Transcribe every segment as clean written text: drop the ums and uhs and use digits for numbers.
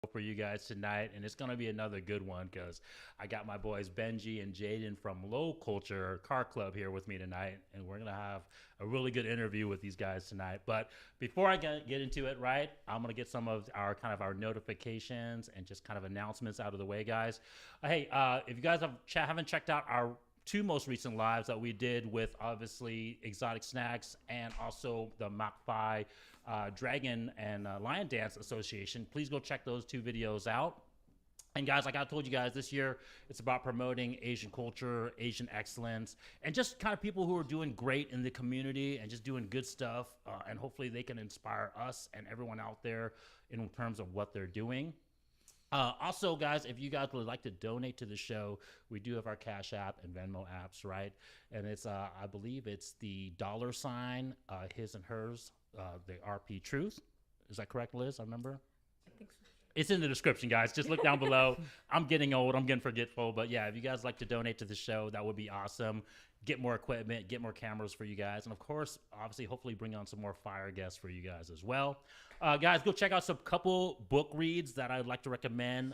for you guys tonight, and it's going to be another good one because I got my boys Benji and Jaden from LowCulture Car Club here with me tonight, and we're going to have a really good interview with these guys tonight. But before I get into it, right, I'm going to get some of our notifications and just kind of announcements out of the way, guys. Hey, if you guys haven't checked out our two most recent lives that we did with obviously Exotic Snacks and also the MACFI Dragon and Lion Dance Association, please go check those two videos out. And guys, like I told you guys, this year it's about promoting Asian culture, Asian excellence, and just kind of people who are doing great in the community and just doing good stuff. And hopefully they can inspire us and everyone out there in terms of what they're doing. Also, guys, if you guys would like to donate to the show, we do have our Cashapp and Venmo apps, right? And it's, I believe it's the $, His&Hers, the RP Truth. Is that correct, Liz? I remember? I think so. It's in the description, guys. Just look down below. I'm getting old. I'm getting forgetful. But yeah, if you guys like to donate to the show, that would be awesome. Get more equipment, get more cameras for you guys. And of course, obviously, hopefully bring on some more fire guests for you guys as well. Guys, go check out some couple book reads that I'd like to recommend.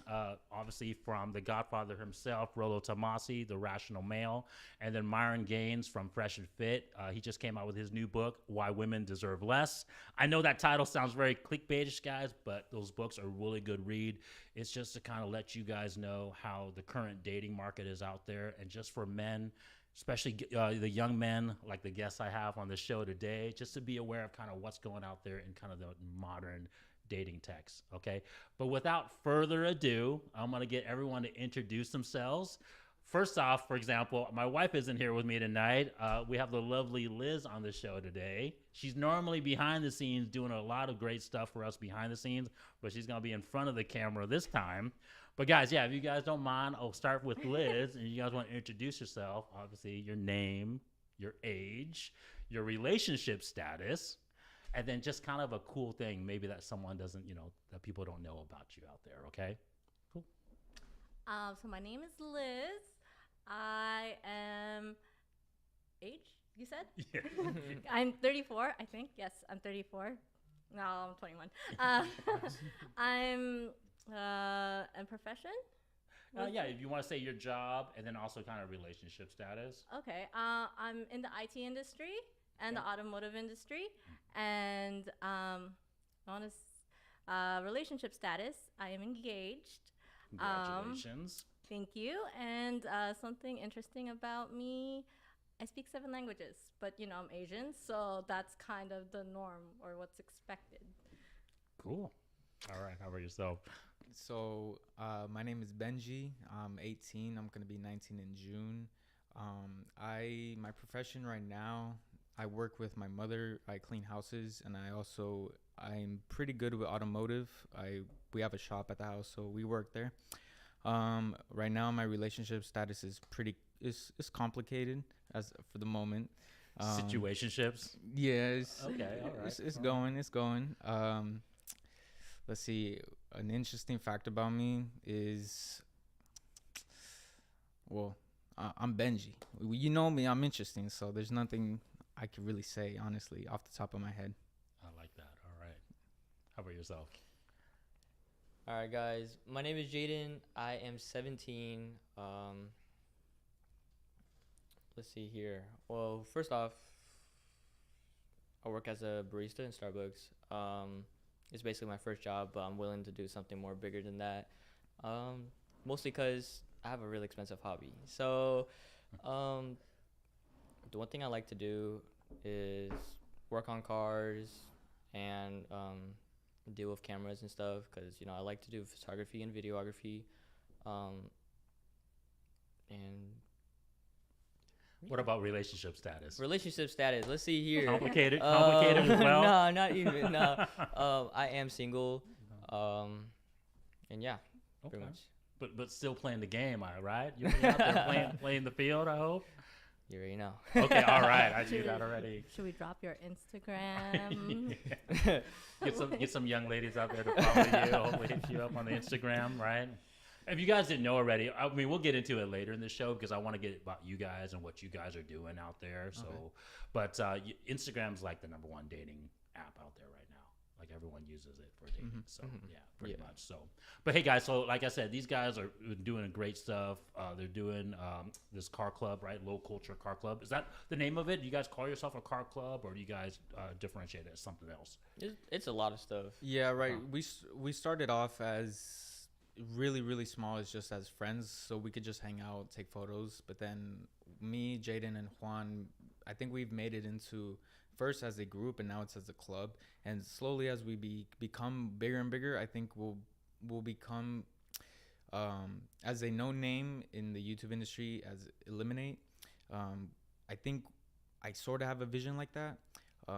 Obviously from the Godfather himself, Rollo Tomasi, The Rational Male, and then Myron Gaines from Fresh and Fit. He just came out with his new book, Why Women Deserve Less. I know that title sounds very clickbaitish, guys, but those books are a really good read. It's just to kind of let you guys know how the current dating market is out there, and just for men, especially the young men like the guests I have on the show today, just to be aware of kind of what's going out there in kind of the modern dating text, okay? But without further ado, I'm going to get everyone to introduce themselves. First off, for example, my wife isn't here with me tonight. We have the lovely Liz on the show today. She's normally behind the scenes doing a lot of great stuff for us behind the scenes, but she's going to be in front of the camera this time. But guys, yeah, if you guys don't mind, I'll start with Liz, and you guys want to introduce yourself, obviously your name, your age, your relationship status, and then just kind of a cool thing maybe that someone doesn't, that people don't know about you out there, okay? Cool. So my name is Liz. I am you said? Yeah. I'm 34, I think. Yes, I'm 34. No, I'm 21. I'm in profession. Yeah, if you want to say your job and then also kind of relationship status. Okay. I'm in the IT industry and the automotive industry, and on a relationship status, I am engaged. Congratulations. Thank you. And something interesting about me, I speak 7 languages, but I'm Asian, so that's kind of the norm or what's expected. Cool. All right. How about yourself? So my name is Benji. I'm 18. I'm gonna be 19 in June. My profession right now, I work with my mother. I clean houses, and I'm pretty good with automotive. We have a shop at the house, so we work there. Right now, my relationship status is it's complicated as for the moment. Situationships. Yeah. Okay. All right. It's going. Let's see. An interesting fact about me is, I'm Benji. You know me. I'm interesting. So there's nothing I could really say, honestly, off the top of my head. I like that. All right. How about yourself? All right, guys. My name is Jaden. I am 17. Let's see here. Well, first off, I work as a barista in Starbucks. It's basically my first job, but I'm willing to do something more bigger than that. Mostly because I have a really expensive hobby. So the one thing I like to do is work on cars and deal with cameras and stuff, because I like to do photography and videography. And what about relationship status? Relationship status. Let's see here. Complicated as well. No, not even. No. I am single. And yeah, Okay. pretty much. But still playing the game, right? You're out there playing the field, I hope. You already know. Okay, all right. I knew that already. Should we drop your Instagram? Get some young ladies out there to follow you. Hopefully hit you up on the Instagram, right? If you guys didn't know already, I mean, we'll get into it later in the show because I want to get about you guys and what you guys are doing out there. So, Okay. but Instagram's like the #1 dating app out there right now. like everyone uses it for dating. So yeah, pretty Yeah. much. So, but hey guys, so like I said, these guys are doing great stuff. They're doing this car club, right? LowCulture Car Club. Is that the name of it? Do you guys call yourself a car club, or do you guys differentiate it as something else? It's a lot of stuff. Yeah, right. Uh-huh. We started off as really small, as just as friends, so we could just hang out, take photos. But then me, Jaden, and Juan, I think we've made it into first as a group, and now it's as a club. And slowly, as we become bigger and bigger, I think we'll become as a known name in the YouTube industry as Eliminate. I think I sort of have a vision like that.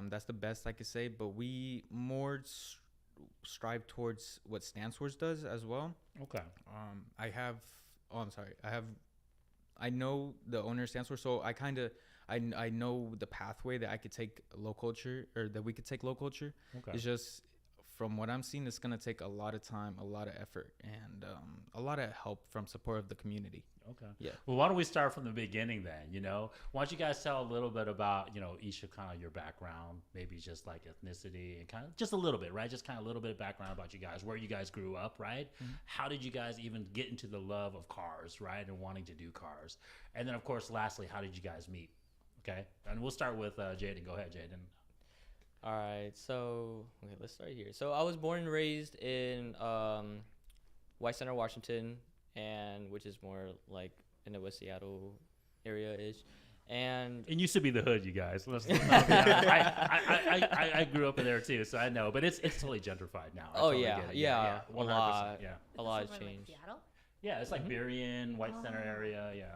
That's the best I could say, but we more strive towards what StanceWords does as well. Okay. I have, oh, I'm sorry. I know the owner of StanceWords, so I know the pathway that I could take LowCulture, or that we could take LowCulture. Okay. It's just, from what I'm seeing, it's going to take a lot of time, a lot of effort, and a lot of help from support of the community. Okay. Yeah. Well, why don't we start from the beginning then? Why don't you guys tell a little bit about, each of kind of your background, maybe just like ethnicity and kind of just a little bit, right? Just kind of a little bit of background about you guys, where you guys grew up, right? Mm-hmm. How did you guys even get into the love of cars, right? And wanting to do cars. And then, of course, lastly, how did you guys meet? Okay. And we'll start with Jaden. Go ahead, Jaden. All right, so okay, let's start here. So I was born and raised in White Center, Washington, and which is more like in the West Seattle area ish. And It used to be the hood, you guys. Let's not be honest. I grew up in there too, so I know. But it's totally gentrified now. I totally get it. Yeah, a 100%. lot, Yeah, a lot has Somewhere like changed. Seattle? yeah. It's like Berrien, White Center area. Yeah,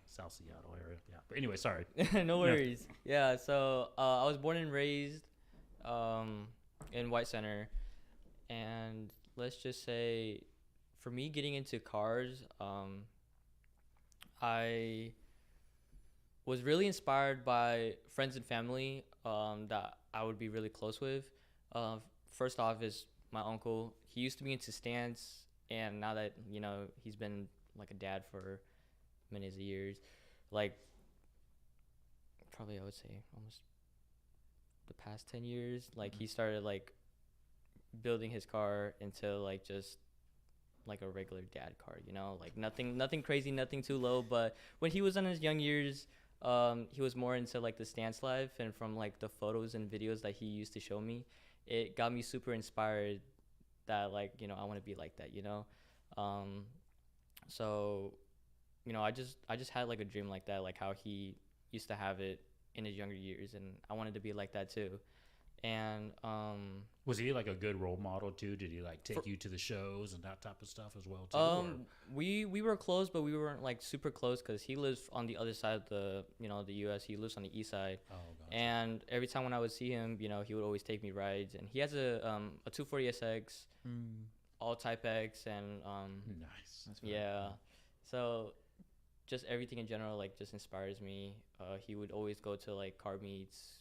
South Seattle area. Yeah. But anyway, sorry. No worries. Yeah, so I was born and raised in White Center, and let's just say, for me getting into cars, I was really inspired by friends and family that I would be really close with. First off is my uncle. He used to be into stance, and now that he's been like a dad for many years, like probably I would say almost the past 10 years, like he started like building his car into like just like a regular dad car, like nothing crazy, nothing too low. But when he was in his young years, he was more into like the stance life, and from like the photos and videos that he used to show me, it got me super inspired that like I want to be like that. So I just had like a dream like that, like how he used to have it in his younger years, and I wanted to be like that too. And Was he like a good role model too? Did he like take you to the shows and that type of stuff as well too? We were close, but we weren't like super close because he lives on the other side of the the U.S. He lives on the east side. Oh, gotcha. And every time when I would see him, he would always take me rides, and he has a 240SX, all Type X, and Nice. yeah. So just everything in general like just inspires me. He would always go to like car meets,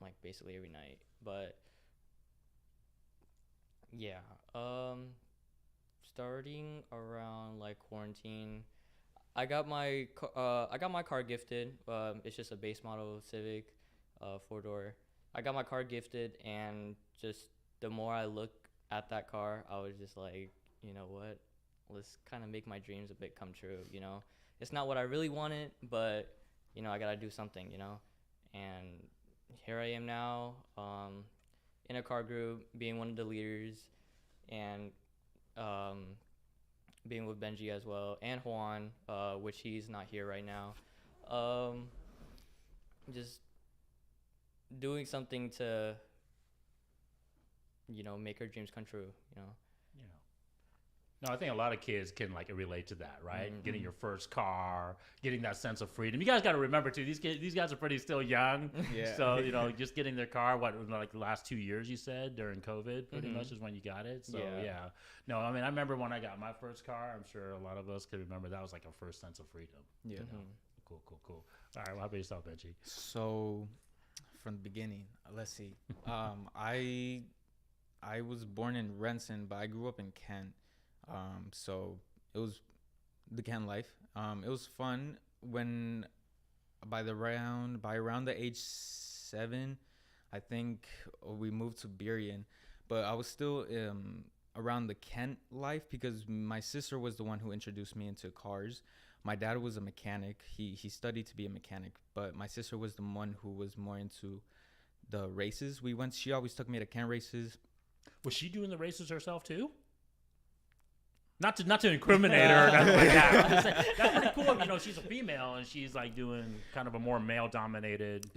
like basically every night. But yeah, starting around like quarantine, I got my car gifted. It's just a base model Civic, 4-door. I got my car gifted, and just the more I look at that car, I was just like, you know what? Let's kind of make my dreams a bit come true. It's not what I really wanted, but I gotta do something. And here I am now, in a car group, being one of the leaders, and being with Benji as well, and Juan, which he's not here right now. Just doing something to, make our dreams come true. Yeah. No, I think a lot of kids can like relate to that, right? Mm-hmm. Getting your first car, getting that sense of freedom. You guys got to remember too, these guys are pretty still young. Yeah. So, just getting their car, like the last 2 years you said during COVID pretty much is when you got it. So yeah. No, I mean, I remember when I got my first car, I'm sure a lot of us could remember that was like a first sense of freedom. Yeah. Cool. All right. Well, how about yourself, Benji? So from the beginning, let's see. I was born in Renton, but I grew up in Kent. So it was the Kent life. It was fun when by around the age 7, I think we moved to Burien, but I was still around the Kent life because my sister was the one who introduced me into cars. My dad was a mechanic. He studied to be a mechanic, but my sister was the one who was more into the races. She always took me to Kent races. Was she doing the races herself too? Not to incriminate her or nothing like that. I'm just saying, that's pretty cool. You know, she's a female and she's like doing kind of a more male dominated.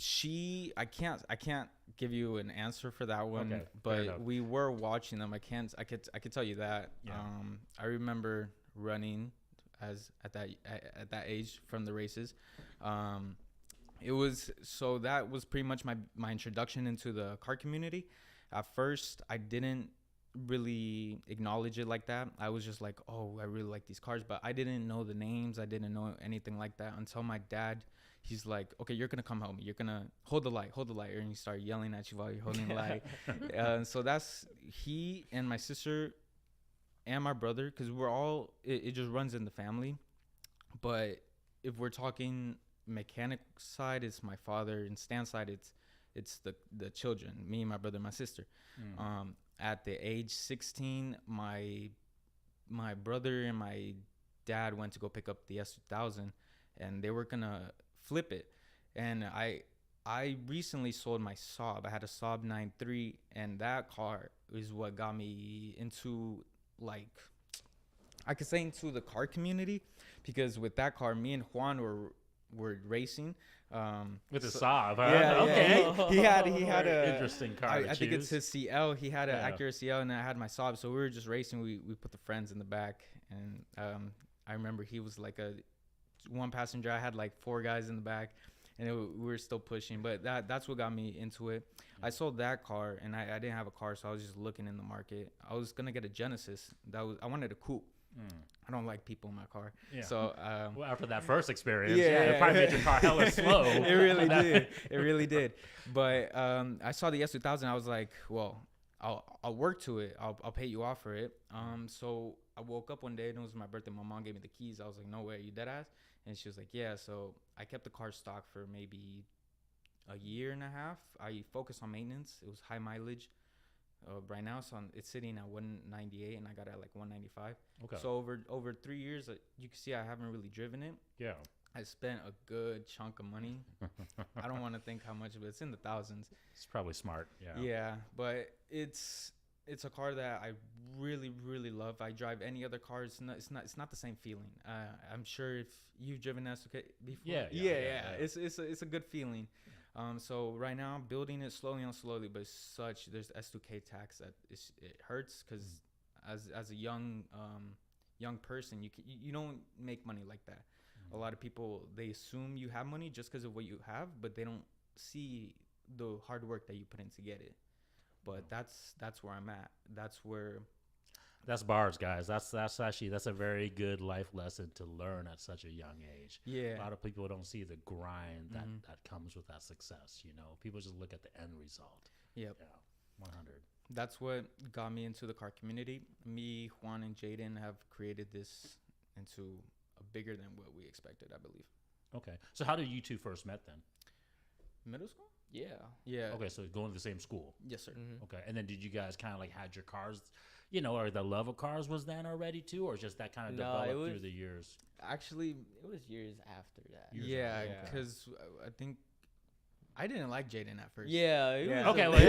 I can't give you an answer for that one, Okay, fair but enough. we were watching them. I could tell you that. Yeah. I remember running at that age from the races. That was pretty much my introduction into the car community. At first, I didn't really acknowledge it like that. I was just like, oh, I really like these cars, but I didn't know the names. I didn't know anything like that until my dad, he's like, okay, you're gonna come help me, you're gonna hold the light, and he started yelling at you while you're holding the light. So that's he and my sister and my brother, because we're all it just runs in the family. But if we're talking mechanic side, it's my father, and Stan's side, it's the children, me, my brother, my sister. At the age 16, my brother and my dad went to go pick up the S2000, and they were gonna flip it. And I recently sold my Saab. I had a Saab 9.3, and that car is what got me into, like, I could say into the car community, because with that car, me and Juan were racing. With the Saab, huh? Yeah, Okay. Yeah. He had Very a interesting car. I think it's his CL. He had an Yeah. Acura CL, and I had my Saab. So we were just racing. We put the friends in the back, and I remember he was like a one passenger. I had like 4 guys in the back, and we were still pushing. But that's what got me into it. I sold that car, and I didn't have a car, so I was just looking in the market. I was gonna get a Genesis. I wanted a coupe. I don't like people in my car. Yeah. So well, after that first experience, Yeah. it probably made your car hella slow. It really did. It really did. But I saw the S2000. I was like, well, I'll work to it. I'll pay you off for it. So I woke up one day and it was my birthday. My mom gave me the keys. I was like, no way, you dead ass? And she was like, yeah. So I kept the car stock for maybe a year and a half. I focused on maintenance. It was high mileage. Right now, so it's sitting at 198, and I got it at like 195. Okay. So over 3 years, you can see I haven't really driven it. Yeah. I spent a good chunk of money. I don't want to think how much, but it's in the thousands. It's probably smart. Yeah. Yeah, but it's a car that I really, really love. I drive any other car. It's not the same feeling. I'm sure if you've driven S2K before. Yeah. It's a good feeling. So right now I'm building it slowly, but there's S2K tax that it hurts, because as a young person, you don't make money like that. A lot of people, they assume you have money just because of what you have, but they don't see the hard work that you put in to get it. But that's where I'm at. That's bars, guys. That's a very good life lesson to learn at such a young age. Yeah. A lot of people don't see the grind that comes with that success. You know, people just look at the end result. Yep. Yeah. 100. That's what got me into the car community. Me, Juan, and Jaden have created this into a bigger than what we expected, I believe. Okay. So how did you two first met then? Middle school? Yeah. Yeah. Okay, so going to the same school. Yes, sir. Okay, and then did you guys kind of like had your cars, you know, or the love of cars was then already too, or just that kind of developed through the years? Actually, It was years after that. yeah, because I think I didn't like Jaden at first. Yeah. Okay, well,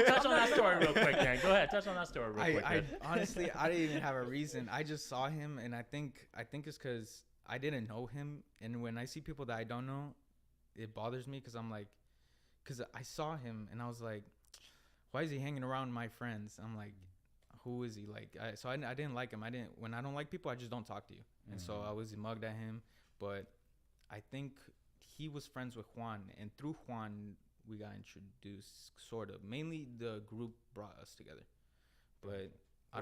touch on that story real quick, then. Go ahead, touch on that story real quick. I honestly, I didn't even have a reason. I just saw him, and I think it's because I didn't know him, and when I see people that I don't know, it bothers me, because I saw him and I was like, why is he hanging around my friends? I'm like, who is he? Like, I didn't like him. When I don't like people, I just don't talk to you. And so I was mugged at him, but I think he was friends with Juan, and through Juan we got introduced, sort of. Mainly the group brought us together, but I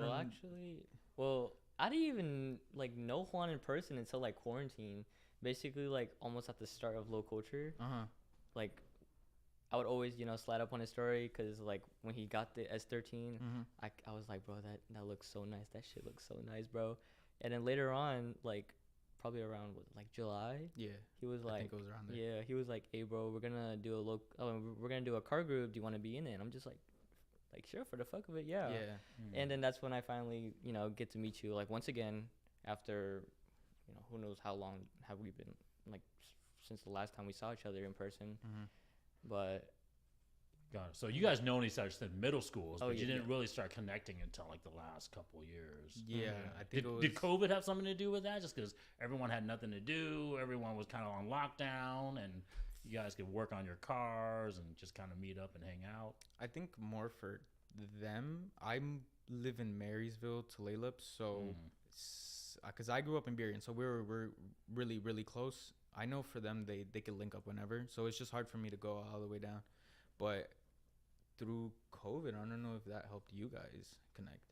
didn't even like know Juan in person until like quarantine, basically like almost at the start of LowCulture. Like I would always, slide up on his story, because like when he got the S13, I was like, bro, that looks so nice. That shit looks so nice, bro. And then later on, like probably around like July. Yeah. He was I like, think it was around there. yeah, he was like, hey bro, we're gonna do we're gonna do a car group. Do you want to be in it? And I'm just like sure, for the fuck of it, yeah. Yeah. And then that's when I finally, get to meet you. Like once again, after, who knows how long have we been like since the last time we saw each other in person. But got it. So you guys known each other since middle schools, Oh, but you yeah. didn't really start connecting until like the last couple years. Yeah. I think Did COVID have something to do with that? Just because everyone had nothing to do, everyone was kind of on lockdown, and you guys could work on your cars and just kind of meet up and hang out. I think more for them. I live in Marysville, Tulalip, so because I grew up in Burien, so we're really really close. I know for them they could link up whenever, so it's just hard for me to go all the way down. But through COVID, I don't know if that helped you guys connect.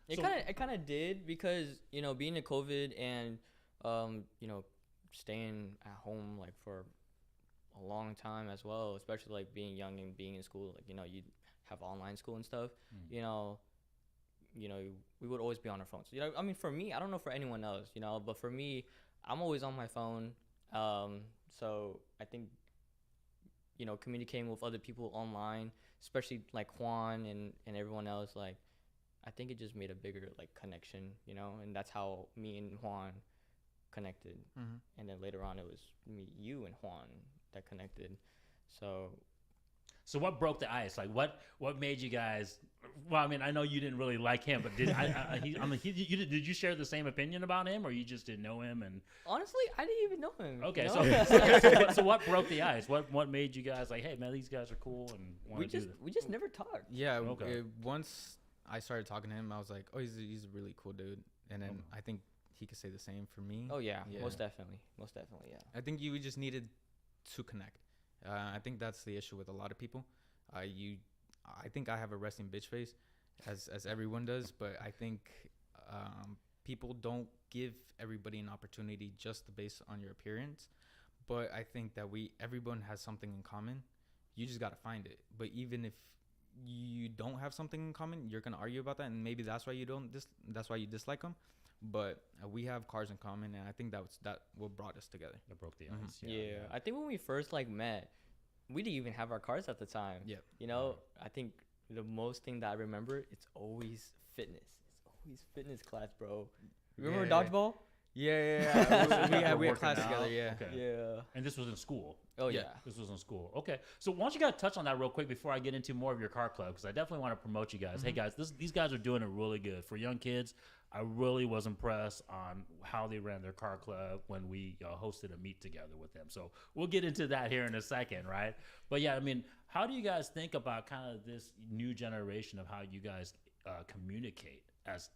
it kind of did because being in COVID and staying at home like for a long time as well, especially like being young and being in school, like you have online school and stuff. We would always be on our phones. I mean, for me, I don't know for anyone else, but for me, I'm always on my phone. So I think communicating with other people online, especially like Juan and everyone else, like I think it just made a bigger like connection, and that's how me and Juan connected. And then later on it was you and Juan that connected. So what broke the ice? Like what made you guys? Well, I mean, I know you didn't really like him, but did you share the same opinion about him, or you just didn't know him? And honestly, I didn't even know him. Okay, so what broke the ice? What made you guys like, hey man, these guys are cool and want to do this? We just never talked. Yeah. Okay. Once I started talking to him, I was like, oh, he's a really cool dude, and then I think he could say the same for me. Oh yeah, most definitely, yeah. I think you just needed to connect. I think that's the issue with a lot of people. I think I have a resting bitch face, as everyone does, but I think people don't give everybody an opportunity just based on your appearance. But I think that everyone has something in common. You just gotta find it. But even if you don't have something in common, you're gonna argue about that, and maybe that's why you dislike them. But we have cars in common, and I think that what brought us together. That broke the ice. Yeah. I think when we first like met, we didn't even have our cars at the time. Yeah. I think the most thing that I remember, it's always fitness. It's always fitness class, bro. Remember dodgeball? Yeah. we had class out. together. Yeah. Okay. Yeah. And this was in school. Oh yeah. This was in school. Okay. So why don't you guys touch on that real quick before I get into more of your car club? Because I definitely want to promote you guys. Hey guys, these guys are doing it really good. For young kids, I really was impressed on how they ran their car club when we hosted a meet together with them. So we'll get into that here in a second, right? But yeah, I mean, how do you guys think about kind of this new generation of how you guys communicate as,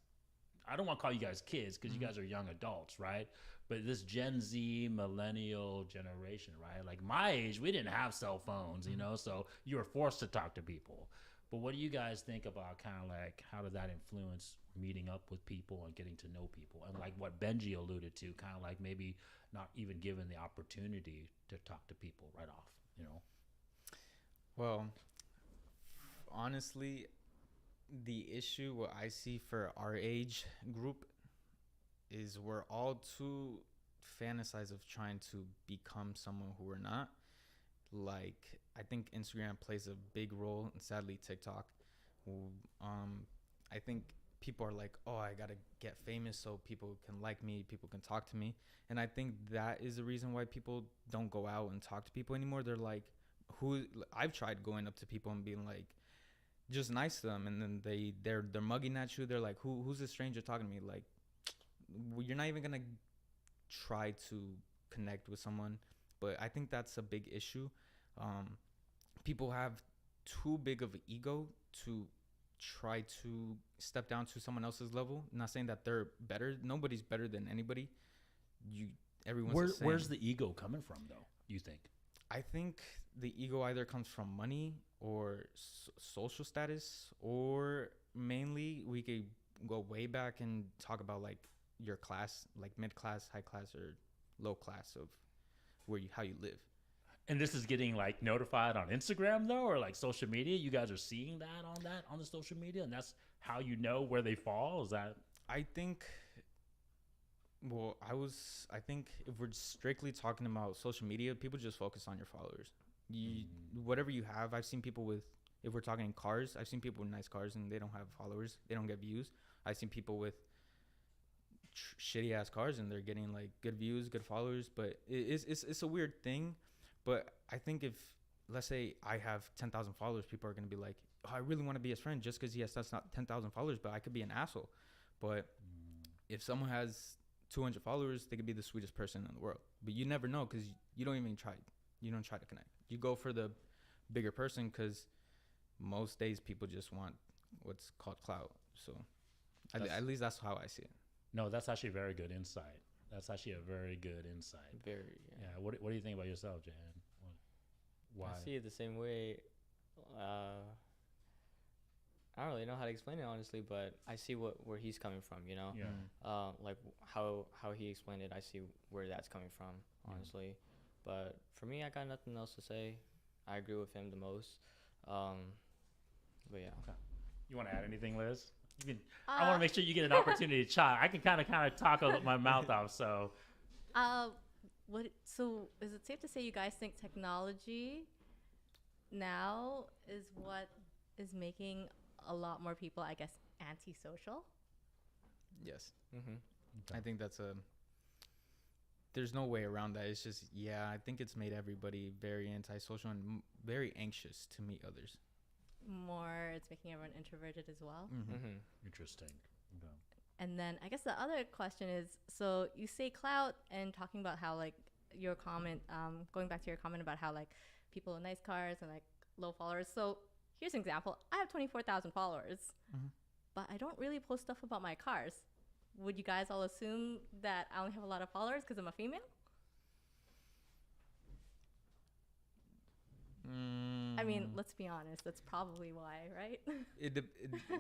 I don't want to call you guys kids because you guys are young adults, right? But this Gen Z millennial generation, right? Like my age, we didn't have cell phones, so you were forced to talk to people. But what do you guys think about kind of like how does that influence meeting up with people and getting to know people? And like what Benji alluded to, kind of like maybe not even given the opportunity to talk to people right off, Well, honestly, the issue what I see for our age group is we're all too fantasize of trying to become someone who we're not. Like, I think Instagram plays a big role, and sadly TikTok. I think people are like, oh, I gotta get famous so people can like me, people can talk to me. And I think that is the reason why people don't go out and talk to people anymore. They're like, I've tried going up to people and being like, just nice to them, and then they're mugging at you. They're like, who's this stranger talking to me? Like, you're not even gonna try to connect with someone. But I think that's a big issue. People have too big of an ego to try to step down to someone else's level. I'm not saying that they're better. Nobody's better than anybody. Everyone's the same. Where's the ego coming from, though, you think? I think the ego either comes from money or social status, or mainly we could go way back and talk about like your class, like mid-class, high class, or low class of how you live. And this is getting like notified on Instagram though, or like social media. You guys are seeing that on the social media, and that's how you know where they fall. Is that? I think Well, I think if we're strictly talking about social media, people just focus on your followers. You, whatever you have, I've seen people with, if we're talking cars, I've seen people with nice cars and they don't have followers. They don't get views. I've seen people with shitty ass cars and they're getting like good views, good followers. But it's a weird thing. But I think if, let's say I have 10,000 followers, people are going to be like, oh, I really want to be his friend just because he has that's not 10,000 followers, but I could be an asshole. But if someone has 200 followers, they could be the sweetest person in the world. But you never know because you don't even try. You don't try to connect. You go for the bigger person because most days people just want what's called clout. So at least that's how I see it. No, that's actually very good insight. That's actually a very good insight. Very. Yeah. What do you think about yourself, Jan? Why? I see it the same way. I don't really know how to explain it honestly, but I see where he's coming from. You know, Yeah. like how he explained it. I see where that's coming from, honestly. But for me, I got nothing else to say. I agree with him the most. But yeah. Okay. You want to add anything, Liz? You can, I want to make sure you get an opportunity to chat. I can kind of talk my mouth off. So. So is it safe to say you guys think technology now is what is making a lot more people, I guess, antisocial? Yes. Mm-hmm. I think there's no way around that. It's just, I think it's made everybody very antisocial and very anxious to meet others. It's making everyone introverted as well. Interesting. Okay. And then I guess the other question is, so you say clout and talking about how like your comment, going back to your comment about how like people with nice cars and like low followers. So here's an example. I have 24,000 followers, but I don't really post stuff about my cars. Would you guys all assume that I only have a lot of followers because I'm a female? I mean, let's be honest. That's probably why, right?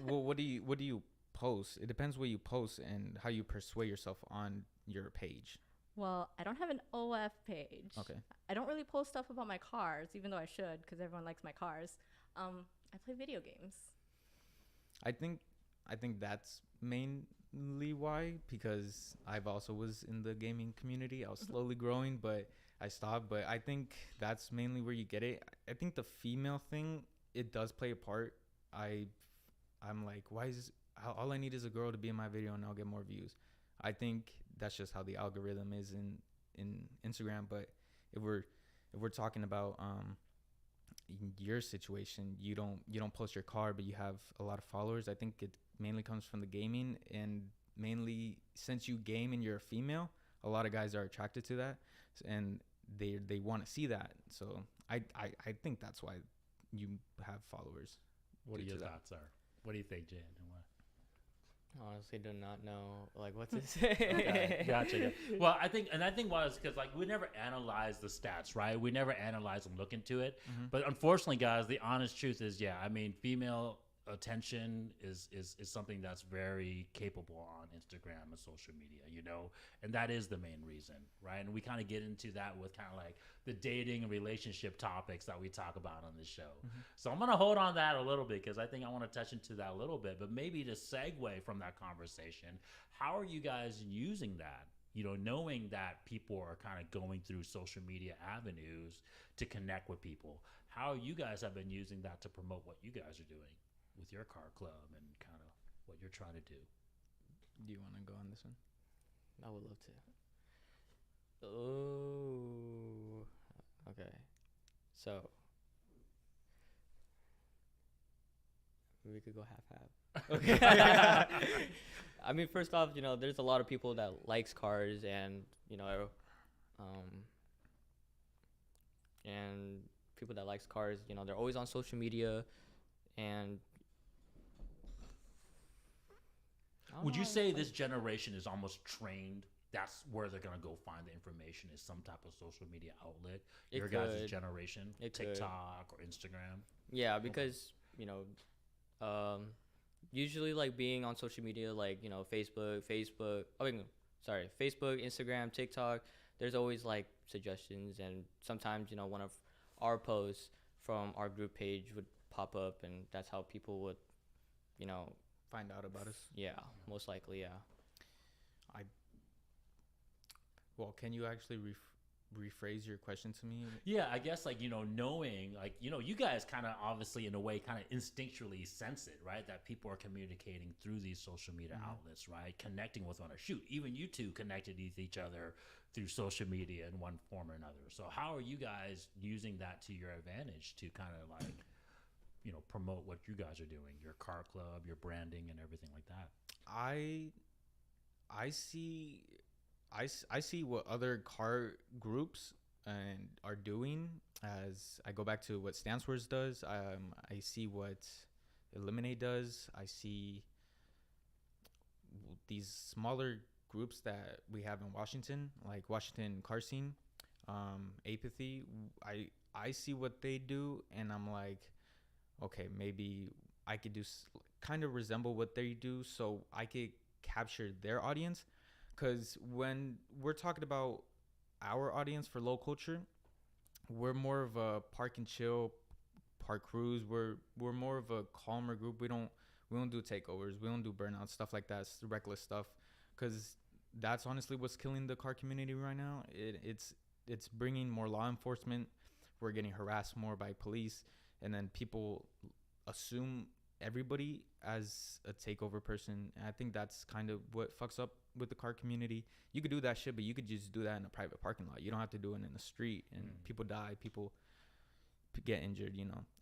Well, what do you post? It depends what you post and how you persuade yourself on your page. Well, I don't have an OF page. Okay. I don't really post stuff about my cars, even though I should, because everyone likes my cars. I play video games. I think that's mainly why, because I've also was in the gaming community. I was slowly growing, but I stopped. But I think that's mainly where you get it. I think the female thing, it does play a part. I'm like, why is this, all I need is a girl to be in my video and I'll get more views. I think that's just how the algorithm is in Instagram. But if we're talking about in your situation, you don't post your car, but you have a lot of followers. I think it mainly comes from the gaming, and mainly since you game and you're a female, a lot of guys are attracted to that, and they want to see that. So I think that's why you have followers. What are your thoughts are? What do you think, Jan? Honestly, do not know like what to say. Okay, gotcha. Well, I think why is because like we never analyze the stats, right? We never analyze and look into it. But unfortunately, guys, the honest truth is, I mean, female attention is something that's very capable on Instagram and social media, and that is the main reason, right? And we kind of get into that with kind of like the dating and relationship topics that we talk about on this show. So I'm going to hold on that a little bit because I think I want to touch into that a little bit, but maybe to segue from that conversation, how are you guys using that? Knowing that people are kind of going through social media avenues to connect with people, how you guys have been using that to promote what you guys are doing with your car club and kind of what you're trying to do. Do you want to go on this one? I would love to. Oh, okay. So we could go half-half. Okay. I mean, first off, there's a lot of people that likes cars, and and people that likes cars, they're always on social media, and would you say this generation is almost trained? That's where they're gonna go find the information, is some type of social media outlet. Your guys' generation, TikTok or Instagram. Yeah, because usually like being on social media, like Facebook, Instagram, TikTok. There's always like suggestions, and sometimes one of our posts from our group page would pop up, and that's how people would find out about us. Yeah, most likely, yeah. Well, can you actually rephrase your question to me? Yeah, I guess like, knowing like, you guys kind of obviously in a way kind of instinctually sense it, right? That people are communicating through these social media outlets, right? Connecting with one another. Shoot, even you two connected with each other through social media in one form or another. So how are you guys using that to your advantage to kind of like, promote what you guys are doing, your car club, your branding and everything like that? I see I see what other car groups and are doing. As I go back to what Stansworth does, I see what Eliminate does. I see these smaller groups that we have in Washington, like Washington Car Scene, Apathy. I see what they do, and I'm like, okay, maybe I could do kind of resemble what they do, so I could capture their audience. Because when we're talking about our audience for LowCulture, we're more of a park and chill, park cruise. We're more of a calmer group. We don't do takeovers. We don't do burnouts, stuff like that. It's reckless stuff, because that's honestly what's killing the car community right now. It's bringing more law enforcement. We're getting harassed more by police, and then people assume everybody as a takeover person. And I think that's kind of what fucks up with the car community. You could do that shit, but you could just do that in a private parking lot. You don't have to do it in the street, and people die, people get injured.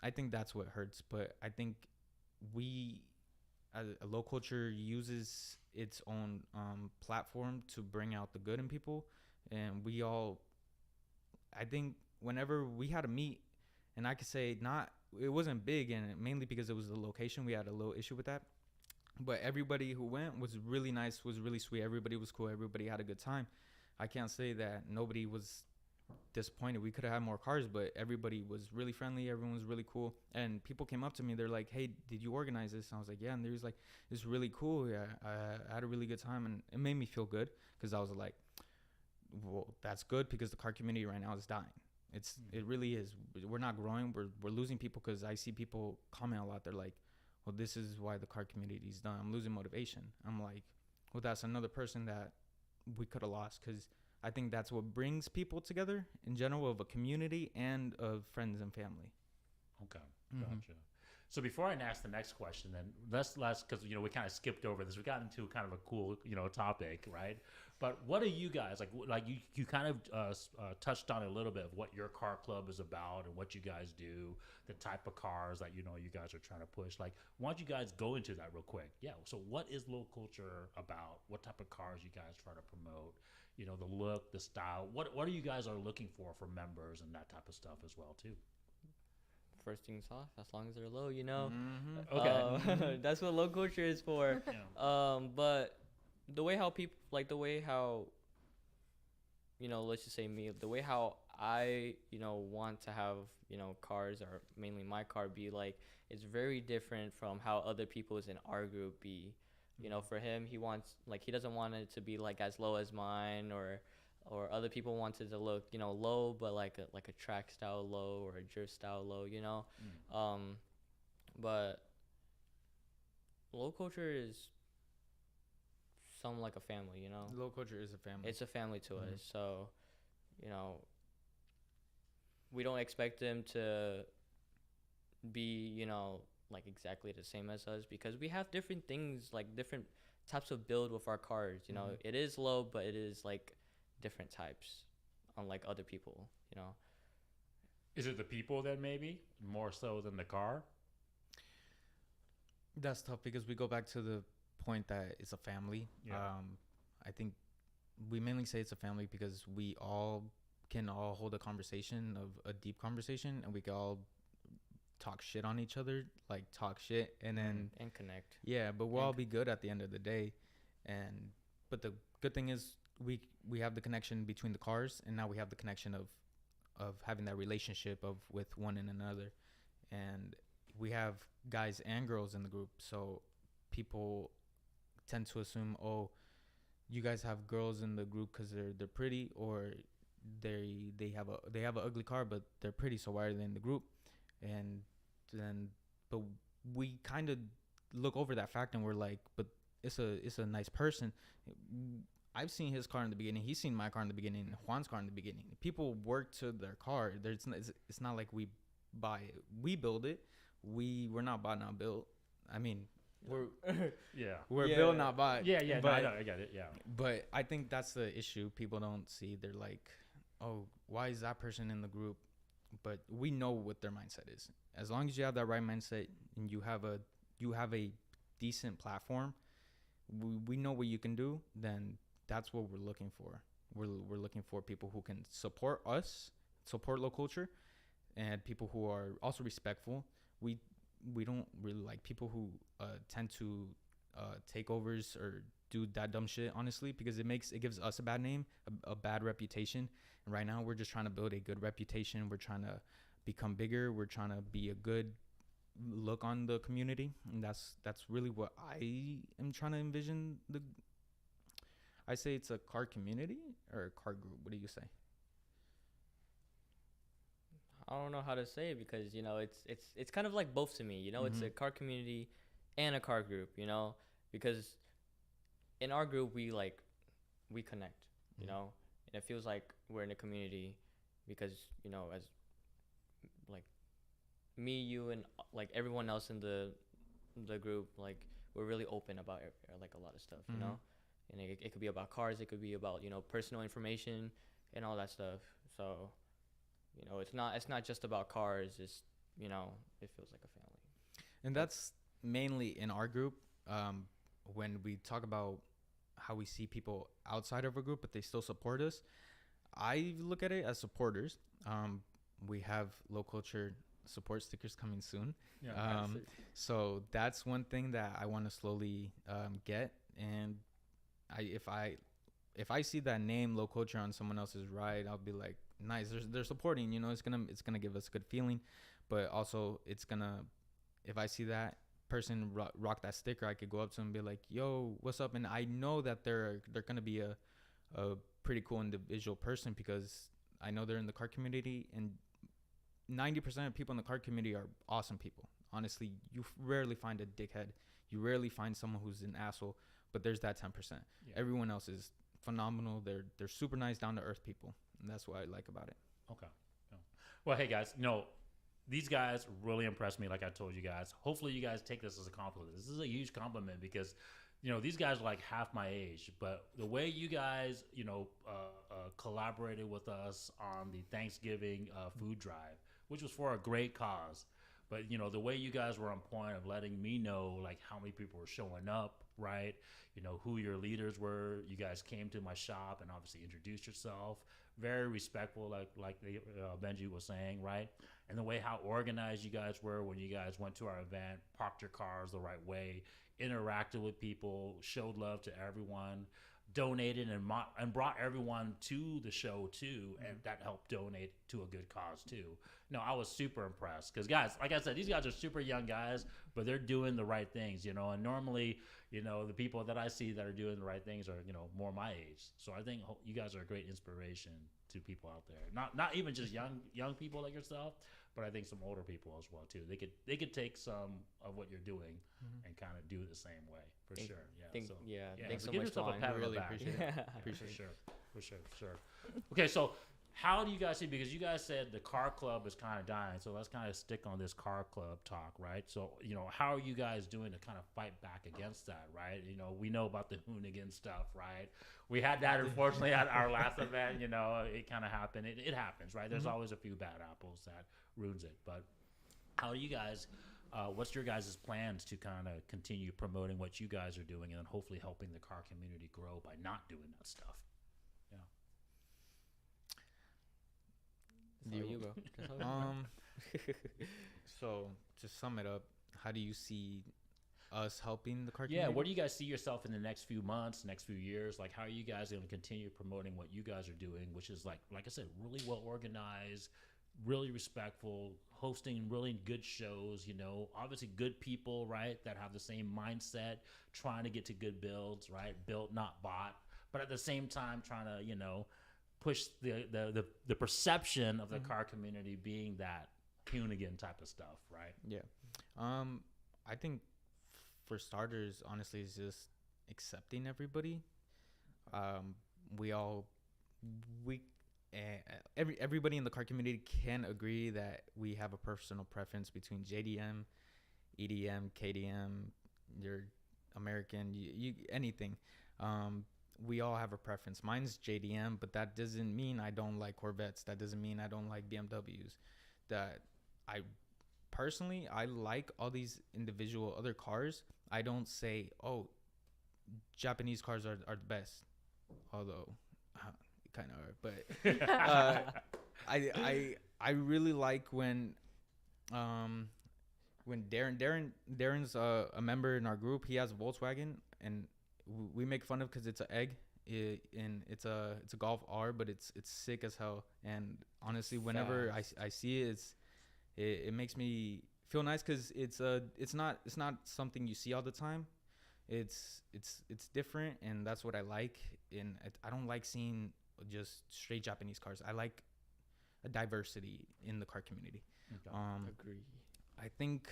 I think that's what hurts. But I think we, as a LowCulture, uses its own platform to bring out the good in people, and we all, I think, whenever we had a meet, and I could say it wasn't big, and mainly because it was the location. We had a little issue with that. But everybody who went was really nice, was really sweet. Everybody was cool. Everybody had a good time. I can't say that nobody was disappointed. We could have had more cars, but everybody was really friendly. Everyone was really cool. And people came up to me. They're like, hey, did you organize this? And I was like, yeah. And they was like, it's really cool. Yeah, I had a really good time. And it made me feel good, because I was like, well, that's good, because the car community right now is dying. It really is. We're not growing. We're losing people, because I see people comment a lot. They're like, well, this is why the car community is done. I'm losing motivation. I'm like, well, that's another person that we could have lost, because I think that's what brings people together in general, of a community and of friends and family. Okay, gotcha. So before I ask the next question, then let's because we kind of skipped over this. We got into kind of a cool topic, right? But what are you guys like? You kind of touched on it a little bit of what your car club is about and what you guys do, the type of cars that you guys are trying to push. Like, why don't you guys go into that real quick? Yeah. So what is LowCulture about? What type of cars you guys try to promote? The look, the style. What are you guys are looking for members and that type of stuff as well too? First things off, as long as they're low, Okay. That's what LowCulture is for. Yeah. But the way how people let's just say me, the way how I want to have cars, or mainly my car, be like, it's very different from how other people's in our group be. For him, he doesn't want it to be like as low as mine, or other people wanted to look low, but like a track style low or a drift style low, but LowCulture is something like a family. LowCulture is a family. It's a family to us. So we don't expect them to be like exactly the same as us, because we have different things, like different types of build with our cars. It is low, but it is like different types, unlike other people. Is it the people then, maybe more so than the car? That's tough, because we go back to the point that it's a family. Yeah. I think we mainly say it's a family because we all can hold a conversation, of a deep conversation, and we can all talk shit on each other, like talk shit, and then and connect. Yeah, but we'll all be good at the end of the day. But the good thing is we have the connection between the cars, and now we have the connection of having that relationship with one and another. And we have guys and girls in the group, so people tend to assume, oh, you guys have girls in the group because they're pretty, or they have an ugly car but they're pretty, so why are they in the group? And then, but we kind of look over that fact, and we're like, but it's a nice person. I've seen his car in the beginning. He's seen my car in the beginning. Juan's car in the beginning. People work to their car. It's not like we buy it. We build it. We're not bought, not built. I mean, we're we're Yeah. built, not bought. Yeah, no, But I get it. Yeah. but I think that's the issue. People don't see. They're like, oh, why is that person in the group? But we know what their mindset is. As long as you have that right mindset and you have a decent platform, we know what you can do. Then that's what we're looking for. We're looking for people who can support us, support LowCulture, and people who are also respectful. We don't really like people who tend to takeovers or do that dumb shit, honestly, because it gives us a bad name, a bad reputation. And right now we're just trying to build a good reputation. We're trying to become bigger. We're trying to be a good look on the community, and that's really what I am trying to envision. I say it's a car community or a car group. What do you say? I don't know how to say it because it's kind of like both to me. It's a car community and a car group. Because in our group we connect. And it feels like we're in a community because as like me, you, and like everyone else in the group, like we're really open about like a lot of stuff. And it could be about cars, it could be about personal information and all that stuff. So it's not just about cars. It's it feels like a family. And that's mainly in our group. When we talk about how we see people outside of our group, but they still support us, I look at it as supporters. We have LowCulture support stickers coming soon. Yeah. So that's one thing that I want to slowly get. And if I see that name LowCulture on someone else's ride, I'll be like, nice, they're supporting. It's gonna give us a good feeling. But also it's gonna, if I see that person rock that sticker, I could go up to them and be like, yo, what's up? And I know that they're gonna be a pretty cool individual person because I know they're in the car community, and 90% of people in the car community are awesome people. Honestly, you rarely find a dickhead. You rarely find someone who's an asshole, but there's that 10%. Yeah. Everyone else is phenomenal. They're super nice, down to earth people, and that's what I like about it. Okay. Well, hey guys, these guys really impressed me, like I told you guys. Hopefully you guys take this as a compliment. This is a huge compliment because, these guys are like half my age. But the way you guys, collaborated with us on the Thanksgiving food drive, which was for a great cause. But, the way you guys were on point of letting me know, like, how many people were showing up, right? Who your leaders were. You guys came to my shop and obviously introduced yourself. Very respectful, like Benji was saying, right? And the way how organized you guys were when you guys went to our event, parked your cars the right way, interacted with people, showed love to everyone, donated and brought everyone to the show too, and that helped donate to a good cause too. I was super impressed because, guys, like I said, these guys are super young guys, but they're doing the right things, and normally, the people that I see that are doing the right things are, more my age. So I think you guys are a great inspiration to people out there. Not even just young people like yourself, but I think some older people as well too. They could take some of what you're doing and kind of do it the same way for sure. Yeah. Thanks so so give much, yourself Juan. a pat on the Really back. appreciate it. For sure. Okay, so how do you guys see? Because you guys said the car club is kind of dying, so let's kind of stick on this car club talk, right? So how are you guys doing to kind of fight back against that, right? We know about the hoonigan stuff, right? We had that unfortunately at our last event. It kind of happened. It happens, right? There's always a few bad apples that ruins it. But how do you guys? What's your guys' plans to kind of continue promoting what you guys are doing and then hopefully helping the car community grow by not doing that stuff? You go. So to sum it up, how do you see us helping the car community? Yeah, where do you guys see yourself in the next few months, next few years? Like, how are you guys going to continue promoting what you guys are doing, which is like I said, really well organized, really respectful, hosting really good shows, obviously good people, right, that have the same mindset, trying to get to good builds, right, built, not bought, but at the same time trying to, push the perception of the car community being that hoonigan type of stuff, right? Yeah. I think for starters, honestly, it's just accepting everybody. We all we everybody in the car community can agree that we have a personal preference between JDM, EDM, KDM, your American, you anything. We all have a preference. Mine's JDM, but that doesn't mean I don't like Corvettes. That doesn't mean I don't like BMWs. That I personally, I like all these individual other cars. I don't say, oh, Japanese cars are the best, although kind of are. But I really like when Darren's a member in our group. He has a Volkswagen, and we make fun of because it's an egg. And it's a Golf R, but it's sick as hell. And honestly, whenever I see it, it makes me feel nice because it's not something you see all the time. It's different, and that's what I like. And I don't like seeing just straight Japanese cars. I like a diversity in the car community. Agree. I think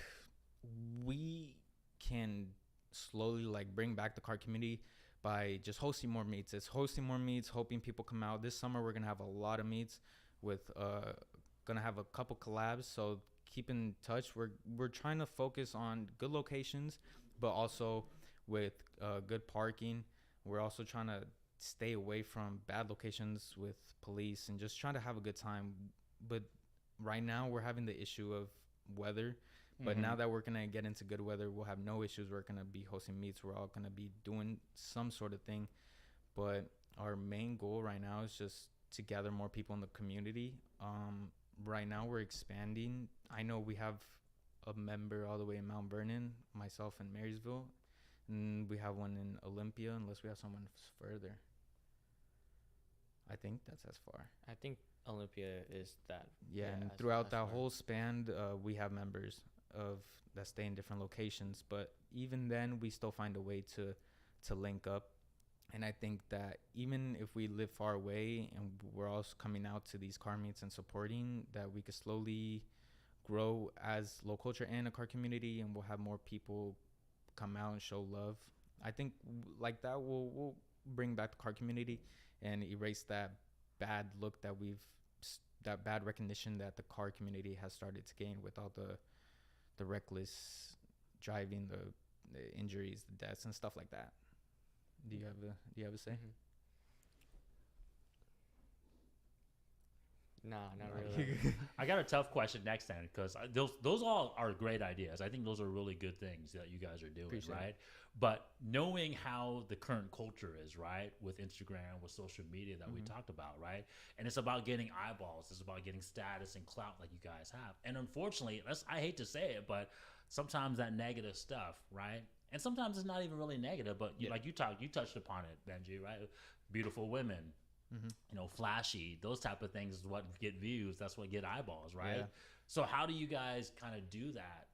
we can slowly like bring back the car community by just hosting more meets. It's hosting more meets, hoping people come out. This summer we're gonna have a lot of meets with gonna have a couple collabs. So keep in touch. We're trying to focus on good locations, but also with good parking. We're also trying to stay away from bad locations with police and just trying to have a good time. But right now we're having the issue of weather. But now that we're going to get into good weather, we'll have no issues. We're going to be hosting meets. We're all going to be doing some sort of thing. But our main goal right now is just to gather more people in the community. Right now we're expanding. I know we have a member all the way in Mount Vernon, myself in Marysville. And we have one in Olympia, unless we have someone further. I think that's as far. I think Olympia is that. Yeah, and throughout that whole span, we have members that stay in different locations. But even then, we still find a way to link up. And I think that even if we live far away and we're also coming out to these car meets and supporting, that we could slowly grow as LowCulture and a car community, and we'll have more people come out and show love. I think like that we'll bring back the car community and erase that bad look that bad recognition that the car community has started to gain with all the reckless driving, the injuries, the deaths, and stuff like that. Do you have a say? Nah, not really. I got a tough question next time because those all are great ideas. I think those are really good things that you guys are doing, Appreciate right? But knowing how the current culture is, right, with Instagram, with social media that we talked about, right? And it's about getting eyeballs. It's about getting status and clout like you guys have. And unfortunately, I hate to say it, but sometimes that negative stuff, right? And sometimes it's not even really negative, but like you touched upon it, Benji, right? Beautiful women, flashy, those type of things is what get views. That's what get eyeballs, right? Yeah. So how do you guys kind of do that,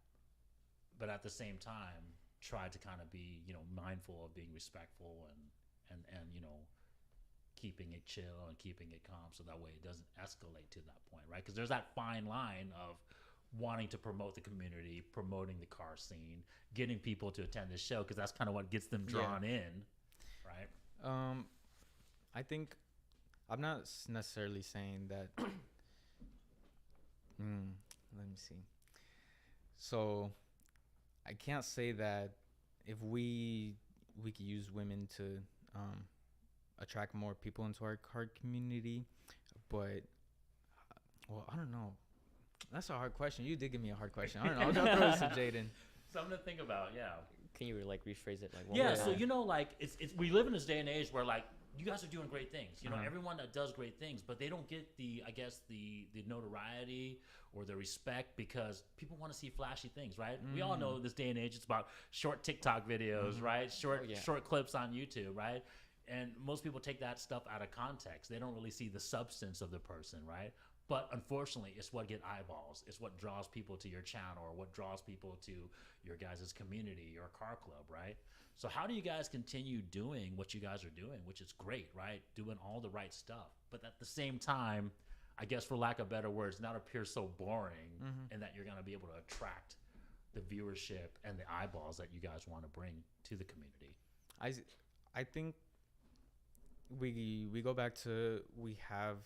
but at the same time try to kind of be, mindful of being respectful and keeping it chill and keeping it calm, so that way it doesn't escalate to that point, right? Because there's that fine line of wanting to promote the community, promoting the car scene, getting people to attend the show, because that's kind of what gets them drawn in, right? I think I'm not necessarily saying that. Let me see. So I can't say that if we could use women to attract more people into our car community, but I don't know. That's a hard question. You did give me a hard question. I don't know. I'll just throw this to Jaden. Something to think about, yeah. Can you rephrase it one Yeah, more so time? it's we live in this day and age where you guys are doing great things. Everyone that does great things, but they don't get the notoriety or the respect because people want to see flashy things, right? We all know this day and age it's about short TikTok videos, right? Short clips on YouTube, right? And most people take that stuff out of context. They don't really see the substance of the person, right? But unfortunately, it's what get eyeballs. It's what draws people to your channel or what draws people to your guys' community, your car club, right? So how do you guys continue doing what you guys are doing, which is great, right? Doing all the right stuff. But at the same time, I guess for lack of better words, not appear so boring and that you're going to be able to attract the viewership and the eyeballs that you guys want to bring to the community. I think we go back to we have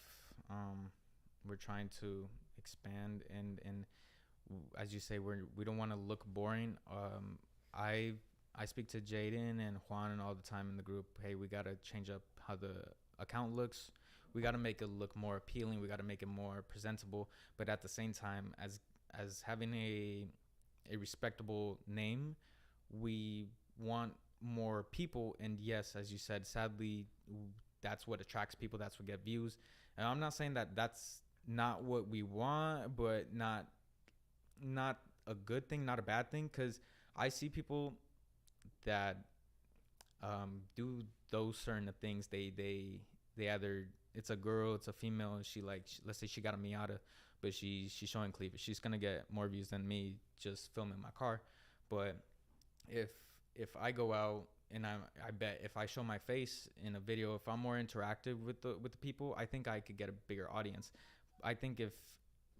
we're trying to expand and as you say we don't want to look boring. I speak to Jaden and Juan all the time in the group. Hey, we got to change up how the account looks. We got to make it look more appealing. We got to make it more presentable. But at the same time, as having a respectable name, we want more people. And yes, as you said, sadly, that's what attracts people. That's what get views. And I'm not saying that that's not what we want, but not a good thing, not a bad thing. Because I see people that do those certain things. They either it's a girl, it's a female, and let's say she got a Miata, but she's showing cleavage. She's gonna get more views than me just filming my car. But if I go out and I bet if I show my face in a video, if I'm more interactive with the people, I think I could get a bigger audience. I think if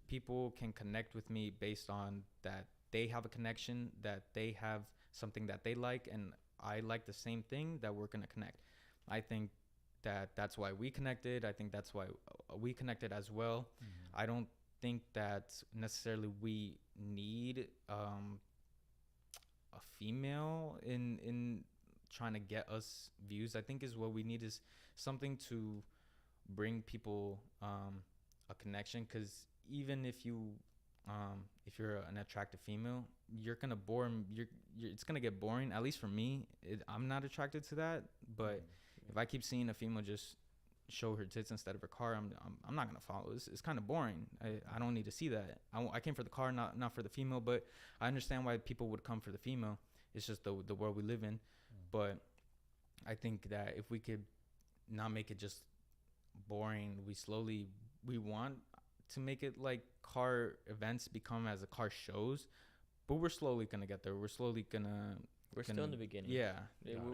people can connect with me based on that they have a connection, that they have something that they like, and I like the same thing, that we're gonna connect. I think that's why we connected. I think that's why we connected as well. Mm-hmm. I don't think that necessarily we need a female in trying to get us views. I think is what we need is something to bring people a connection, because even if you're an attractive female, you're gonna bore. It's gonna get boring. At least for me, I'm not attracted to that. But if I keep seeing a female just show her tits instead of her car, I'm not gonna follow. It's kind of boring. I don't need to see that. I came for the car, not for the female. But I understand why people would come for the female. It's just the world we live in. But I think that if we could not make it just boring, we want to make it like car events become as a car shows, but we're slowly gonna get there. We're still in the beginning. Yeah,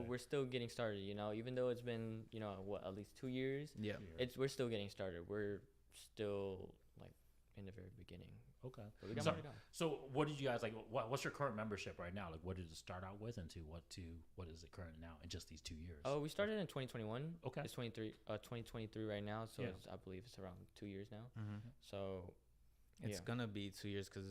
we're still getting started. Even though it's been at least 2 years. Yeah, we're still getting started. We're still like in the very beginning. Okay. So what did you guys like? What's your current membership right now? Like, what did it start out with, and what is it current now in just these 2 years? Oh, we started in 2021. Okay. It's 2023 right now. So I believe it's around 2 years now. Mm-hmm. So it's gonna be 2 years because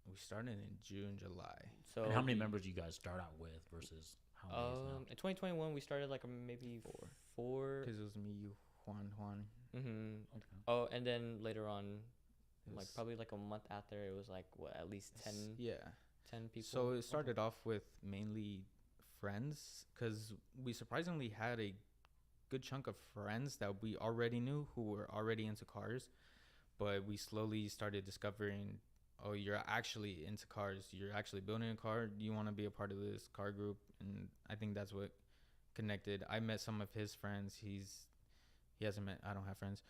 we started in June, July. So and how many members do you guys start out with versus how many now? In 2021 we started like maybe four. Because it was me, you, Juan. Mm-hmm. Okay. Oh, and then later on, like probably like a month after, it was like at least 10 people. So it started off with mainly friends, because we surprisingly had a good chunk of friends that we already knew who were already into cars, but we slowly started discovering, oh, you're actually into cars, you're actually building a car, you want to be a part of this car group. And I think that's what connected. I met some of his friends. He hasn't met. I don't have friends.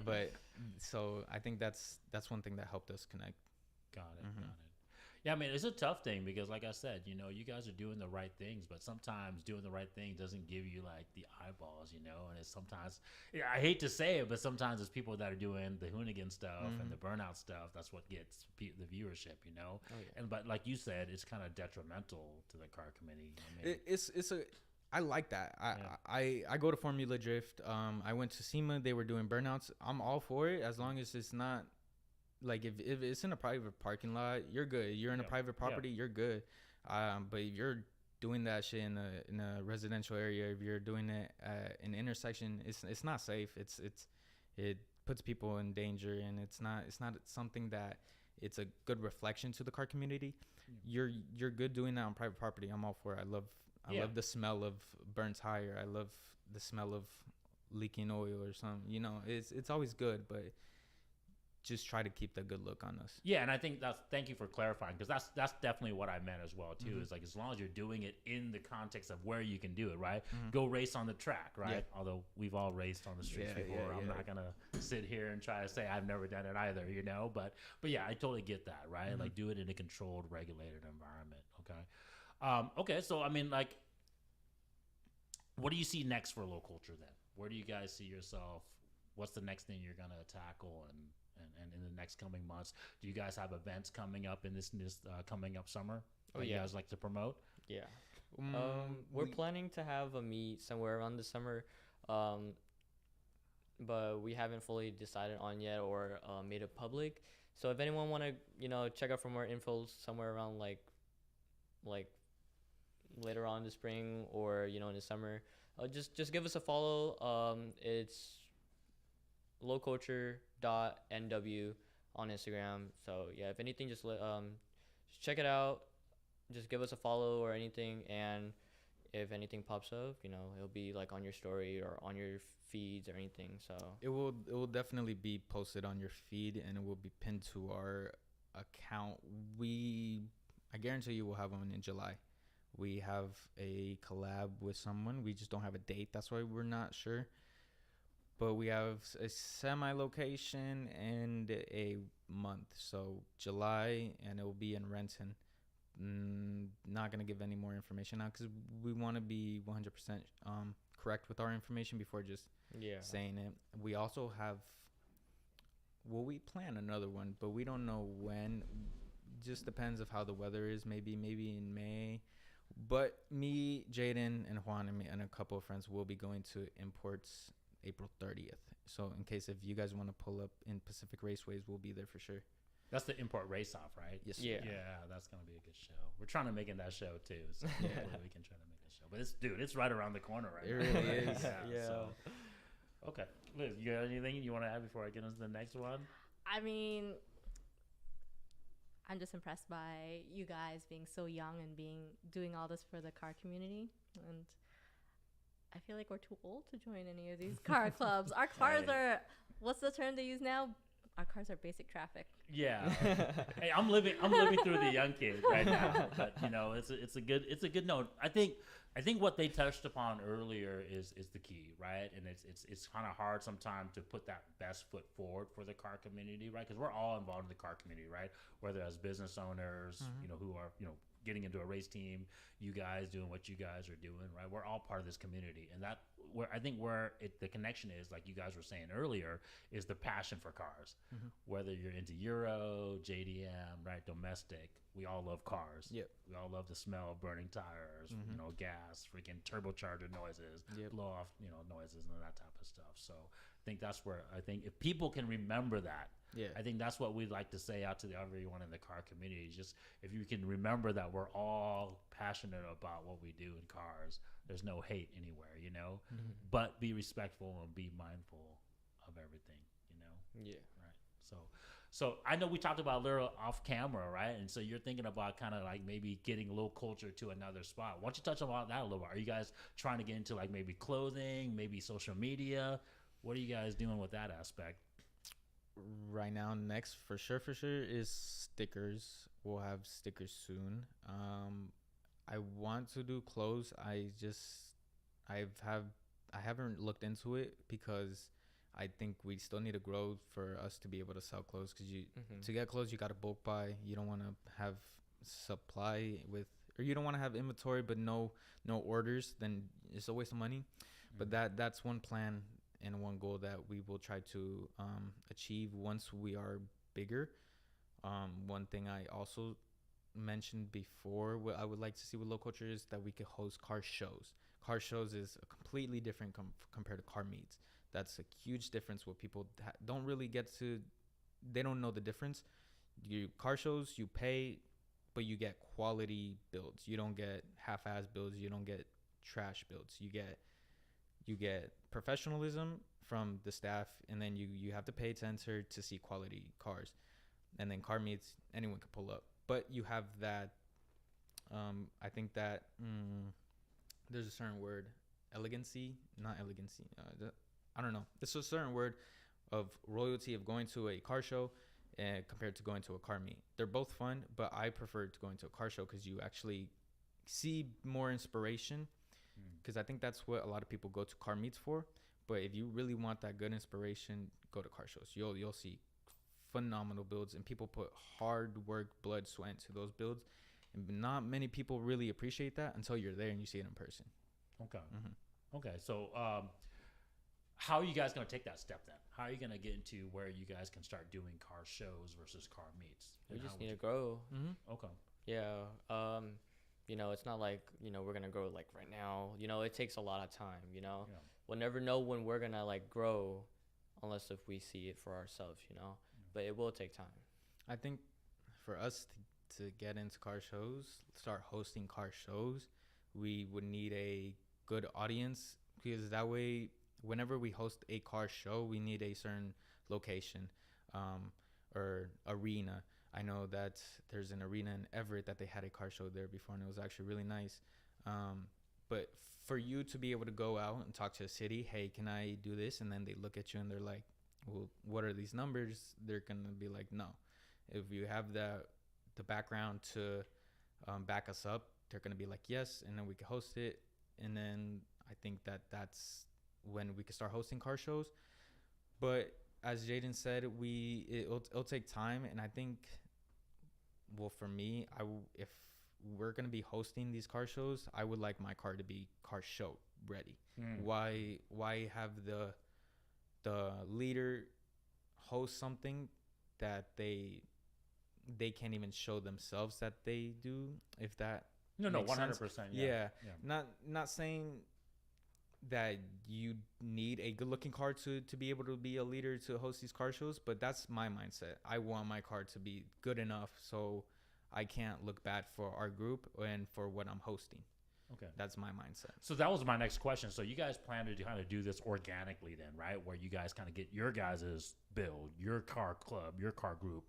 But so I think that's one thing that helped us connect. Got it. Yeah, I mean, it's a tough thing because, like I said, you guys are doing the right things, but sometimes doing the right thing doesn't give you like the eyeballs, and it's sometimes, I hate to say it, but sometimes it's people that are doing the hoonigan stuff and the burnout stuff. That's what gets the viewership, Oh, yeah. But like you said, it's kind of detrimental to the car committee. I mean, I like that. I go to Formula Drift. I went to SEMA. They were doing burnouts. I'm all for it as long as it's not like if it's in a private parking lot, you're good. You're in a private property, you're good. But if you're doing that shit in a residential area, if you're doing it in an intersection, it's not safe. It puts people in danger, and it's not something that it's a good reflection to the car community. You're good doing that on private property. I'm all for it. I love the smell of burnt tire. I love the smell of leaking oil or something. It's always good, but just try to keep the good look on us. Yeah, and I think thank you for clarifying, because that's definitely what I meant as well too. Mm-hmm. Is like, as long as you're doing it in the context of where you can do it, right? Mm-hmm. Go race on the track, right? Yeah. Although we've all raced on the streets before. I'm not gonna sit here and try to say I've never done it either, but yeah, I totally get that, right? Mm-hmm. Like, do it in a controlled, regulated environment. Okay, so I mean, like, what do you see next for LowCulture then? Where do you guys see yourself? What's the next thing you're gonna tackle and in the next coming months? Do you guys have events coming up in this coming up summer that you guys like to promote? Yeah. We're planning to have a meet somewhere around the summer. Um, but we haven't fully decided on yet or made it public. So if anyone want to, check out for more info somewhere around like later on in the spring or in the summer, just give us a follow. It's lowculture.nw on Instagram. So yeah, if anything, just check it out. Just give us a follow or anything, and if anything pops up, it'll be like on your story or on your feeds or anything. So It will definitely be posted on your feed, and it will be pinned to our account. I guarantee you we'll have one in July. We have a collab with someone. We just don't have a date. That's why we're not sure. But we have a semi-location and a month. So July, and it will be in Renton. Not going to give any more information now because we want to be 100% correct with our information before just saying it. We also have, we plan another one, but we don't know when. Just depends of how the weather is. Maybe in May. But me, Jaden, and Juan, and a couple of friends will be going to Imports April 30th. So in case if you guys want to pull up in Pacific Raceways, we'll be there for sure. That's the Import Race Off, right? Yes. Yeah. Yeah, that's gonna be a good show. We're trying to make it that show too, so hopefully we can try to make that show. But it's right around the corner, right? It really is. Yeah. So. Okay, Liz, you got anything you want to add before I get into the next one? I mean, I'm just impressed by you guys being so young and doing all this for the car community. And I feel like we're too old to join any of these car clubs. Our cars are, what's the term they use now? Our cars are basic traffic. Yeah. Hey, I'm living through the young kids right now, but it's a good note. I think what they touched upon earlier is the key, right? And it's kind of hard sometimes to put that best foot forward for the car community, right? Because we're all involved in the car community, right? Whether as business owners, who are getting into a race team, you guys doing what you guys are doing, right? We're all part of this community, and that where the connection is, like you guys were saying earlier, is the passion for cars. Whether you're into Euro, JDM, right, domestic, we all love cars. Yep. We all love the smell of burning tires, gas, freaking turbocharger noises, blow off, noises and that type of stuff. So I think that's where if people can remember that, I think that's what we'd like to say out to everyone in the car community. Just if you can remember that we're all passionate about what we do in cars. There's no hate anywhere, but be respectful and be mindful of everything, Yeah. Right. So I know we talked about a little off camera, right? And so you're thinking about kind of like maybe getting LowCulture to another spot. Why don't you touch about that a little bit? Are you guys trying to get into like maybe clothing, maybe social media? What are you guys doing with that aspect? Right now, next for sure is stickers. We'll have stickers soon. I want to do clothes. I haven't looked into it because I think we still need to grow for us to be able to sell clothes. Because to get clothes, you got to bulk buy. You don't want to have supply or you don't want to have inventory but no orders. Then it's a waste of money. But that's one plan and one goal that we will try to achieve once we are bigger. One thing I also mentioned before, what I would like to see with LowCulture is that we could host car shows. Car shows is a completely different compared to car meets. That's a huge difference. What people don't really they don't know the difference. Car shows, you pay, but you get quality builds. You don't get half-ass builds. You don't get trash builds. You get professionalism from the staff, and then you have to pay to enter to see quality cars. And then car meets, anyone can pull up. But you have that, I think that there's a certain word, elegancy, not elegancy. I don't know. It's a certain word of royalty of going to a car show compared to going to a car meet. They're both fun, but I prefer to going to a car show because you actually see more inspiration. Because I think that's what a lot of people go to car meets for. But if you really want that good inspiration, go to car shows. You'll see phenomenal builds, and people put hard work, blood, sweat into those builds, and not many people really appreciate that until you're there and you see it in person. Okay. So how are you guys going to take that step then? How are you going to get into where you guys can start doing car shows versus car meets? We just need to grow. Okay. Yeah. It's not like, we're going to grow like right now. It takes a lot of time, we'll never know when we're gonna like grow, unless if we see it for ourselves, you know. But it will take time. I think for us to get into car shows, start hosting car shows, we would need a good audience, because that way, whenever we host a car show, we need a certain location, or arena. I know that there's an arena in Everett that they had a car show there before, and it was actually really nice. But for you to be able to go out and talk to a city, hey, can I do this? And then they look at you and they're like, well, what are these numbers? They're going to be like, no. If you have the background to back us up, they're going to be like, yes, and then we can host it. And then I think that's when we can start hosting car shows. But as Jaden said, it'll take time. And I think, well, for me, if we're going to be hosting these car shows, I would like my car to be car show ready. Why have the leader host something that they can't even show themselves that they do, if that No, makes 100%. sense. Yeah. Not saying that you need a good looking car to be able to be a leader to host these car shows, but that's my mindset. I want my car to be good enough so I can't look bad for our group and for what I'm hosting. Okay. That's my mindset. So that was my next question. So you guys plan to kind of do this organically then, right? Where you guys kind of get your guys' build, your car club, your car group,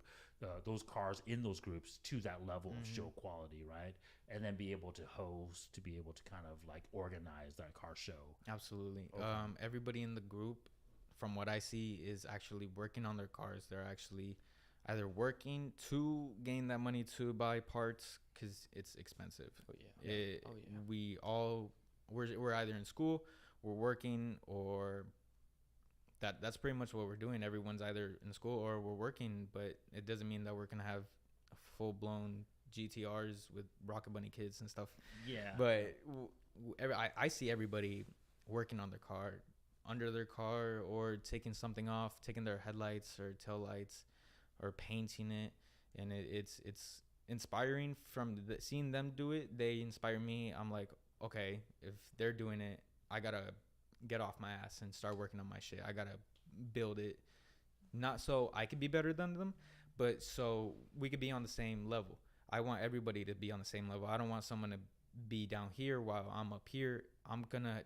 those cars in those groups to that level of show quality, right? And then be able to host, to be able to kind of like organize that car show. Absolutely. Okay. Everybody in the group, from what I see, is actually working on their cars. They're actually either working to gain that money to buy parts, because it's expensive. We're either in school, we're working, or that's pretty much what we're doing. Everyone's either in school or we're working, but it doesn't mean that we're gonna have full-blown GTRs with Rocket Bunny kids and stuff. Yeah. But I see everybody working on their car, under their car, or taking something off, taking their headlights or tail lights, or painting it. And it's inspiring from seeing them do it. They inspire me. I'm like, okay, if they're doing it, I gotta get off my ass and start working on my shit. I gotta build it, not so I could be better than them, but so we could be on the same level. I want everybody to be on the same level. I don't want someone to be down here while I'm up here. I'm gonna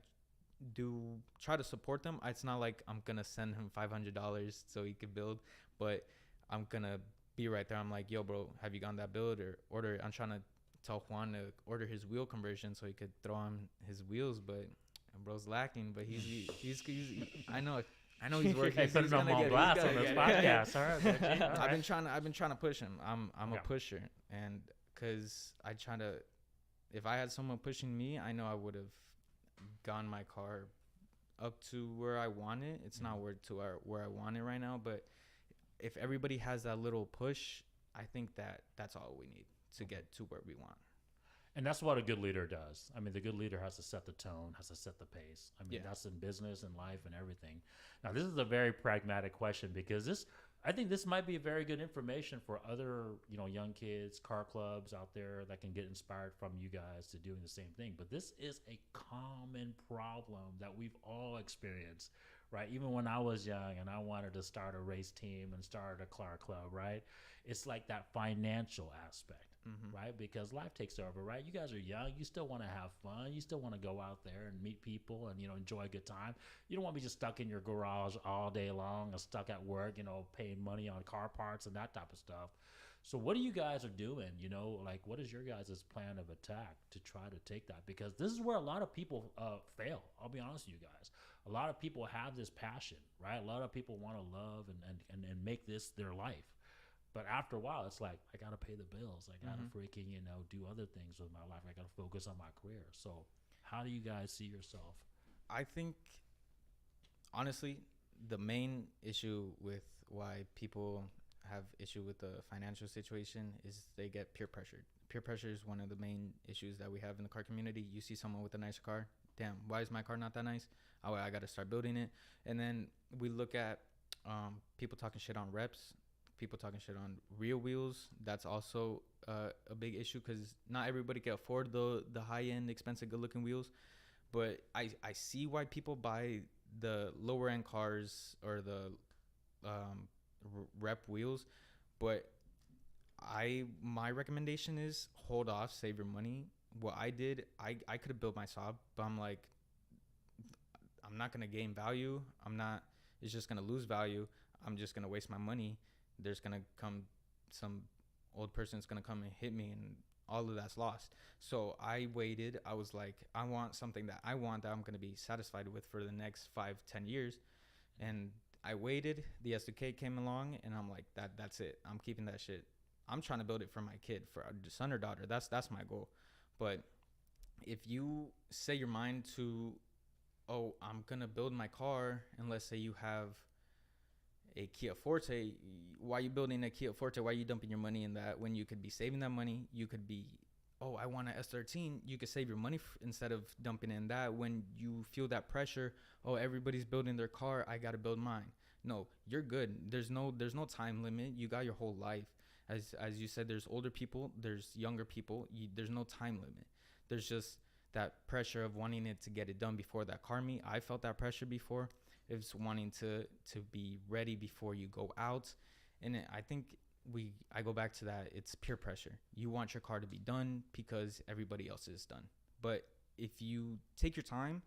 try to support them. It's not like I'm gonna send him $500 so he could build, but I'm gonna be right there. I'm like, yo, bro, have you gotten that build or order? I'm trying to tell Juan to order his wheel conversion so he could throw on his wheels, but bro's lacking. But he's I know he's working. Hey, put him on blast on this podcast. All right, Benji. All right. I've been trying to push him. I'm Okay. a pusher, and because I try to, if I had someone pushing me, I know I would have gone my car up to where I want it. It's not where I want it right now, but if everybody has that little push, I think that's all we need to get to where we want. And that's what a good leader does. I mean, the good leader has to set the tone, has to set the pace. I mean, that's in business and life and everything. Now, this is a very pragmatic question, because I think this might be very good information for other, young kids, car clubs out there that can get inspired from you guys to doing the same thing. But this is a common problem that we've all experienced, right? Even when I was young and I wanted to start a race team and start a car club, right? It's like that financial aspect. Right? Because life takes over, right? You guys are young. You still want to have fun. You still want to go out there and meet people and, enjoy a good time. You don't want to be just stuck in your garage all day long or stuck at work, paying money on car parts and that type of stuff. So what are you guys are doing? Like, what is your guys' plan of attack to try to take that? Because this is where a lot of people fail. I'll be honest with you guys. A lot of people have this passion, right? A lot of people want to love and make this their life. But after a while, it's like, I got to pay the bills. I got to freaking, do other things with my life. I got to focus on my career. So how do you guys see yourself? I think, honestly, the main issue with why people have issue with the financial situation is they get peer pressured. Peer pressure is one of the main issues that we have in the car community. You see someone with a nicer car. Damn, why is my car not that nice? Oh, I got to start building it. And then we look at people talking shit on reps. People talking shit on real wheels. That's also a big issue, because not everybody can afford the high-end, expensive, good-looking wheels. But I see why people buy the lower end cars or the rep wheels. But my recommendation is hold off, save your money. What I did, I could have built my Saab, but I'm like, I'm not gonna gain value. It's just gonna lose value. I'm just gonna waste my money. There's gonna come some old person's gonna come and hit me, and all of that's lost. So I waited. I was like, I want something that I want, that I'm gonna be satisfied with for the next 5-10 years. And I waited. The S2K came along, and I'm like, that's it. I'm keeping that shit. I'm trying to build it for my kid, for a son or daughter. That's my goal. But if you set your mind to, oh, I'm gonna build my car, and let's say you have a Kia Forte, why are you building a Kia Forte? Why are you dumping your money in that when you could be saving that money? You could be, oh, I want an S13. You could save your money instead of dumping in that. When you feel that pressure, oh, everybody's building their car, I gotta build mine. No, you're good. There's no time limit. You got your whole life. As you said, there's older people, there's younger people. There's no time limit. There's just that pressure of wanting it to get it done before that car meet. I felt that pressure before. It's wanting to be ready before you go out. And I think I go back to that. It's peer pressure. You want your car to be done because everybody else is done. But if you take your time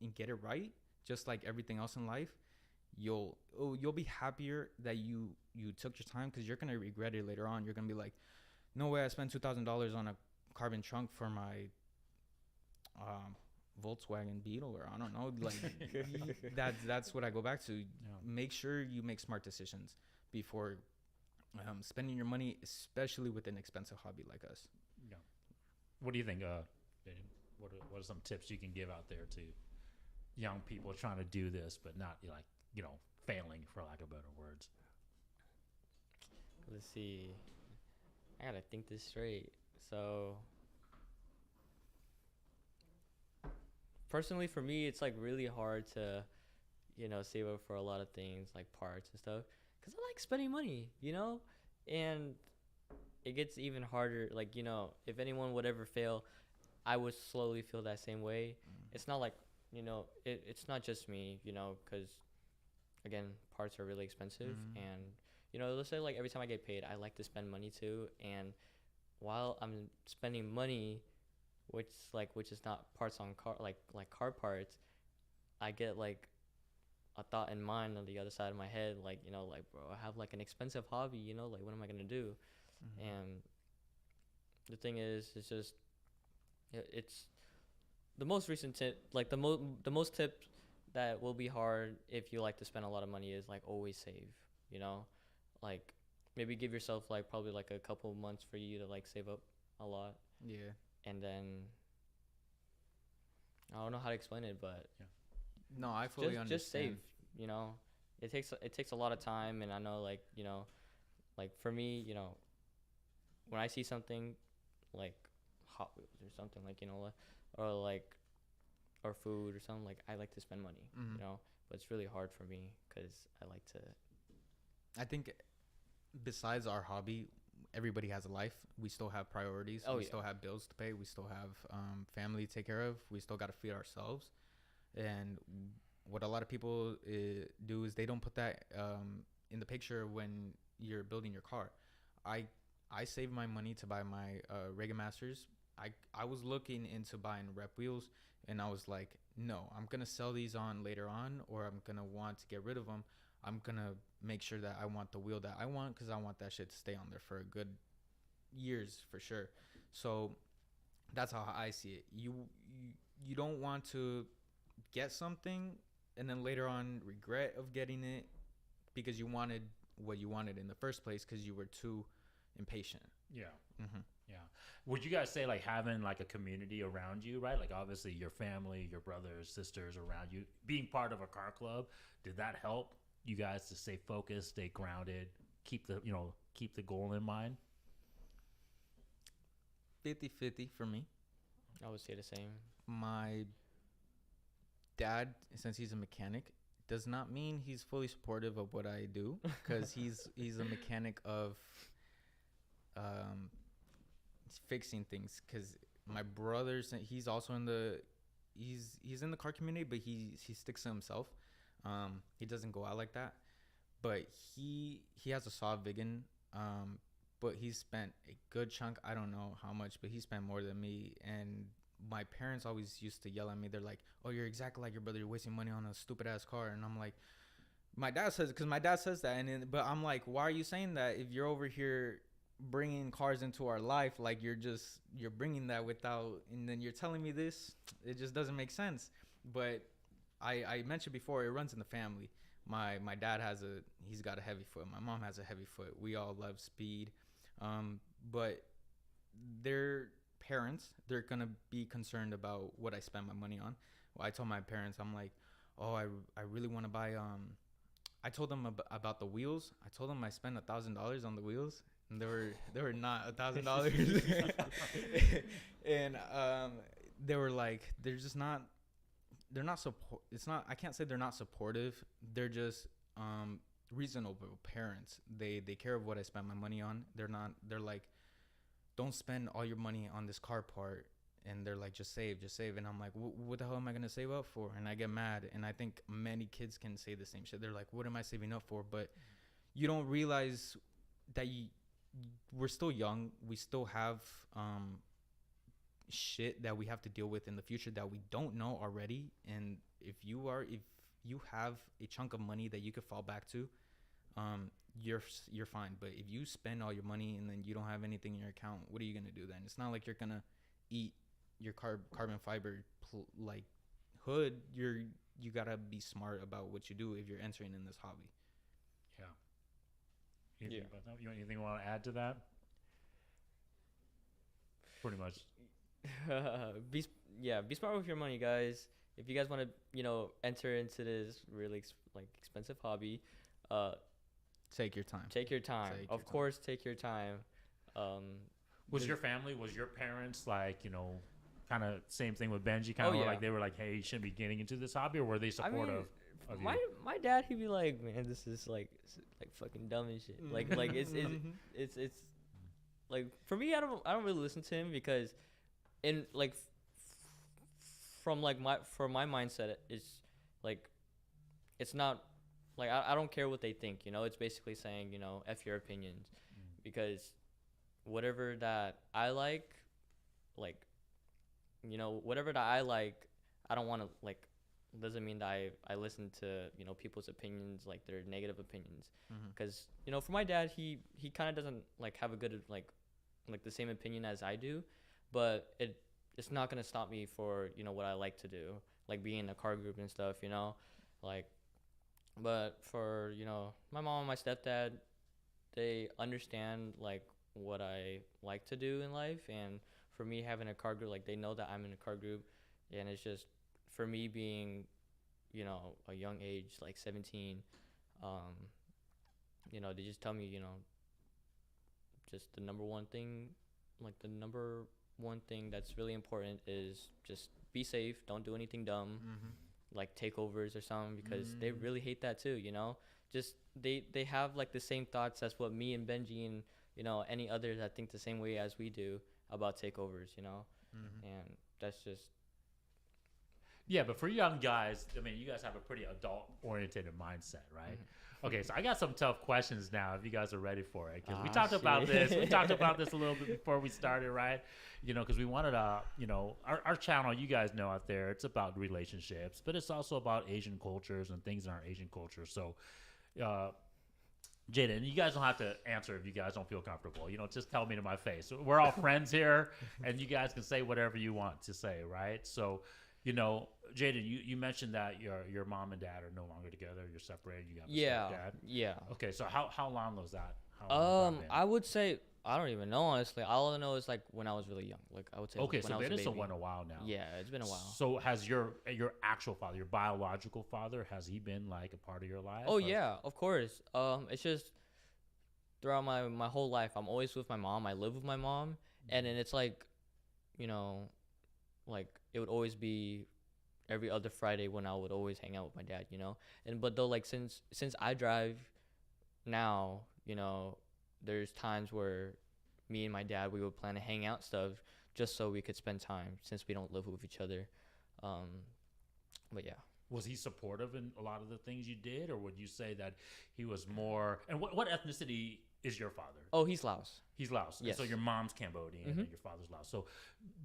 and get it right, just like everything else in life, you'll be happier that you took your time, because you're going to regret it later on. You're going to be like, no way I spent $2,000 on a carbon trunk for my Volkswagen Beetle, or I don't know, like that's what I go back to. Yeah. Make sure you make smart decisions before spending your money, especially with an expensive hobby like us. Yeah. What do you think, Jaden? What are some tips you can give out there to young people trying to do this, but not failing, for lack of better words? Let's see. I gotta think this straight. So, personally, for me, it's like really hard to, save up for a lot of things like parts and stuff, because I like spending money, and it gets even harder. Like, if anyone would ever fail, I would slowly feel that same way. It's not like, it's not just me, because again, parts are really expensive. And let's say like every time I get paid, I like to spend money too. And while I'm spending money, which is not parts on car, like car parts, I get like a thought in mind on the other side of my head, like, bro, I have like an expensive hobby, like what am I gonna do? And the thing is, it's just, it's the most recent tip, like the most tip that will be hard if you like to spend a lot of money is like always save, like maybe give yourself like probably like a couple months for you to like save up a lot. Yeah. And then I don't know how to explain it, but yeah. No, I fully understand. Just save, it takes a lot of time. And I know like, like for me, when I see something like Hot Wheels or something, like, or like, or food or something, like I like to spend money, but it's really hard for me because I think besides our hobby, everybody has a life. We still have priorities. We still have bills to pay. We still have family to take care of. We still got to feed ourselves. And what a lot of people do is they don't put that in the picture when you're building your car. I saved my money to buy my Rega Masters. I was looking into buying rep wheels, and I was like, no, I'm going to sell these on later on, or I'm going to want to get rid of them. I'm going to make sure that I want the wheel that I want, because I want that shit to stay on there for a good years for sure. So that's how I see it. You don't want to get something and then later on regret of getting it because you wanted what you wanted in the first place because you were too impatient. Yeah. Yeah. Would you guys say like having like a community around you, right? Like obviously your family, your brothers, sisters around you, being part of a car club, did that help you guys to stay focused, stay grounded, keep the goal in mind? 50-50 for me. I would say the same. My dad, since he's a mechanic, does not mean he's fully supportive of what I do, because he's a mechanic of fixing things. Because my brother's, he's also in the he's in the car community, but he sticks to himself. He doesn't go out like that. But he has a soft vegan. But he spent a good chunk. I don't know how much, but he spent more than me. And my parents always used to yell at me. They're like, "Oh, you're exactly like your brother. You're wasting money on a stupid ass car." And I'm like, my dad says, because my dad says that, but I'm like, why are you saying that if you're over here bringing cars into our life, like you're bringing that without, and then you're telling me this? It just doesn't make sense. But I mentioned before, it runs in the family. My dad he's got a heavy foot. My mom has a heavy foot. We all love speed. But their parents, they're going to be concerned about what I spend my money on. Well, I told my parents, I'm like, oh, I really want to buy, I told them about the wheels. I told them I spent $1,000 on the wheels, and they were not $1,000. And they were like, they're not support. It's not. I can't say they're not supportive. They're just reasonable parents. They care of what I spend my money on. They're like, don't spend all your money on this car part. And they're like, just save. And I'm like, what the hell am I going to save up for? And I get mad. And I think many kids can say the same shit. They're like, what am I saving up for? But you don't realize that we're still young. We still have shit that we have to deal with in the future that we don't know already. And if you have a chunk of money that you could fall back to, you're fine. But if you spend all your money and then you don't have anything in your account, what are you going to do then? It's not like you're going to eat your carbon fiber like hood. You gotta be smart about what you do if you're entering in this hobby. Anything you want to add to that? Pretty much. Be smart with your money, guys. If you guys want to enter into this really expensive hobby, take your time. Take your time. Of course, take your time. Was your parents like, kind of same thing with Benji, kind of like they were like, hey, you shouldn't be getting into this hobby, or were they supportive of you? My dad, he'd be like, man, this is like fucking dumb and shit. Like it's like, for me, I don't really listen to him, because in like from my mindset, it's like, it's not like, I don't care what they think, it's basically saying, F your opinions, because whatever that I like, whatever that I like, I don't want to, doesn't mean that I listen to, people's opinions, like their negative opinions. Because, for my dad, he kind of doesn't, have a good, the same opinion as I do, but it's not going to stop me for, what I like to do, like being in a car group and stuff, but for, my mom and my stepdad, they understand, what I like to do in life. And for me, having a car group, they know that I'm in a car group, and it's just, for me being, a young age, 17, they just tell me, just the number one thing that's really important is just be safe. Don't do anything dumb, like takeovers or something, because they really hate that too, just they have the same thoughts as what me and Benji and any others that think the same way as we do about takeovers, and that's just. Yeah, but for young guys, I mean, you guys have a pretty adult-oriented mindset, right? Okay, so I got some tough questions now, if you guys are ready for it, because we talked about this. We talked about this a little bit before we started, right? Because we wanted to, our channel, you guys know out there, it's about relationships, but it's also about Asian cultures and things in our Asian culture. So, Jaden, you guys don't have to answer if you guys don't feel comfortable. Just tell me to my face. We're all friends here, and you guys can say whatever you want to say, right? So, Jaden, you mentioned that your mom and dad are no longer together. You're separated. You got a stepdad. Yeah. Okay, so how long was that? I would say, I don't even know, honestly. All I know is when I was really young. I would say. Okay, when so I was it a is baby. a while now. Yeah, it's been a while. So has your actual father, your biological father, has he been a part of your life? Oh yeah, of course. It's just throughout my whole life, I'm always with my mom. I live with my mom, and then it's it would always be every other Friday when I would always hang out with my dad, but though since I drive now, there's times where me and my dad, we would plan to hang out stuff just so we could spend time, since we don't live with each other. But yeah. Was he supportive in a lot of the things you did, or would you say that he was more? And what ethnicity is your father? Oh, he's Laos. He's Laos. Yes. And so your mom's Cambodian and your father's Laos. So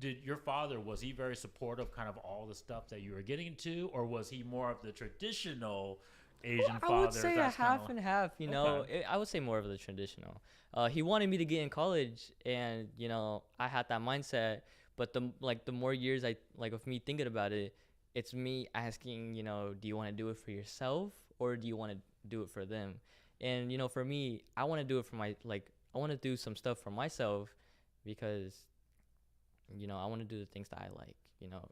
did your father, was he very supportive kind of all the stuff that you were getting into, or was he more of the traditional Asian father? I would say a that's half kinda- and half, you know. Okay. I would say more of the traditional. He wanted me to get in college, and you know, I had that mindset. But the more years of me thinking about it, it's me asking, you know, do you want to do it for yourself or do you want to do it for them? And you know, for me, I want to do it for I want to do some stuff for myself because, you know, I want to do the things that I like, you know.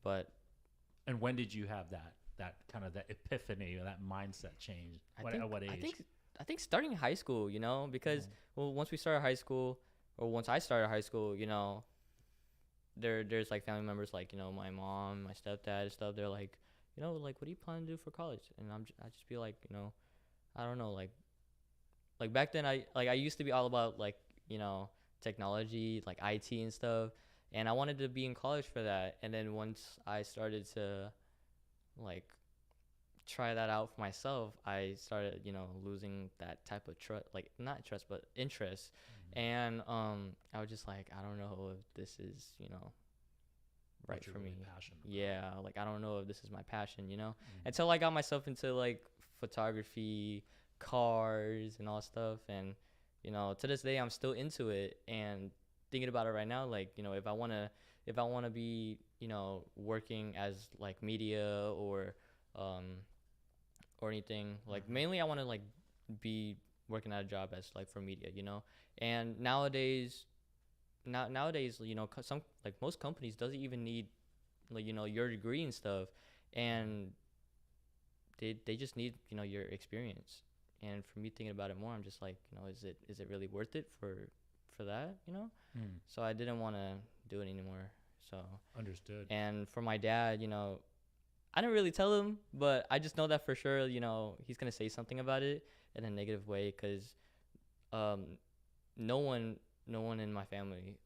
But And when did you have that kind of that epiphany or that mindset change? At what age? I think starting high school, you know, because well, once we started high school, or once I started high school, you know, there's like family members like, you know, my mom, my stepdad and stuff. They're like, you know, like, what do you plan to do for college? And I just be like, you know, I don't know, like back then I used to be all about like, you know, technology, like IT and stuff, and I wanted to be in college for that. And then once I started to like try that out for myself, I started, you know, losing that type of trust, like not trust but interest. And I was just like, I don't know if this is, you know, right for me. Yeah, like I don't know if this is my passion, you know. Until I got myself into like photography, cars and all stuff. And you know, to this day I'm still into it. And thinking about it right now, like, you know, if I want to be, you know, working as like media or anything, like mainly I want to like be working at a job as like for media, you know. And nowadays, you know, some like most companies doesn't even need like, you know, your degree and stuff, and they just need, you know, your experience. And for me thinking about it more, I'm just like, you know, is it really worth it for that, you know? So I didn't want to do it anymore. So Understood. And for my dad, you know, I didn't really tell him, but I just know that for sure, you know, he's gonna say something about it in a negative way, because no one in my family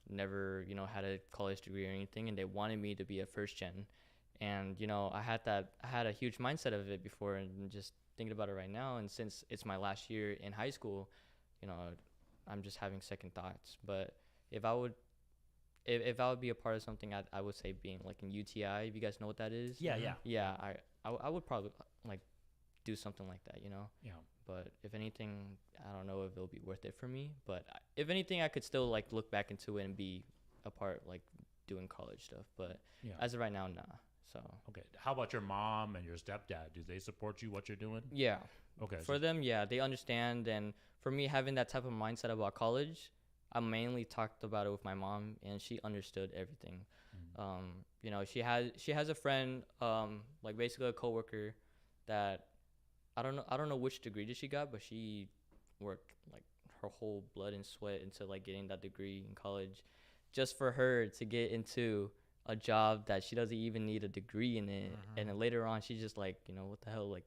never, you know, had a college degree or anything, and they wanted me to be a first gen. And you know, I had a huge mindset of it before, and just thinking about it right now, and since it's my last year in high school, you know, I'm just having second thoughts. But if I would be a part of something, I would say being like in UTI, if you guys know what that is. Yeah. I would probably like do something like that, you know. Yeah. But if anything, I don't know if it'll be worth it for me. But if anything, I could still like look back into it and be a part, like doing college stuff. But as of right now, nah. So Okay. How about your mom and your stepdad? Do they support you, what you're doing? yeah. Okay. For them, yeah, they understand. And for me, having that type of mindset about college, I mainly talked about it with my mom, and she understood everything. You know, she has a friend, like basically a coworker, that I don't know which degree did she got, but she worked like her whole blood and sweat into like getting that degree in college, just for her to get into a job that she doesn't even need a degree in it. And then later on, she's just like, you know, what the hell, like,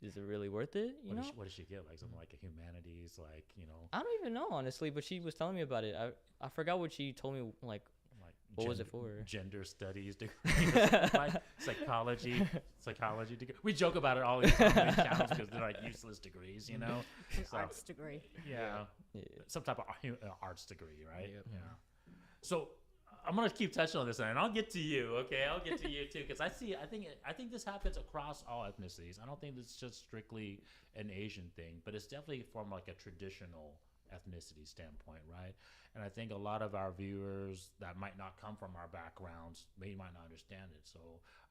is it really worth it? You know? What did she get? Like something like a humanities, like, you know? I don't even know, honestly, but she was telling me about it. I forgot what she told me, like what was it for? Gender studies degree, like psychology degree. We joke about it all the time because they're like useless degrees, you know. So, Arts degree. Yeah. Yeah. Some type of arts degree, right? Yep. Yeah. So I'm gonna keep touching on this, and I'll get to you. Okay, I'll get to you too, because I think this happens across all ethnicities. I don't think it's just strictly an Asian thing, but it's definitely from like a traditional ethnicity standpoint, right? And I think a lot of our viewers that might not come from our backgrounds might not understand it. So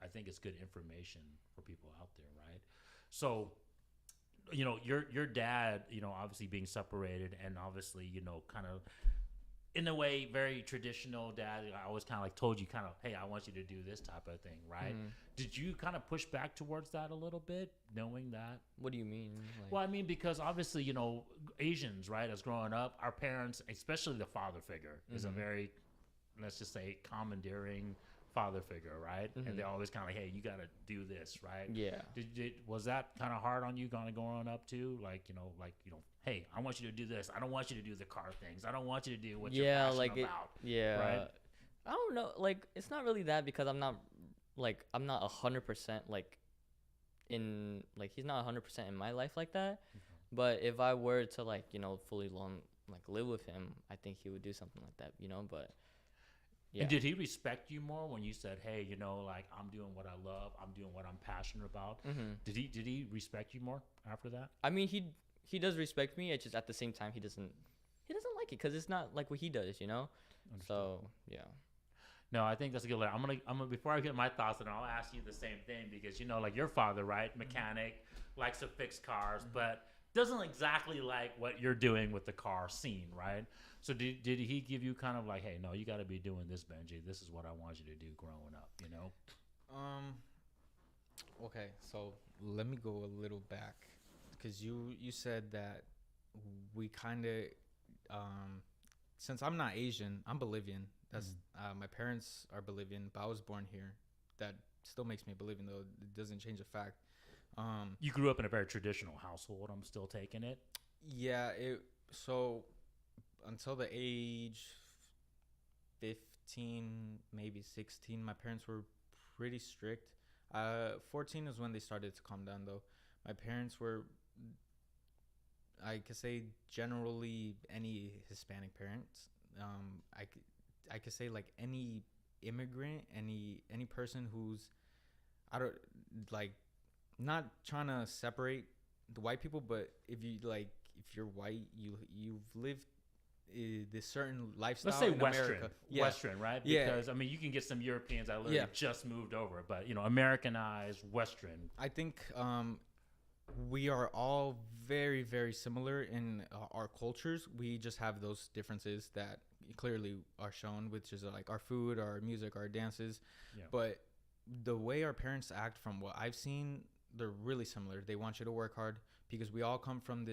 I think it's good information for people out there, right? So, you know, your dad, you know, obviously being separated, and obviously, you know, kind of in a way very traditional dad. I always kind of like told you kind of, hey, I want you to do this type of thing, right? Did you kind of push back towards that a little bit, knowing that? What do you mean? Like, Well, I mean, because obviously, you know, Asians, right, as growing up, our parents, especially the father figure, is a very, let's just say, commandeering father figure, right? And they're always kind of like, hey, you got to do this, right? Yeah. Was that kind of hard on you kind of growing up too? Like, you know, hey, I want you to do this. I don't want you to do the car things. I don't want you to do what you're passionate about. Yeah. Right? I don't know. Like, it's not really that because I'm not 100% like in like he's not 100% in my life like that. But if I were to like fully like live with him, I think he would do something like that. But yeah. And did he respect you more when you said, "Hey, like I'm doing what I love, I'm doing what I'm passionate about"? Did he respect you more after that? I mean, he does respect me. It's just at the same time he doesn't like it because it's not like what he does. Understood. So yeah. No, I think that's a good letter. I'm gonna before I get my thoughts on it, I'll ask you the same thing because like your father, right? Mechanic, likes to fix cars, but doesn't exactly like what you're doing with the car scene, right? So did he give you kind of like, hey, no, you got to be doing this, Benji. This is what I want you to do growing up, Okay, so let me go a little back because you said that we kind of since I'm not Asian, I'm Bolivian. That's my parents are Bolivian, but I was born here. That still makes me Bolivian, though it doesn't change the fact. You grew up in a very traditional household. I'm still taking it. Yeah, so until the age 15, maybe 16, my parents were pretty strict. 14 is when they started to calm down, though. My parents were, I could say, generally any Hispanic parents. I could say like any immigrant, any person who's, I don't like, not trying to separate the white people, but if you're white, you've lived this certain lifestyle. Let's say in Western, America. Yeah. Western, right? Because I mean, you can get some Europeans that literally just moved over, but Americanized Western. I think we are all very, very similar in our cultures. We just have those differences that clearly are shown, which is like our food, our music, our dances. Yeah. But the way our parents act, from what I've seen, they're really similar. They want you to work hard because we all come from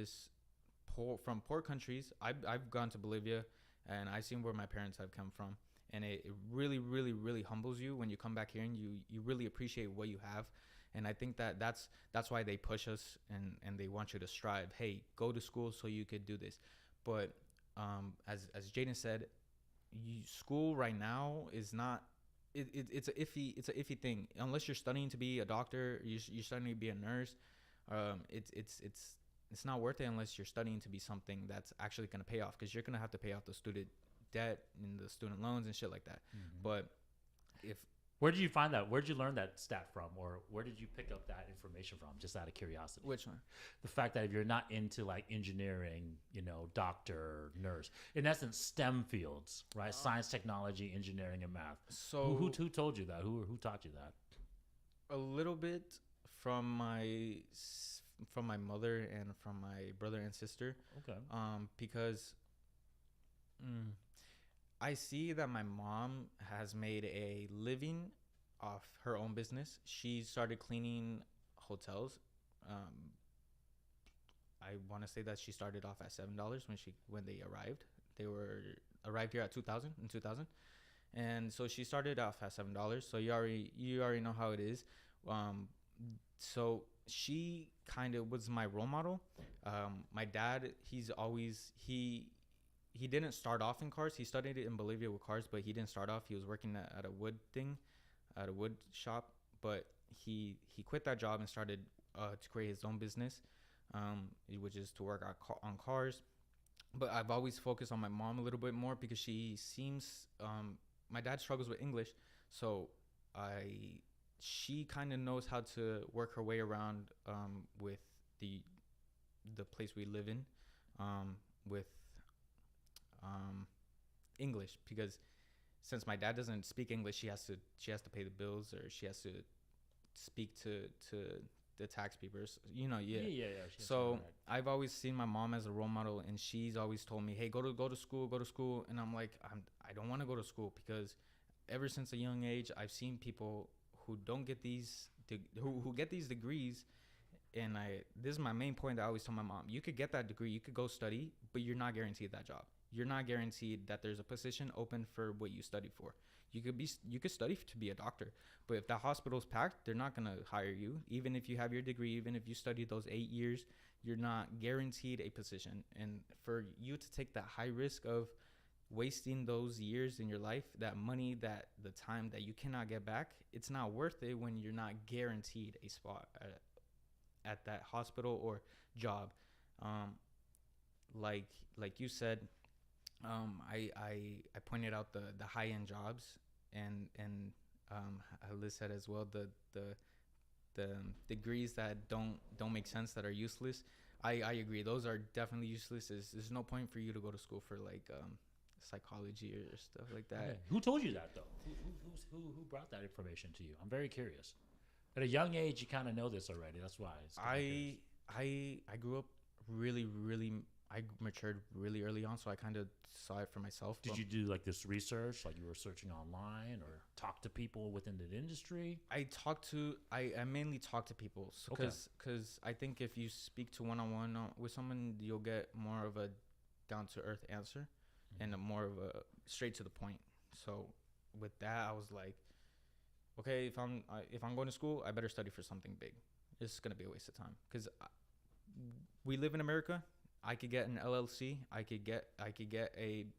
poor countries. I've gone to Bolivia and I've seen where my parents have come from, and it really, really, really humbles you when you come back here and you really appreciate what you have. And I think that's why they push us and they want you to strive. Hey, go to school so you could do this. But as Jaden said, school right now is not. It's an iffy thing. Unless you're studying to be a doctor, you're studying to be a nurse. It's not worth it unless you're studying to be something that's actually going to pay off, because you're going to have to pay off the student debt and the student loans and shit like that. But where did you find that? Where did you learn that stat from, or where did you pick up that information from? Just out of curiosity. Which one? The fact that if you're not into like engineering, doctor, nurse, in essence, STEM fields, right? Science, technology, engineering, and math. So who told you that? Who taught you that? A little bit from my mother and from my brother and sister. Okay. Because I see that my mom has made a living off her own business. She started cleaning hotels. I want to say that she started off at $7 when they arrived. They arrived here at 2000, and so she started off at $7. So you already know how it is. So she kind of was my role model. My dad, he didn't start off in cars. He studied it in Bolivia with cars, but he didn't start off. He was working at a wood shop, but he quit that job and started to create his own business, which is to work on cars. But I've always focused on my mom a little bit more because she seems, my dad struggles with English, so she kind of knows how to work her way around with the place we live in with English, because since my dad doesn't speak English, she has to pay the bills, or she has to speak to the tax papers, Yeah. So I've always seen my mom as a role model, and she's always told me, hey, go to school. And I'm like, I don't want to go to school, because ever since a young age, I've seen people who don't get who get these degrees. And this is my main point that I always tell my mom: you could get that degree, you could go study, but you're not guaranteed that job. You're not guaranteed that there's a position open for what you studied for. You could study to be a doctor, but if the hospital's packed, they're not gonna hire you. Even if you have your degree, even if you studied those 8 years, you're not guaranteed a position. And for you to take that high risk of wasting those years in your life, that money, that the time that you cannot get back, it's not worth it when you're not guaranteed a spot at that hospital or job. Like you said, I pointed out the high end jobs, and Liz said as well, the degrees that don't make sense, that are useless. I agree, those are definitely useless. There's no point for you to go to school for like psychology or stuff like that. Okay. Who told you that though? Who brought that information to you? I'm very curious. At a young age, you kind of know this already. That's why. I grew up really, I matured really early on, so I kind of saw it for myself. Did you do like this research, like you were searching online, or talk to people within the industry? I mainly talk to people, because I think if you speak to one-on-one with someone, you'll get more of a down-to-earth answer, and a more of a straight to the point. So with that, I was like, okay, if I'm going to school, I better study for something big. It's gonna be a waste of time, because we live in America. I could get an LLC. I could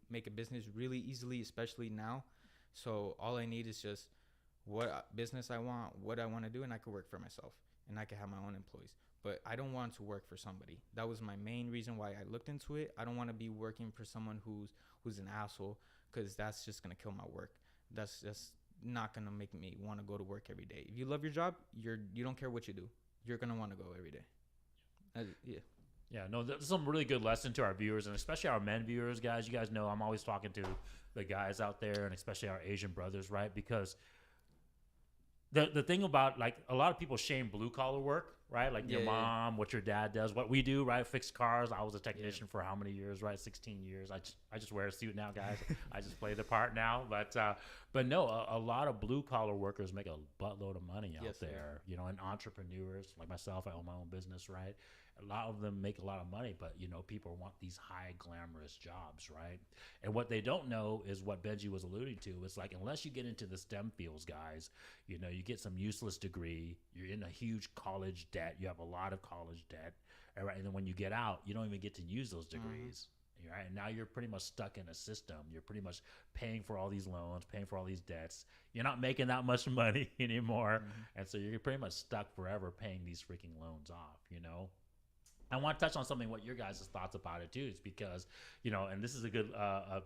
make a business really easily, especially now. So all I need is just what business I want, what I want to do, and I could work for myself, and I could have my own employees. But I don't want to work for somebody. That was my main reason why I looked into it. I don't want to be working for someone who's an asshole, because that's just gonna kill my work. That's just not gonna make me want to go to work every day. If you love your job, you don't care what you do, you're gonna want to go every day. Yeah. Yeah, no, there's some really good lesson to our viewers, and especially our men viewers, guys. You guys know I'm always talking to the guys out there, and especially our Asian brothers, right? Because the thing about, like, a lot of people shame blue collar work, right? Like your mom, what your dad does, what we do, right? Fix cars. I was a technician for how many years, right? 16 years. I just wear a suit now, guys. I just play the part now. But no, a lot of blue collar workers make a buttload of money out there, you know, and entrepreneurs like myself, I own my own business, right? A lot of them make a lot of money, but, you know, people want these high glamorous jobs, right? And what they don't know is what Benji was alluding to. It's like, unless you get into the STEM fields, guys, you know, you get some useless degree, you're in a huge college debt, you have a lot of college debt, right? And then when you get out, you don't even get to use those degrees. Right? And now you're pretty much stuck in a system. You're pretty much paying for all these loans, paying for all these debts. You're not making that much money anymore. And so you're pretty much stuck forever paying these freaking loans off, you know? I want to touch on something, what your guys' thoughts about it too. It's because, you know, and this is a good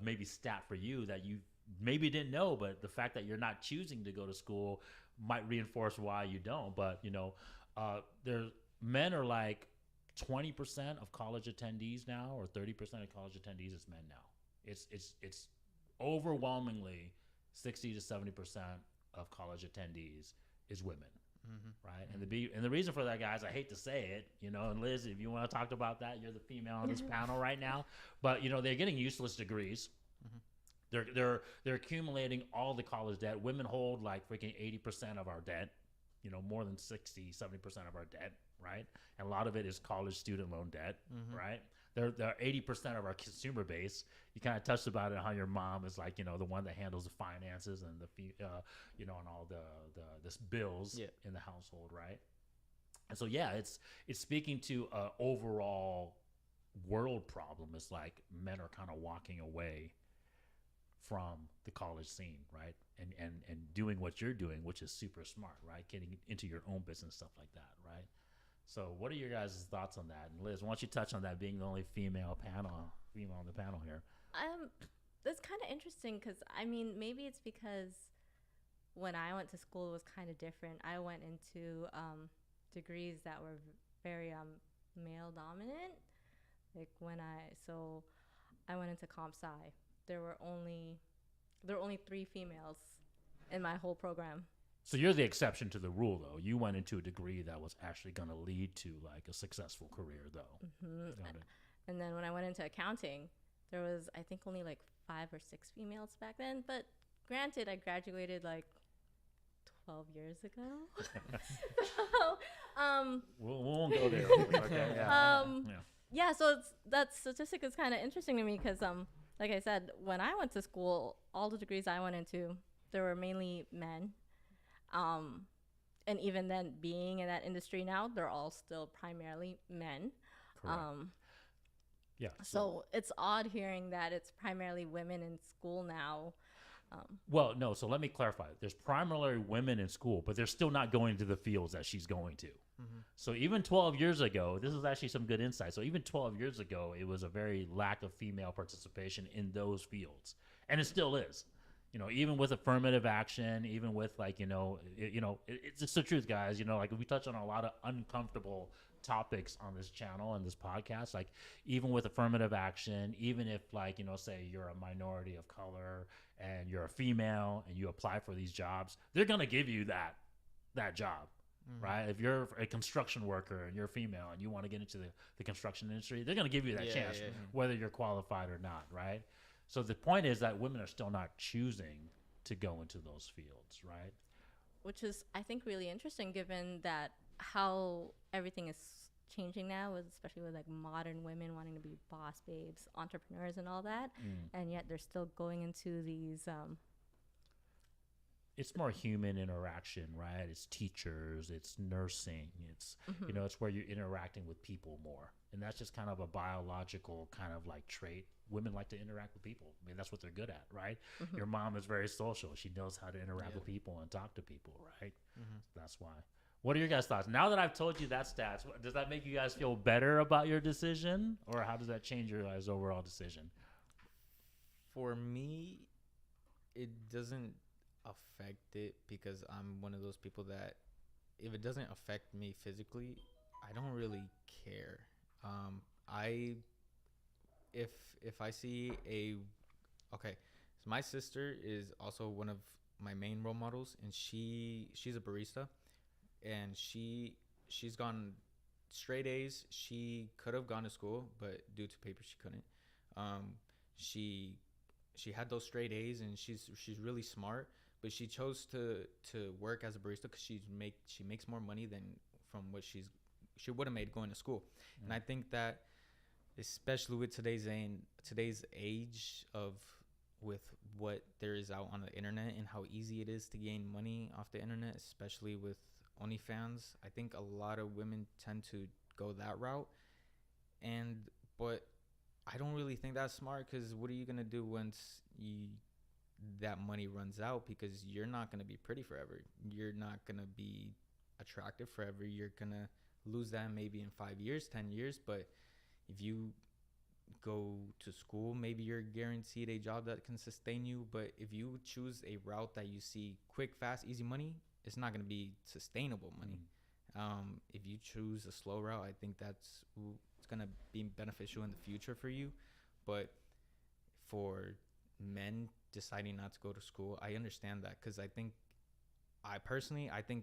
maybe stat for you that you maybe didn't know, but the fact that you're not choosing to go to school might reinforce why you don't. But, you know, men are like 20% of college attendees now, or 30% of college attendees is men now. It's overwhelmingly 60 to 70% of college attendees is women. Right. And the reason for that, guys, I hate to say it, you know, and Liz, if you want to talk about that, you're the female on this panel right now, but, you know, they're getting useless degrees. They're accumulating all the college debt. Women hold like freaking 80% of our debt, you know, more than 60, 70% of our debt. Right. And a lot of it is college student loan debt. Right. They're 80% of our consumer base. You kind of touched about it, how your mom is like, you know, the one that handles the finances and you know, and all the bills in the household, right? And so, yeah, it's speaking to an overall world problem. It's like men are kind of walking away from the college scene, right? And doing what you're doing, which is super smart, right? Getting into your own business, stuff like that, right? So what are your guys' thoughts on that? And Liz, why don't you touch on that, being the only female on the panel here? That's kind of interesting, because, I mean, maybe it's because when I went to school, it was kind of different. I went into degrees that were very male dominant. Like I went into comp sci. There were only 3 females in my whole program. So you're the exception to the rule, though. You went into a degree that was actually going to lead to like a successful career, though. And then when I went into accounting, there was, I think, only like 5 or 6 females back then. But granted, I graduated like 12 years ago. So, we won't go there. Okay. Yeah. So that statistic is kind of interesting to me, because, like I said, when I went to school, all the degrees I went into, there were mainly men. And even then, being in that industry now, they're all still primarily men. Correct. Yeah. So it's odd hearing that it's primarily women in school now. Well, no. So let me clarify. There's primarily women in school, but they're still not going to the fields that she's going to. Mm-hmm. So even 12 years ago, this is actually some good insight. So even 12 years ago, it was a very lack of female participation in those fields, and it still is. You know, even with affirmative action, even with like, it's just the truth, guys. You know, like we touch on a lot of uncomfortable topics on this channel and this podcast. Like even with affirmative action, even if like, say you're a minority of color and you're a female and you apply for these jobs, they're gonna give you that job. Right? If you're a construction worker and you're female and you want to get into the construction industry, they're going to give you that chance, whether you're qualified or not, right? So the point is that women are still not choosing to go into those fields, right? Which is, I think, really interesting given that how everything is changing now, especially with like modern women wanting to be boss babes, entrepreneurs and all that. And yet they're still going into these it's more human interaction, right? It's teachers, it's nursing, it's it's where you're interacting with people more, and that's just kind of a biological kind of like trait. Women like to interact with people. I mean, that's what they're good at, right? Your mom is very social. She knows how to interact with people and talk to people, right? That's why. What are your guys' thoughts? Now that I've told you that stats, does that make you guys feel better about your decision, or how does that change your guys' overall decision? For me, it doesn't affect it because I'm one of those people that if it doesn't affect me physically, I don't really care. If I see so my sister is also one of my main role models, and she's a barista, and she's gone straight A's. She could have gone to school, but due to papers she couldn't. She had those straight A's, and she's really smart, but she chose to work as a barista because she makes more money than from what she would have made going to school. And I think that especially with today's age of with what there is out on the internet and how easy it is to gain money off the internet, especially with OnlyFans, I think a lot of women tend to go that route. But I don't really think that's smart, because what are you gonna do once that money runs out? Because you're not gonna be pretty forever. You're not gonna be attractive forever. You're gonna lose that maybe in 5 years, 10 years. But if you go to school, maybe you're guaranteed a job that can sustain you. But if you choose a route that you see quick, fast, easy money, it's not gonna be sustainable money. If you choose a slow route, I think it's gonna be beneficial in the future for you. But for men deciding not to go to school, I understand that, because I think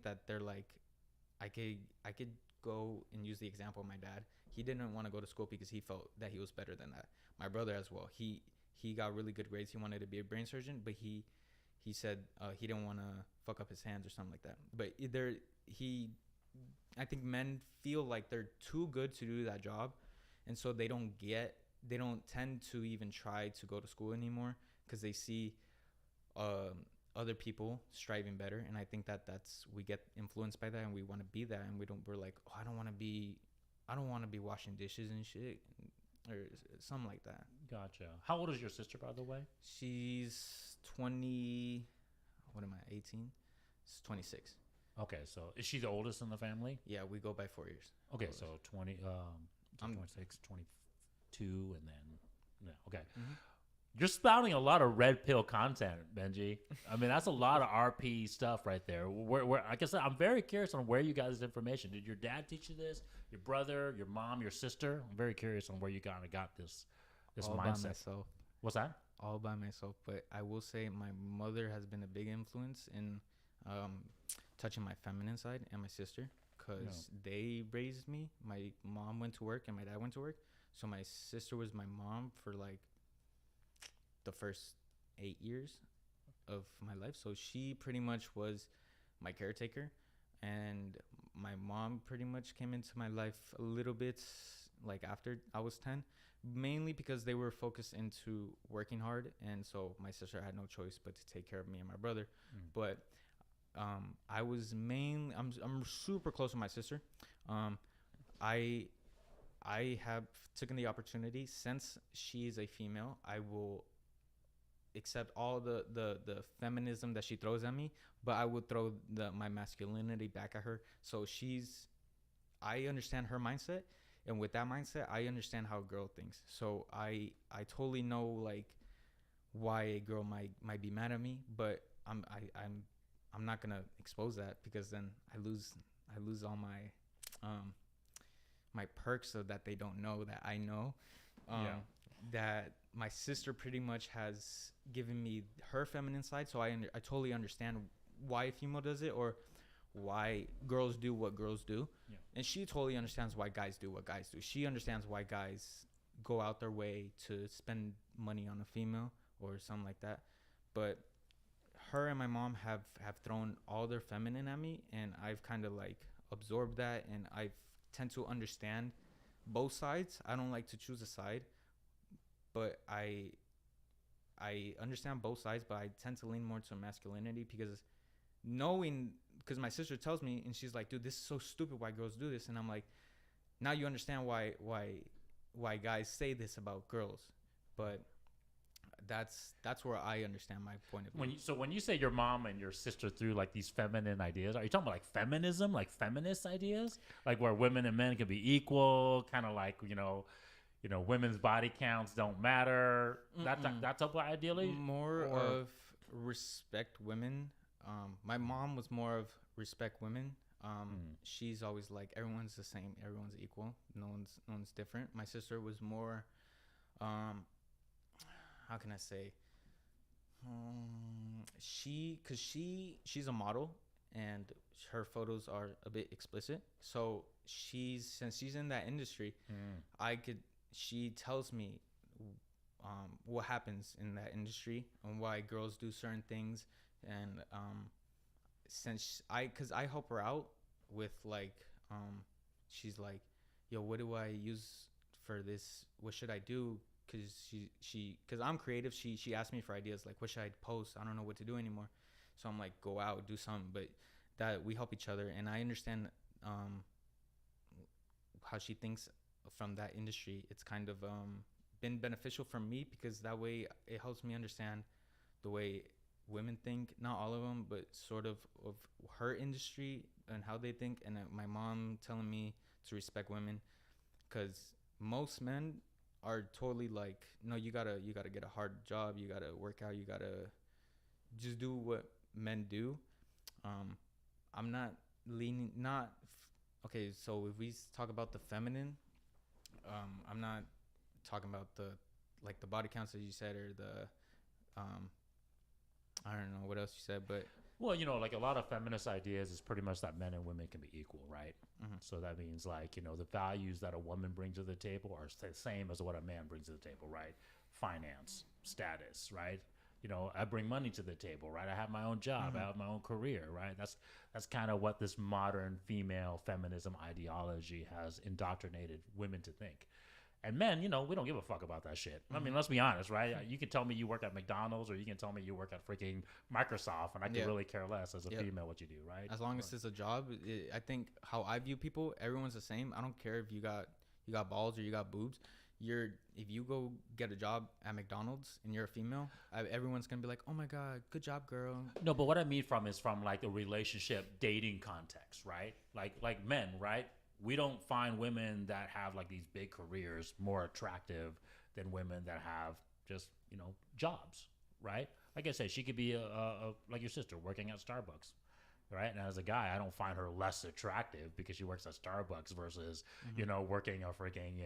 that they're like, I could go and use the example of my dad. He didn't want to go to school because he felt that he was better than that. My brother as well. He got really good grades. He wanted to be a brain surgeon, but he said he didn't want to fuck up his hands or something like that. But I think men feel like they're too good to do that job, and so they don't tend to even try to go to school anymore, because they see other people striving better. And I think we get influenced by that, and we want to be that, and we're like, oh, I don't want to be washing dishes and shit or something like that. Gotcha. How old is your sister, by the way? She's 20. What am I? 18. She's 26. Okay, so is she the oldest in the family? Yeah, we go by 4 years. Okay, so 20. I'm 26, 22, and then okay. You're spouting a lot of red pill content, Benji. I mean, that's a lot of RP stuff right there. Where, like I said, I'm very curious on where you got this information. Did your dad teach you this? Your brother, your mom, your sister? I'm very curious on where you kind of got this all mindset. by myself. What's that? All by myself. But I will say my mother has been a big influence in touching my feminine side, and my sister, because they raised me. My mom went to work and my dad went to work. So my sister was my mom for like the first 8 years of my life. So she pretty much was my caretaker, and my mom pretty much came into my life a little bit like after I was 10, mainly because they were focused into working hard, and so my sister had no choice but to take care of me and my brother. But I'm super close with my sister. I I have taken the opportunity, since she's a female, I will accept all the feminism that she throws at me, but I would throw my masculinity back at her. So I understand her mindset, and with that mindset, I understand how a girl thinks. So I totally know like why a girl might be mad at me, but I'm not gonna expose that, because then I lose all my perks, so that they don't know that I know. That my sister pretty much has given me her feminine side, so I totally understand why a female does it, or why girls do what girls do. And she totally understands why guys do what guys do. She understands why guys go out their way to spend money on a female or something like that. But her and my mom have thrown all their feminine at me, and I've kind of like absorbed that, and I tend to understand both sides. I don't like to choose a side, but I understand both sides, but I tend to lean more to masculinity, because my sister tells me, and she's like, dude, this is so stupid why girls do this. And I'm like, now you understand why guys say this about girls. But that's where I understand my point of view. When you say your mom and your sister threw like these feminine ideas, are you talking about like feminism, like feminist ideas, like where women and men can be equal, kind of like women's body counts don't matter? That type of ideally? More of respect women. My mom was more of respect women. She's always like, everyone's the same, everyone's equal, no one's different. My sister was more how can I say, she's a model, and her photos are a bit explicit, so since she's in that industry, she tells me what happens in that industry and why girls do certain things. And because I help her out with like, she's like, yo, what do I use for this? What should I do? Because I'm creative. She asked me for ideas, like, what should I post? I don't know what to do anymore. So I'm like, go out, do something. But that we help each other, and I understand how she thinks from that industry. It's kind of been beneficial for me, because that way it helps me understand the way women think, not all of them, but sort of her industry and how they think. And my mom telling me to respect women, because most men are totally like, no, you gotta get a hard job, you gotta work out, you gotta just do what men do. I'm not leaning, okay, so if we talk about the feminine, I'm not talking about the body counts that you said, or the I don't know what else you said, but well, like a lot of feminist ideas is pretty much that men and women can be equal, right? So that means like, the values that a woman brings to the table are the same as what a man brings to the table, right? Finance, status, right? I bring money to the table, right? I have my own job, I have my own career, right? That's kind of what this modern female feminism ideology has indoctrinated women to think. And men, we don't give a fuck about that shit. I mean, let's be honest, right? You can tell me you work at McDonald's, or you can tell me you work at freaking Microsoft, and I can really care less as a female what you do, right? As long as it's a job. I think how I view people, everyone's the same. I don't care if you got balls or you got boobs. If you go get a job at McDonald's and you're a female, everyone's gonna be like, oh my god, good job, girl. No, but what I mean is from like a relationship dating context, right? Like men, right? We don't find women that have like these big careers more attractive than women that have just, jobs, right? Like I said, she could be like your sister working at Starbucks, right? And as a guy, I don't find her less attractive because she works at Starbucks versus, working a freaking,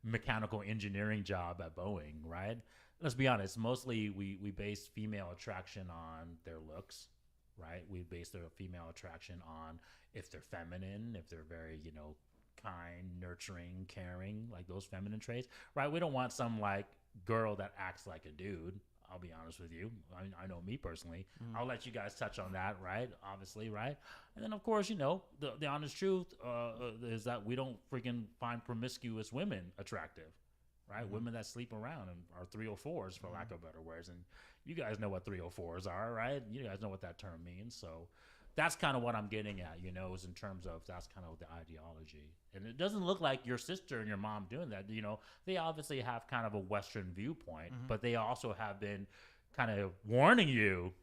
mechanical engineering job at Boeing, right? Let's be honest. Mostly we base female attraction on their looks, right? We base their female attraction on if they're feminine, if they're very, kind, nurturing, caring, like those feminine traits, right? We don't want some like girl that acts like a dude. I'll be honest with you. I know me personally. I'll let you guys touch on that, right? Obviously, right? And then, of course, the honest truth is that we don't freaking find promiscuous women attractive, right? Women that sleep around and are 304s, for lack of better words. And you guys know what 304s are, right? You guys know what that term means. So that's kind of what I'm getting at, you know, is in terms of that's kind of the ideology. And it doesn't look like your sister and your mom doing that. You know, they obviously have kind of a Western viewpoint, but they also have been kind of warning you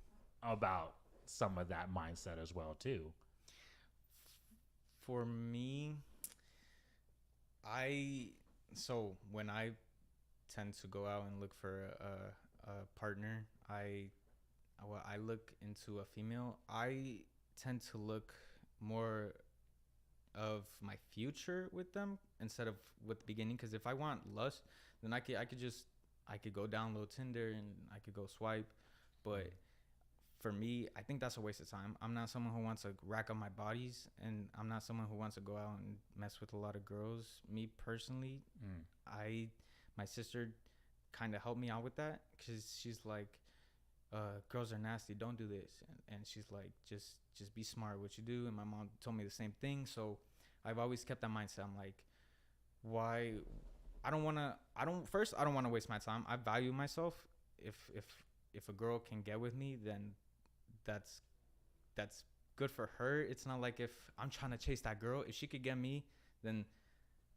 about some of that mindset as well, too. For me, so when I tend to go out and look for a partner, I look into a female. I tend to look more of my future with them instead of with the beginning. Because if I want lust, then I could go download Tinder and I could go swipe. But for me, I think that's a waste of time. I'm not someone who wants to rack up my bodies, and I'm not someone who wants to go out and mess with a lot of girls. Me personally, my sister kind of helped me out with that, because she's like, girls are nasty, don't do this, and she's like, just be smart what you do. And my mom told me the same thing, so I've always kept that mindset. I'm like, why? I don't want to waste my time. I value myself. If a girl can get with me, then that's good for her. It's not like if I'm trying to chase that girl, if she could get me, then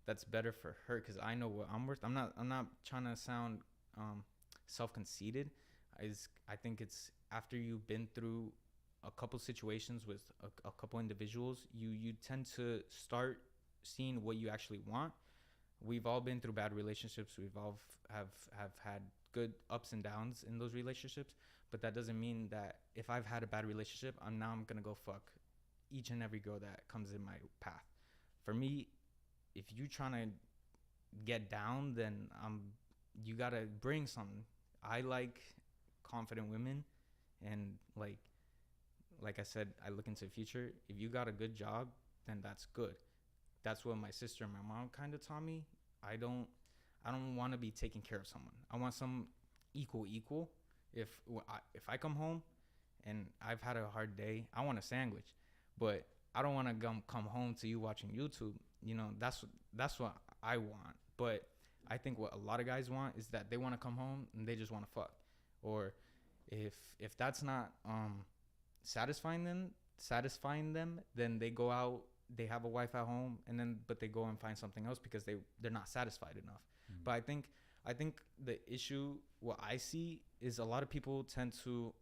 that's better for her, because I know what I'm worth. I'm not trying to sound self-conceited. I think it's after you've been through a couple situations with a couple individuals, you tend to start seeing what you actually want. We've all been through bad relationships. We've all have had good ups and downs in those relationships, but that doesn't mean that if I've had a bad relationship, I'm gonna go fuck each and every girl that comes in my path. For me, if you trying to get down, then you gotta bring something. I like confident women, and like I said, I look into the future. If you got a good job, then that's good. That's what my sister and my mom kind of taught me. I don't want to be taking care of someone. I want some equal. If I come home and I've had a hard day, I want a sandwich, but I don't want to come home to you watching YouTube. You know, that's what I want. But I think what a lot of guys want is that they want to come home and they just want to fuck. Or if that's not satisfying them, then they go out, they have a wife at home, but they go and find something else because they're not satisfied enough. But I think the issue, what I see, is a lot of people tend to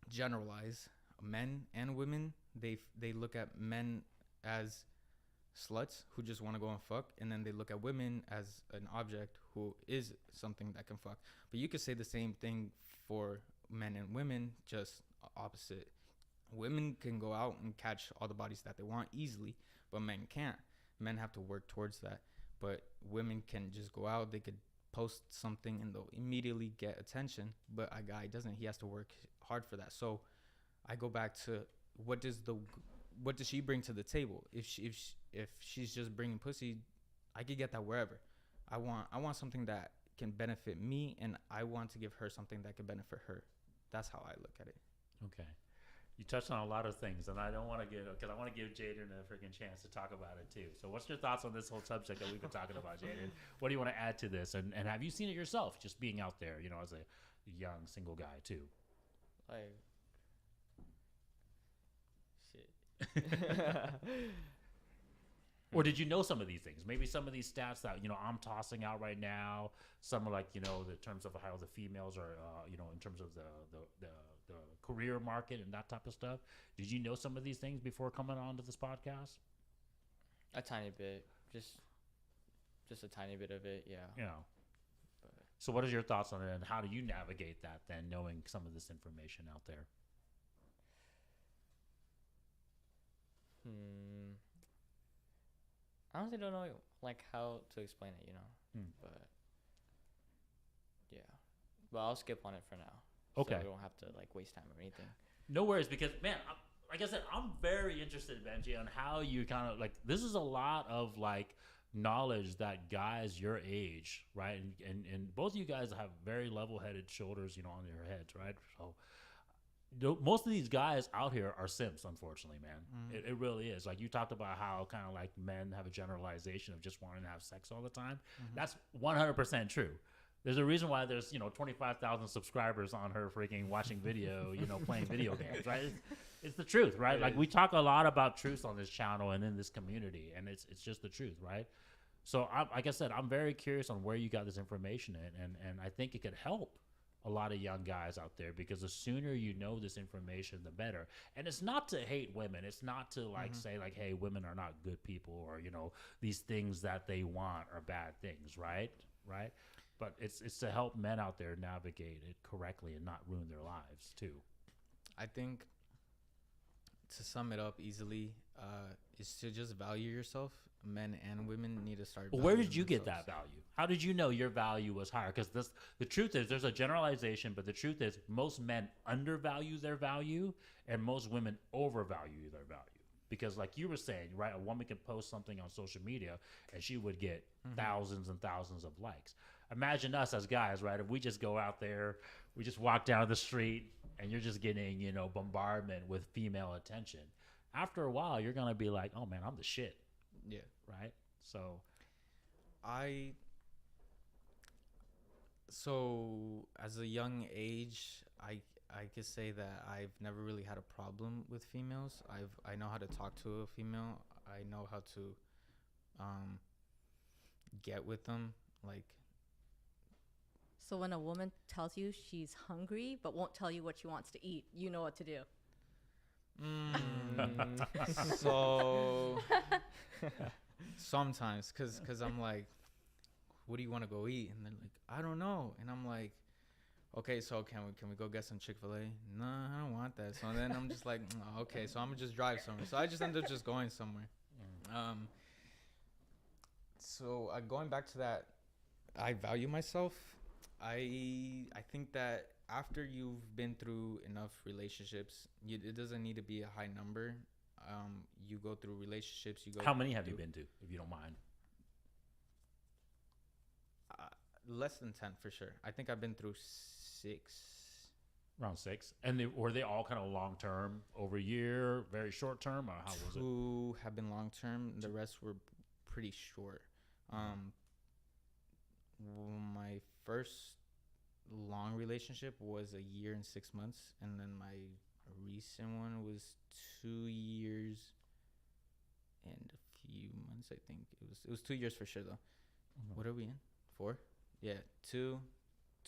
generalize men and women. They look at men as sluts who just want to go and fuck, and then they look at women as an object who is something that can fuck. But you could say the same thing for men and women, just opposite. Women can go out and catch all the bodies that they want easily, but men can't. Men have to work towards that. But women can just go out, they could post something and they'll immediately get attention. But a guy doesn't. He has to work hard for that. So I go back to what does she bring to the table? If she's just bringing pussy, I could get that wherever. I want something that can benefit me, and I want to give her something that can benefit her. That's how I look at it. Okay. You touched on a lot of things, and I don't want to because I want to give Jaden a freaking chance to talk about it too. So what's your thoughts on this whole subject that we've been talking about, Jaden? What do you want to add to this? And have you seen it yourself, just being out there, you know, as a young single guy too? Like, shit. Or did you know some of these things? Maybe some of these stats that, you know, I'm tossing out right now, some are like, you know, the terms of how the females are, you know, in terms of the career market and that type of stuff. Did you know some of these things before coming on to this podcast? A tiny bit. Just a tiny bit of it, yeah. Yeah. But. So what is your thoughts on it, and how do you navigate that then, knowing some of this information out there? I honestly don't know like how to explain it, you know. But yeah. But I'll skip on it for now. Okay. So we don't have to like waste time or anything. No worries, because man, like I said, I'm very interested, Benji, on how you kind of like. This is a lot of like knowledge that guys your age, right, and both of you guys have very level-headed shoulders, you know, on your heads, right? So most of these guys out here are simps, unfortunately, man. It really is. Like you talked about how kind of like men have a generalization of just wanting to have sex all the time. That's 100% true. There's a reason why there's 25,000 subscribers on her freaking watching video, playing video games, right? It's the truth, right? It Like is. we talk a lot about truth on this channel and in this community, and it's just the truth, right? So like I said, I'm very curious on where you got this information in, and I think it could help a lot of young guys out there, because the sooner you know this information, the better. And it's not to hate women. It's not to say like, hey, women are not good people, or these things that they want are bad things, right? But it's to help men out there navigate it correctly and not ruin their lives too. I think to sum it up easily, is to just value yourself. Men and women need to start. Well, where did valuing you get themselves. that value? How did you know your value was higher? Because the truth is, there's a generalization, but the truth is most men undervalue their value and most women overvalue their value. Because like you were saying, right, a woman can post something on social media and she would get thousands and thousands of likes. Imagine us as guys, right? If we just go out there, we just walk down the street and you're just getting, bombardment with female attention. After a while, you're going to be like, oh man, I'm the shit. Yeah. Right? So as a young age, I could say that I've never really had a problem with females. I know how to talk to a female. I know how to get with them. Like, So when a woman tells you she's hungry but won't tell you what she wants to eat, you know what to do. so sometimes, cause I'm like, what do you want to go eat? And they're like, I don't know. And I'm like, okay, so can we go get some Chick-fil-A? No, I don't want that. So then I'm just like, okay, so I'm gonna just drive somewhere. So I just end up just going somewhere. So going back to that, I value myself. I think that after you've been through enough relationships, it doesn't need to be a high number. You go through relationships. How many have you been to, if you don't mind? Less than 10 for sure. I think I've been through 6. Around 6. And were they all kind of long term, over a year, very short term, or how was it? 2 have been long term. The rest were pretty short. My first long relationship was a year and 6 months, and then my recent one was 2 years and a few months. I think it was 2 years for sure though. What are we in? 4? Yeah, 2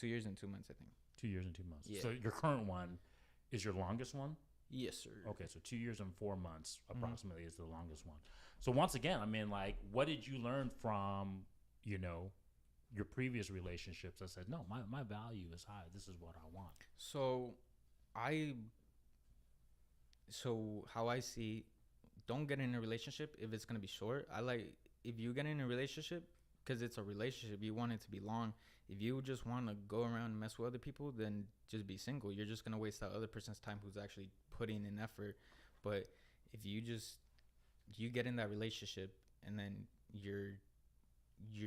years and 2 months, I think. 2 years and 2 months. Yeah. So your current one is your longest one? Yes, sir. Okay, so 2 years and 4 months approximately is the longest one. So once again, I mean, like, what did you learn from, your previous relationships that said, no, my value is high. This is what I want. So how I see, don't get in a relationship if it's going to be short. If you get in a relationship, because it's a relationship, you want it to be long. If you just want to go around and mess with other people, then just be single. You're just going to waste that other person's time who's actually putting in effort. But if you get in that relationship and then you're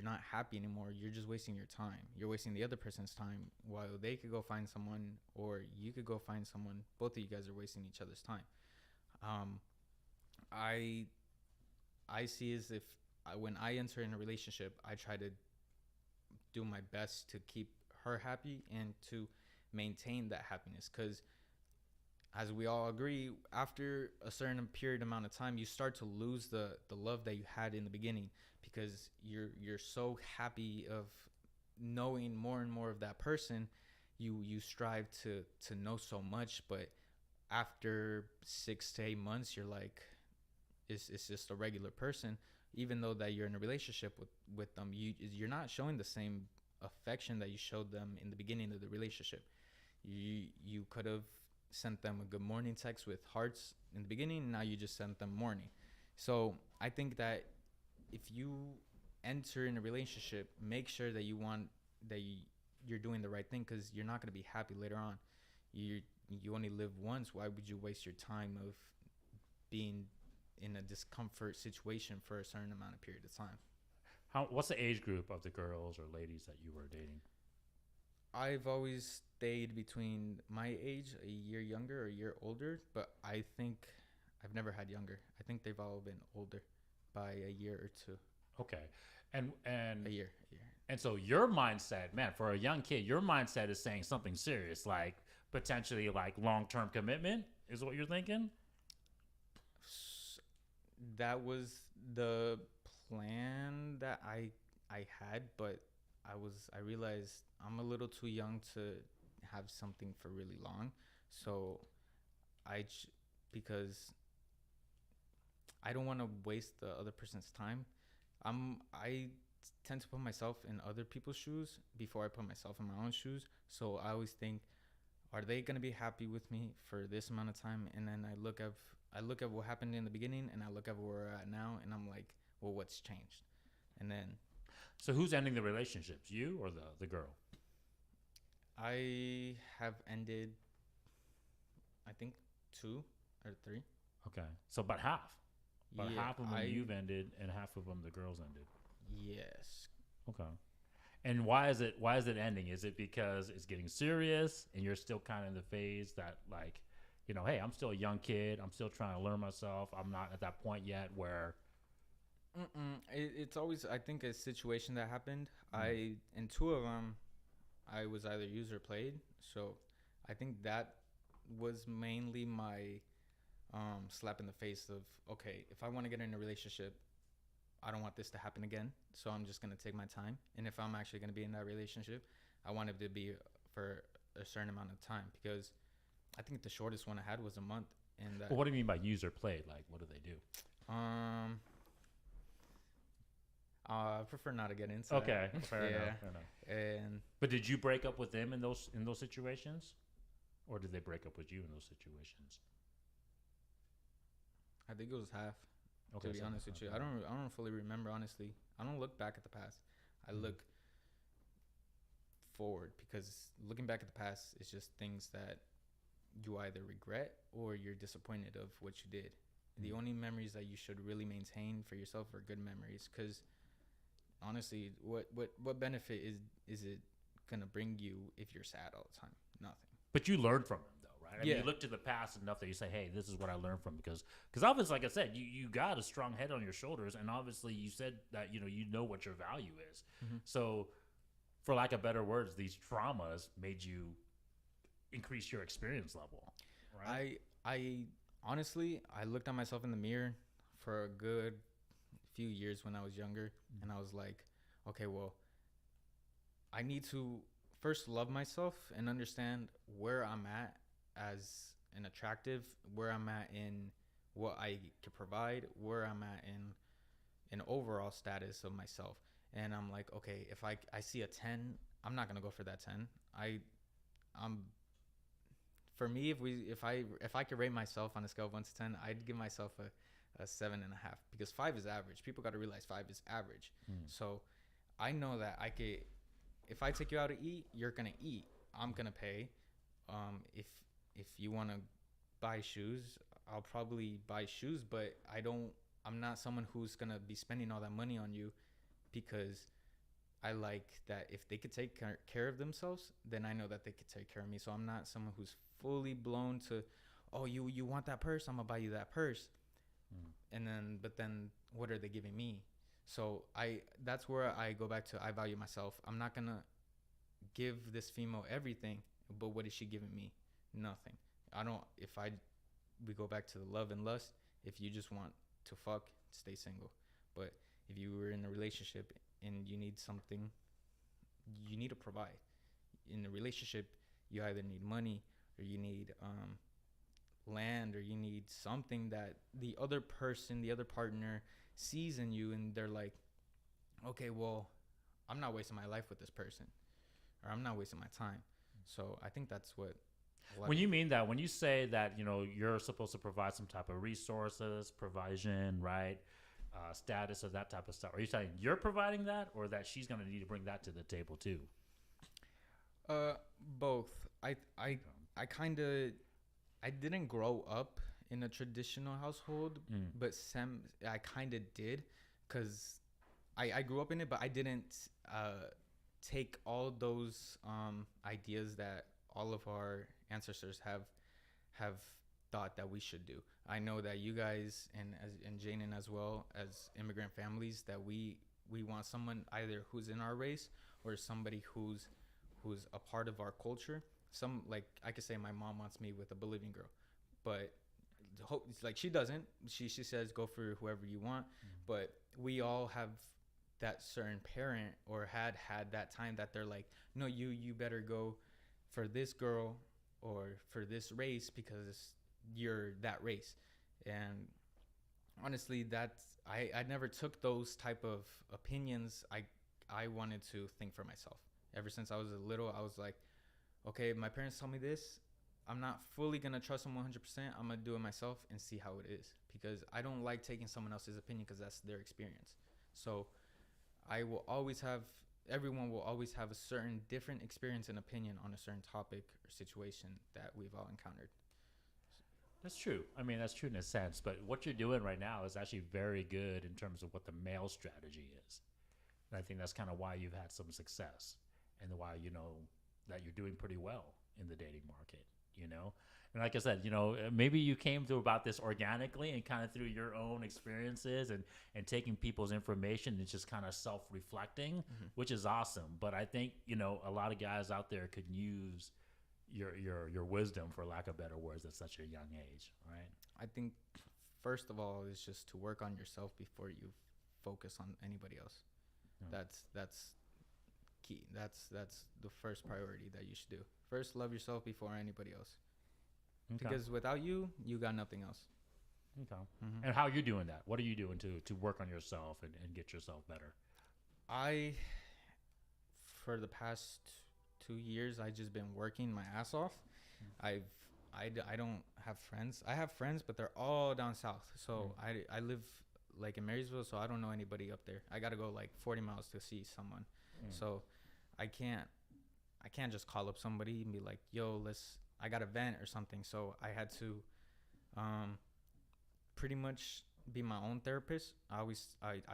not happy anymore, you're just wasting your time. You're wasting the other person's time while they could go find someone, or you could go find someone. Both of you guys are wasting each other's time. I see as if when I enter in a relationship, I try to do my best to keep her happy and to maintain that happiness, because as we all agree, after a certain period amount of time, you start to lose the love that you had in the beginning, because you're so happy of knowing more and more of that person. You strive to know so much, but after 6 to 8 months, you're like, it's just a regular person. Even though that you're in a relationship with them, you're not showing the same affection that you showed them in the beginning of the relationship. You could have sent them a good morning text with hearts in the beginning, and now you just sent them morning. So I think that if you enter in a relationship, make sure that you're doing the right thing, because you're not going to be happy later on. You only live once. Why would you waste your time of being in a discomfort situation for a certain amount of period of time? What's the age group of the girls or ladies that you were dating? I've always stayed between my age, a year younger or a year older, but I think I've never had younger. I think they've all been older by a year or 2. Okay. And A year. And so your mindset, man, for a young kid, your mindset is saying something serious, like potentially like long-term commitment is what you're thinking? That was the plan that I had, but I realized I'm a little too young to have something for really long. So because I don't want to waste the other person's time. I tend to put myself in other people's shoes before I put myself in my own shoes. So I always think, are they gonna be happy with me for this amount of time? And then I look at what happened in the beginning, and I look at where we're at now, and I'm like, well, what's changed? And then So who's ending the relationships, you or the girl? I have ended, I think, 2 or 3. Okay, so about half. About Yeah, half of them you've ended, and half of them the girls ended. yes. Okay. And why is it ending? Is it because it's getting serious and you're still kind of in the phase that like, hey, I'm still a young kid. I'm still trying to learn myself. I'm not at that point yet where. It's always, I think, a situation that happened. In 2 of them, I was either used or played. So I think that was mainly my slap in the face of, okay, if I want to get in a relationship, I don't want this to happen again. So I'm just going to take my time. And if I'm actually going to be in that relationship, I want it to be for a certain amount of time, because I think the shortest one I had was a month. And Well, what do you mean by user played? Like, what do they do? I prefer not to get into Okay, that. fair enough. And But did you break up with them in those situations, or did they break up with you in those situations? I think it was half. Okay, To be honest with you, I don't fully remember. Honestly, I don't look back at the past. I look forward, because looking back at the past is just things that you either regret or you're disappointed of what you did. The only memories that you should really maintain for yourself are good memories, because honestly, what benefit is it gonna bring you if you're sad all the time? Nothing. But you learned from them, though, right? I mean, you look to the past enough that you say, hey, this is what I learned from, because obviously, like I said, you got a strong head on your shoulders, and obviously you said that, you know what your value is. So for lack of better words, these traumas made you increase your experience level, right? I honestly, I looked at myself in the mirror for a good few years when I was younger, and I was like, okay, well, I need to first love myself and understand where I'm at as an attractive, where I'm at in what I can provide, where I'm at in an overall status of myself. And I'm like, okay, if I see a 10, I'm not gonna go for that 10. I'm For me, if I could rate myself on a scale of 1 to 10, I'd give myself a 7.5, because 5 is average. People got to realize 5 is average. So I know that if I take you out to eat, you're gonna eat. I'm gonna pay. If you want to buy shoes, I'll probably buy shoes, but I'm not someone who's gonna be spending all that money on you, because I like that if they could take care of themselves, then I know that they could take care of me. So I'm not someone who's fully blown to, oh, you want that purse? I'm gonna buy you that purse. But then what are they giving me? So that's where I go back to, I value myself. I'm not gonna give this female everything, but what is she giving me? Nothing. We go back to the love and lust. If you just want to fuck, stay single. But if you were in a relationship and you need something, you need to provide. In a relationship, you either need money, or you need land, or you need something that the other partner sees in you, and they're like, okay, well, I'm not wasting my life with this person, or I'm not wasting my time. So I think that's what. When you mean that, when you say that, you're supposed to provide some type of resources, provision, right? Status or that type of stuff. Are you saying you're providing that, or that she's going to need to bring that to the table too? Both. I didn't grow up in a traditional household, but I kind of did, because I grew up in it, but I didn't take all those ideas that all of our ancestors have thought that we should do. I know that you guys and Jaden as well, as immigrant families, that we we want someone either who's in our race or somebody who's a part of our culture. Some, like, I could say my mom wants me with a Bolivian girl, but it's like she doesn't. She says go for whoever you want, but we all have that certain parent or had that time that they're like, no, you better go for this girl or for this race because you're that race. And honestly, that's I never took those type of opinions. I wanted to think for myself. Ever since I was little, I was like, okay, my parents tell me this, I'm not fully gonna trust them 100%. I'm gonna do it myself and see how it is, because I don't like taking someone else's opinion because that's their experience. So everyone will always have a certain different experience and opinion on a certain topic or situation that we've all encountered. That's true. I mean, that's true in a sense, but what you're doing right now is actually very good in terms of what the male strategy is. And I think that's kind of why you've had some success and why, that you're doing pretty well in the dating market, And like I said, maybe you came to about this organically and kind of through your own experiences and taking people's information and just kind of self-reflecting, which is awesome. But I think, a lot of guys out there could use your wisdom, for lack of better words, at such a young age, right? I think first of all is just to work on yourself before you focus on anybody else. That's key. That's the first priority that you should do. First, love yourself before anybody else. Okay. Because without you got nothing else. Okay. And how are you doing that? What are you doing to work on yourself and get yourself better? For the past 2 years, I just been working my ass off. I don't have friends. I have friends, but they're all down south. So I live like in Marysville, so I don't know anybody up there. I gotta go like 40 miles to see someone. So I can't just call up somebody and be like, yo, I got a vent or something. So I had to pretty much be my own therapist. I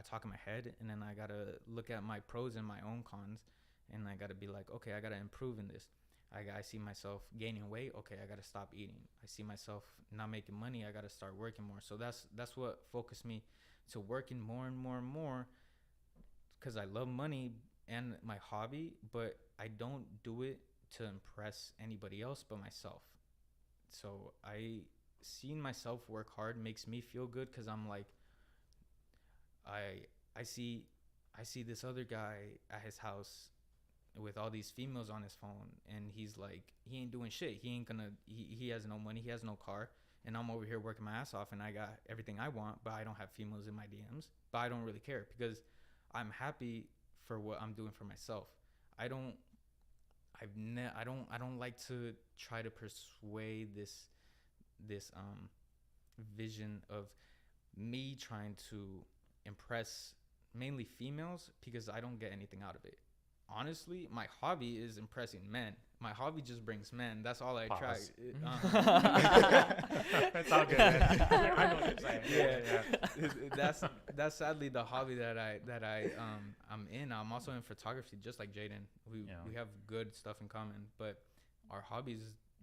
talk in my head, and then I gotta look at my pros and my own cons, and I gotta be like, okay, I gotta improve in this. I see myself gaining weight. Okay, I gotta stop eating. I see myself not making money. I gotta start working more. So that's what focused me to working more and more and more, because I love money and my hobby, but I don't do it to impress anybody else but myself. So seeing myself work hard makes me feel good, because I'm like, I see this other guy at his house with all these females on his phone, and he's like, he ain't doing shit. He has no money, he has no car, and I'm over here working my ass off, and I got everything I want, but I don't have females in my DMs. But I don't really care, because I'm happy for what I'm doing for myself. I don't like to try to persuade this vision of me trying to impress mainly females, because I don't get anything out of it. Honestly, my hobby is impressing men. My hobby just brings men. That's all I try. That's all good, man. I know what you're saying. Yeah. That's sadly the hobby that I'm in. I'm also in photography, just like Jaden. We have good stuff in common, but our hobbies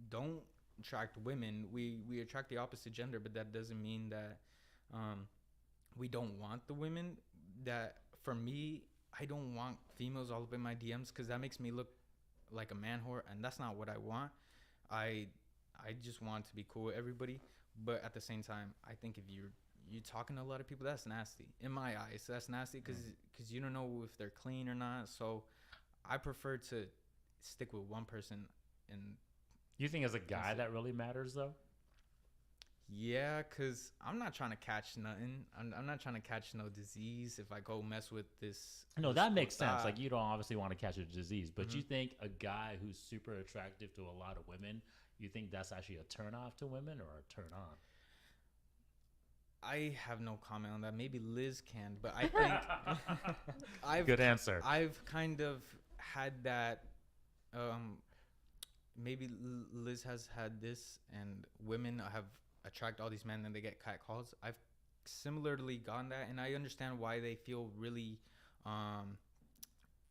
don't attract women. We attract the opposite gender, but that doesn't mean that we don't want the women. That for me, I don't want females all up in my DMs, because that makes me look like a man whore, and that's not what I want. I just want to be cool with everybody, but at the same time, I think if you're talking to a lot of people, that's nasty. In my eyes, that's nasty, because you don't know if they're clean or not. So I prefer to stick with one person. And you think as a guy that really matters, though? Yeah, because I'm not trying to catch nothing. I'm not trying to catch no disease if I go mess with this. No, that makes sense. Like, you don't obviously want to catch a disease, but you think a guy who's super attractive to a lot of women, you think that's actually a turn off to women or a turn on? I have no comment on that. Maybe Liz can, but I think good answer. I've kind of had that. Maybe Liz has had this, and women have attract all these men and they get cat calls. I've similarly gotten that, and I understand why they feel really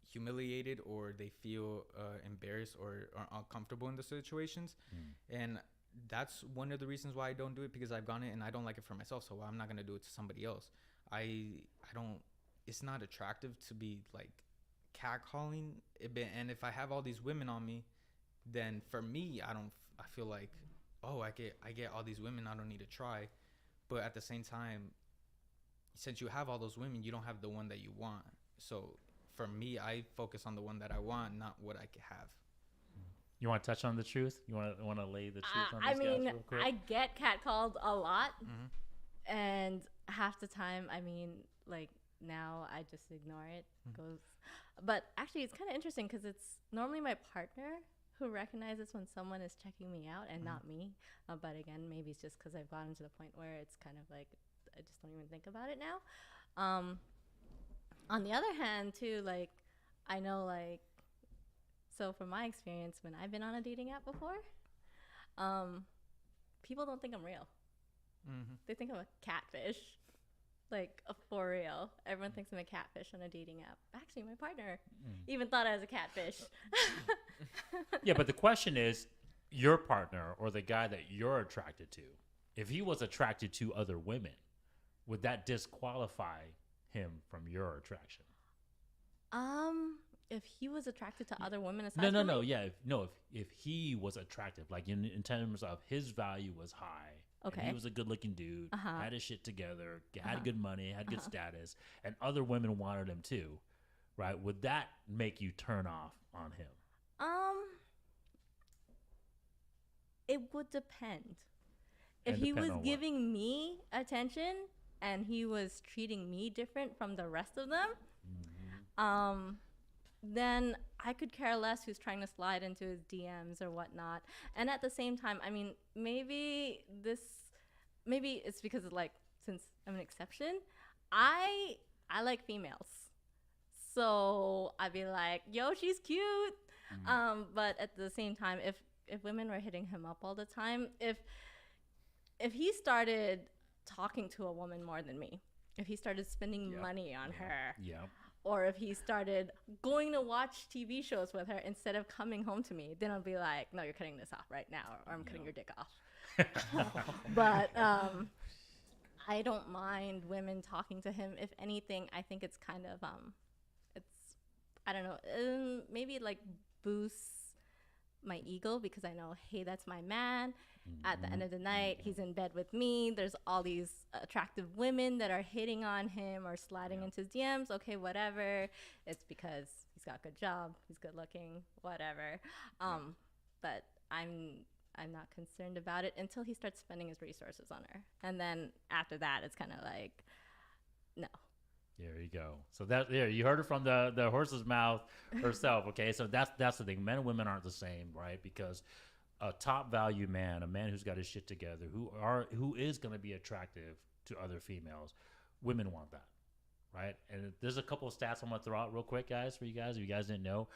humiliated, or they feel embarrassed or uncomfortable in the situations. And that's one of the reasons why I don't do it, because I've gotten it and I don't like it for myself, so I'm not going to do it to somebody else. I don't it's not attractive to be like catcalling. And if I have all these women on me, then for me, I feel like, oh, I get all these women, I don't need to try. But at the same time, since you have all those women, you don't have the one that you want. So for me, I focus on the one that I want, not what I could have. You want to touch on the truth? You want to lay the truth on I these guys mean, real quick? I get catcalled a lot, Mm-hmm. and half the time, I mean, like now I just ignore it. Goes, but actually, it's kind of interesting because it's normally my partner who recognizes when someone is checking me out and not me. But again, maybe it's just because I've gotten to the point where it's kind of like I just don't even think about it now. On the other hand, too, like I know, like, so from my experience, when I've been on a dating app before, people don't think I'm real. Mm-hmm. They think I'm a catfish, like for real. Everyone thinks I'm a catfish on a dating app. Actually, my partner even thought I was a catfish. Yeah, but the question is, your partner or the guy that you're attracted to, if he was attracted to other women, would that disqualify him from your attraction? If he was attracted to other women aside No, from me? yeah, if he was attractive, like in terms of his value was high, and Okay. he was a good-looking dude, Uh-huh. had his shit together, had good money, had good status, and other women wanted him too, right? Would that make you turn off on him? It would depend. If And he depend was on what? giving me attention and he was treating me different from the rest of them, then I could care less who's trying to slide into his DMs or whatnot. And at the same time, I mean, maybe it's because of, like, since I'm an exception, I like females. So I'd be like, yo, she's cute. But at the same time, if women were hitting him up all the time, if he started talking to a woman more than me, if he started spending money on her, or if he started going to watch TV shows with her instead of coming home to me, then I'll be like, no, you're cutting this off right now, or I'm cutting your dick off. But I don't mind women talking to him. If anything, I think it's kind of I don't know, maybe it like boosts my ego because I know, hey, that's my man. At the end of the night, he's in bed with me. There's all these attractive women that are hitting on him or sliding into his DMs. Okay, whatever. It's because he's got a good job, he's good looking, whatever. But I'm not concerned about it until he starts spending his resources on her. And then after that, it's kind of like, no. There you go. So you heard it from the horse's mouth herself. Okay, so that's the thing. Men and women aren't the same, right? Because a top value man, a man who's got his shit together, who is going to be attractive to other females, women want that, right? And there's a couple of stats I'm going to throw out real quick, guys, for you guys. If you guys didn't know,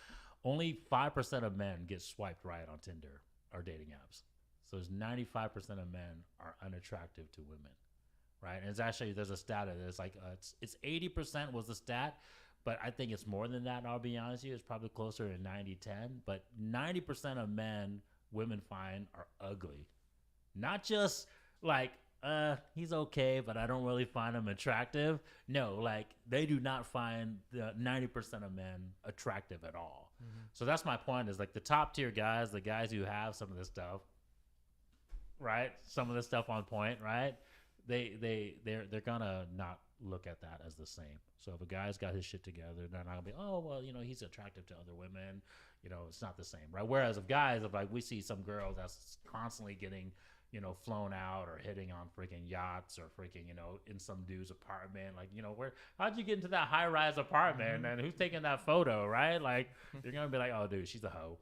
only 5% of men get swiped right on Tinder or dating apps. So there's 95% of men are unattractive to women. Right, and it's actually, there's a stat of this, like it's 80% was the stat, but I think it's more than that. And I'll be honest with you, it's probably closer to 90-10. But 90% of men women find are ugly, not just like he's okay, but I don't really find him attractive. No, like they do not find the 90% of men attractive at all. So that's my point. Is like the top tier guys, the guys who have some of this stuff, right? Some of this stuff on point, right? They're gonna not look at that as the same. So if a guy's got his shit together, they're not gonna be, oh well, he's attractive to other women. It's not the same, right? Whereas if guys, if like we see some girl that's constantly getting, flown out or hitting on freaking yachts or freaking, in some dude's apartment, like, how'd you get into that high rise apartment and who's taking that photo, right? Like you're gonna be like, oh dude, she's a hoe,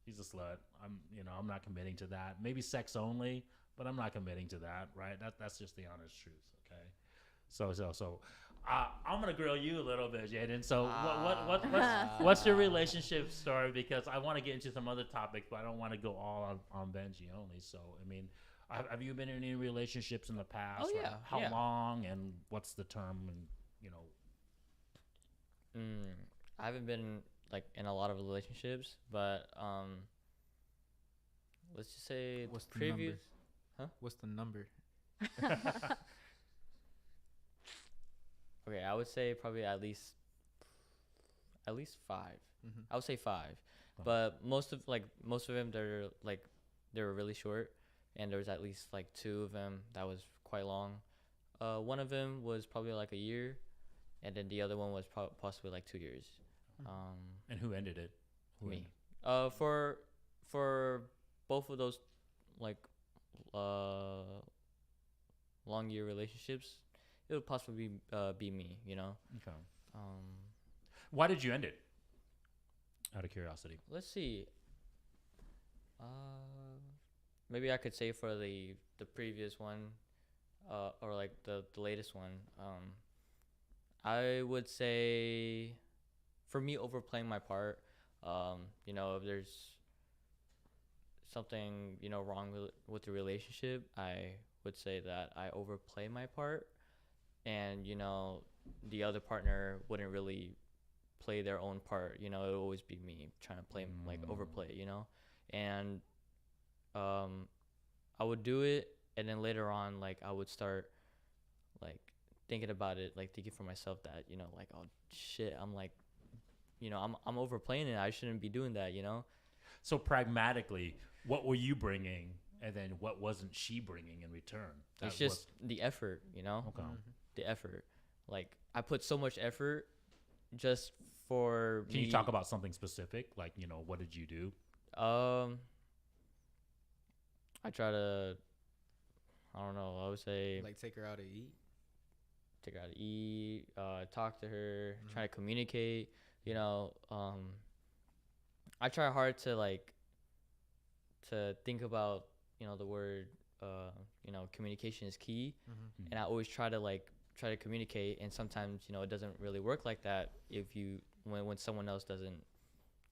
she's a slut. I'm not committing to that. Maybe sex only. But I'm not committing to that, right? That's just the honest truth, okay? So, I'm gonna grill you a little bit, Jaden. So, what's your relationship story? Because I want to get into some other topics, but I don't want to go all on Benji only. So, I mean, have you been in any relationships in the past? Oh yeah. How long and what's the term? And I haven't been like in a lot of relationships, but let's just say What's the previous. number? What's the number? Okay, Okay, I would say probably at least 5. I would say 5. Oh. But most of them they were really short, and there was at least like 2 of them that was quite long. One of them was probably like a year, and then the other one was possibly like 2 years. And who ended it? Me. For both of those like long year relationships, it would possibly be me, you know. Okay. Why did you end it? Out of curiosity. Let's see. Maybe I could say for the previous one, or like the latest one. I would say, for me, overplaying my part. You know, if there's something, you know, wrong with the relationship, I would say that I overplay my part, and you know, the other partner wouldn't really play their own part. You know, it would always be me trying to play like overplay, you know. And I would do it, and then later on, like, I would start like thinking about it, like thinking for myself that, you know, like, oh shit, I'm like, you know, I'm overplaying it, I shouldn't be doing that, you know. So pragmatically, what were you bringing, and then what wasn't she bringing in return? It's just the effort, you know. Okay. The effort, like, I put so much effort just for Can you talk about something specific? Like, you know, what did you do? I try to, I don't know, I would say, Like take her out to eat. Talk to her, try to communicate, you know. I try hard to like to think about, you know, the word, you know, communication is key. And I always try to communicate, and sometimes, you know, it doesn't really work like that if you when someone else doesn't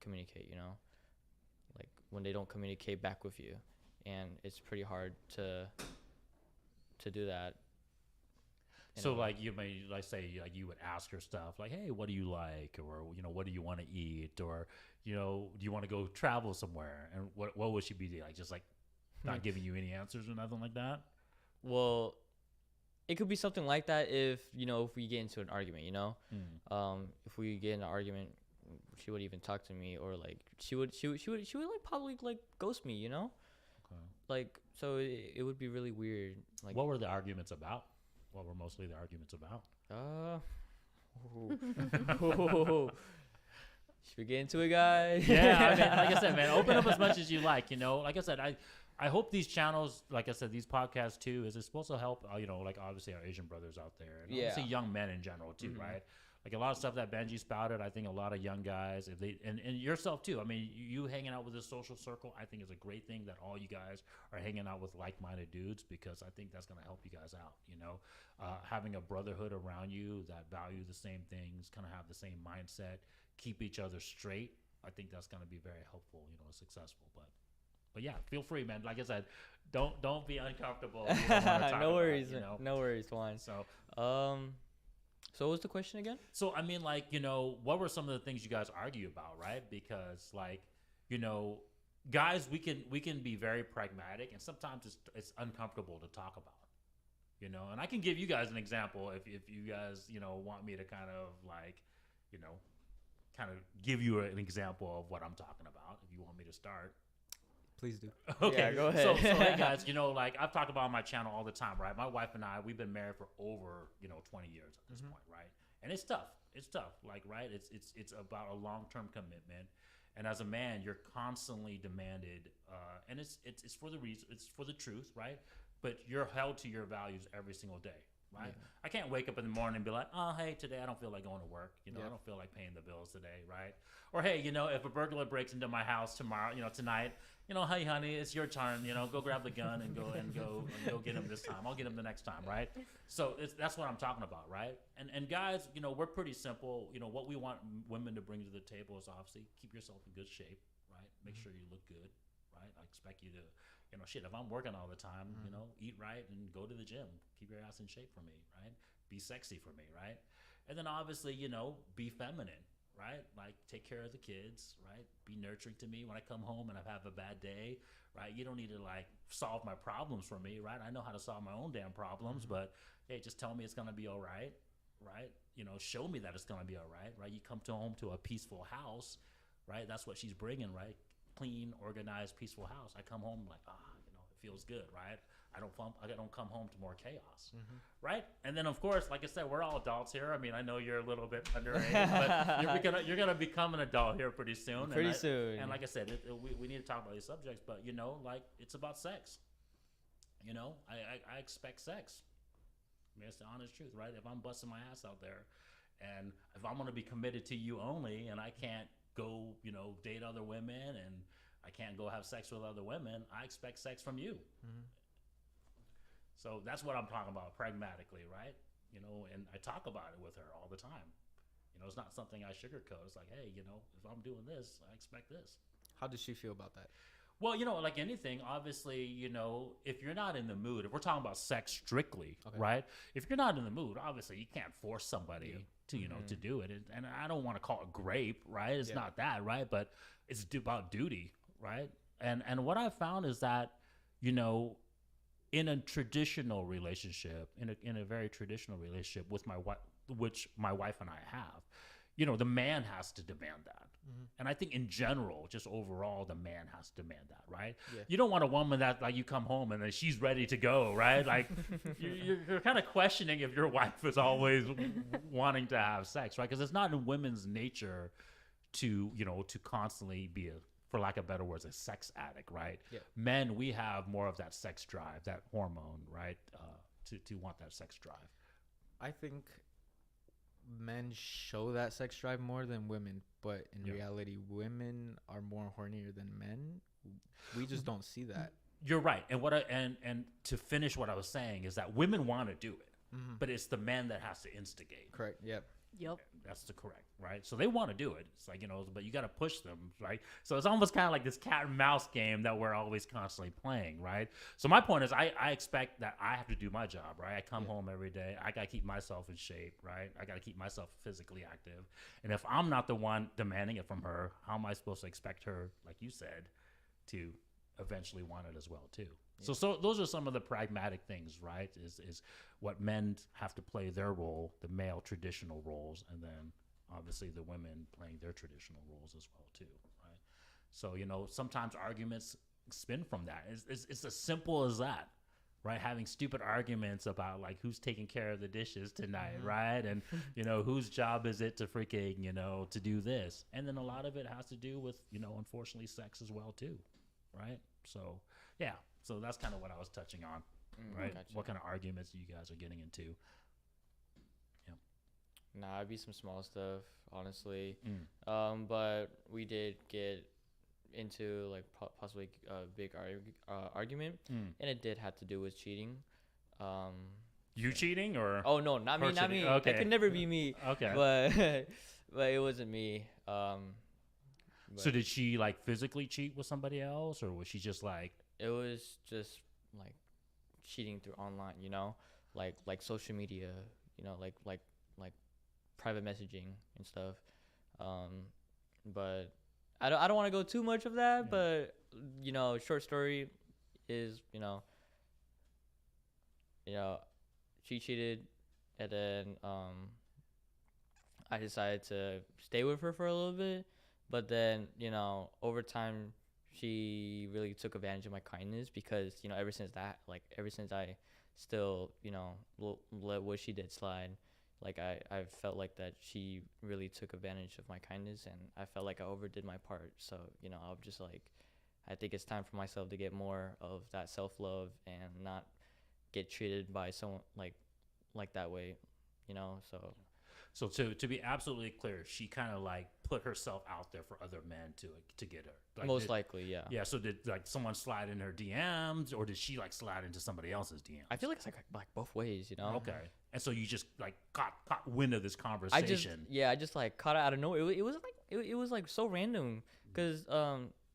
communicate, you know, like when they don't communicate back with you, and it's pretty hard to do that. So like you may like say like you would ask her stuff like, hey, what do you like, or you know, what do you want to eat, or you know, do you want to go travel somewhere, and what would she be like, just like not giving you any answers or nothing like that? Well, it could be something like that if, you know, if we get into an argument, you know. If we get in an argument, she would even talk to me, or like she would like probably like ghost me, you know. Okay. Like, so it would be really weird. Like, what were the arguments about? What were mostly the arguments about? Should we get into it, guys? Yeah, I mean, like I said, man, open up as much as you like, you know. Like I said, I hope these channels, like I said, these podcasts too, is supposed to help, you know, like obviously our Asian brothers out there, and obviously young men in general too, right? Like a lot of stuff that Benji spouted, I think a lot of young guys, if they and yourself too. I mean, you hanging out with a social circle, I think is a great thing that all you guys are hanging out with like-minded dudes, because I think that's going to help you guys out. You know, having a brotherhood around you that value the same things, kind of have the same mindset, keep each other straight. I think that's going to be very helpful. You know, successful. But yeah, feel free, man. Like I said, don't be uncomfortable. You don't wanna talk No worries, about it, you know? no worries, Juan. So what was the question again? So, I mean, like, you know, what were some of the things you guys argue about, right? Because, like, you know, guys, we can be very pragmatic, and sometimes it's uncomfortable to talk about, you know. And I can give you guys an example if you guys, you know, want me to kind of, like, you know, kind of give you an example of what I'm talking about, if you want me to start. Please do. Okay, yeah, go ahead. So hey guys, you know, like I've talked about on my channel all the time, right? My wife and I, we've been married for over, you know, 20 years at this point, right? And it's tough. It's tough, like, right? It's about a long-term commitment, and as a man, you're constantly demanded, and it's for the reason, it's for the truth, right? But you're held to your values every single day, right? Yeah. I can't wake up in the morning and be like, oh, hey, today I don't feel like going to work. You know, I don't feel like paying the bills today, right? Or hey, you know, if a burglar breaks into my house tomorrow, you know, tonight, you know, hey honey, it's your turn. You know, go grab the gun and go get him this time. I'll get him the next time, right? So that's what I'm talking about, right? And guys, you know, we're pretty simple. You know, what we want women to bring to the table is obviously keep yourself in good shape, right? Make sure you look good, right? I expect you to, you know, shit, if I'm working all the time, you know, eat right and go to the gym. Keep your ass in shape for me, right? Be sexy for me, right? And then obviously, you know, be feminine, right? Like take care of the kids, right? Be nurturing to me when I come home and I have a bad day, right? You don't need to like solve my problems for me, right? I know how to solve my own damn problems, but hey, just tell me it's gonna be all right, right? Show me that it's gonna be all right, right? You come to home to a peaceful house, right? That's what she's bringing, right? Clean, organized, peaceful house. I come home like, it feels good, right? I don't come home to more chaos, right? And then of course, like I said, we're all adults here. I mean, I know you're a little bit underage, but you're gonna become an adult here pretty soon. Pretty soon. And like I said, we need to talk about these subjects, but like it's about sex. I expect sex. I mean, it's the honest truth, right? If I'm busting my ass out there, and if I'm gonna be committed to you only, and I can't go, date other women, and I can't go have sex with other women, I expect sex from you. So that's what I'm talking about pragmatically, right? And I talk about it with her all the time. It's not something I sugarcoat. It's like, hey, if I'm doing this, I expect this. How does she feel about that? Well, like anything, obviously, if you're not in the mood, if we're talking about sex strictly, right? If you're not in the mood, obviously you can't force somebody to, to do it. And I don't want to call it grape, right? It's not that, right? But it's about duty, right? And what I've found is that, in a traditional relationship, in a very traditional relationship with my wife, which my wife and I have, the man has to demand that. And I think in general, just overall, the man has to demand that, right? Yeah. You don't want a woman that like you come home and then she's ready to go, right? Like you're kind of questioning if your wife is always wanting to have sex, right? Because it's not in women's nature to constantly be for lack of better words, a sex addict, right? Yeah. Men, we have more of that sex drive, that hormone, right? To want that sex drive. I think men show that sex drive more than women, but in reality, women are more hornier than men. We just don't see that. You're right. And and to finish what I was saying is that women want to do it, but it's the man that has to instigate. Correct. Yep. That's the correct, right? So they want to do it. It's like, but you got to push them, right? So it's almost kind of like this cat and mouse game that we're always constantly playing, right? So my point is I expect that I have to do my job, right? I come home every day. I got to keep myself in shape, right? I got to keep myself physically active. And if I'm not the one demanding it from her, how am I supposed to expect her, like you said, to eventually want it as well too? Yeah. So those are some of the pragmatic things, right? Is what men have to play their role, the male traditional roles, and then obviously the women playing their traditional roles as well too, right? So sometimes arguments spin from that. It's as simple as that, right? Having stupid arguments about like who's taking care of the dishes tonight, right? And whose job is it to freaking to do this? And then a lot of it has to do with unfortunately sex as well too, right? So yeah. So that's kind of what I was touching on, right? Gotcha. What kind of arguments you guys are getting into? Yeah. Nah, it'd be some small stuff, honestly. But we did get into like possibly a big argument, and it did have to do with cheating. You cheating or? Oh no, not me, not me. Okay. That could never be me. Okay. But it wasn't me. So did she like physically cheat with somebody else, or was she just like? It was just like cheating through online, like social media, like private messaging and stuff. But I don't want to go too much of that. But short story is she cheated, and then I decided to stay with her for a little bit. But then over time, she really took advantage of my kindness because, ever since I still, let what she did slide, like I felt like that she really took advantage of my kindness, and I felt like I overdid my part. So, I'm just like, I think it's time for myself to get more of that self-love and not get treated by someone like that way, So to be absolutely clear, she kind of like put herself out there for other men to get her. Like most likely, yeah. Yeah. So did like someone slide in her DMs, or did she like slide into somebody else's DMs? I feel like it's like both ways, Okay. And so you just like caught wind of this conversation. I just like caught it out of nowhere. It was like so random because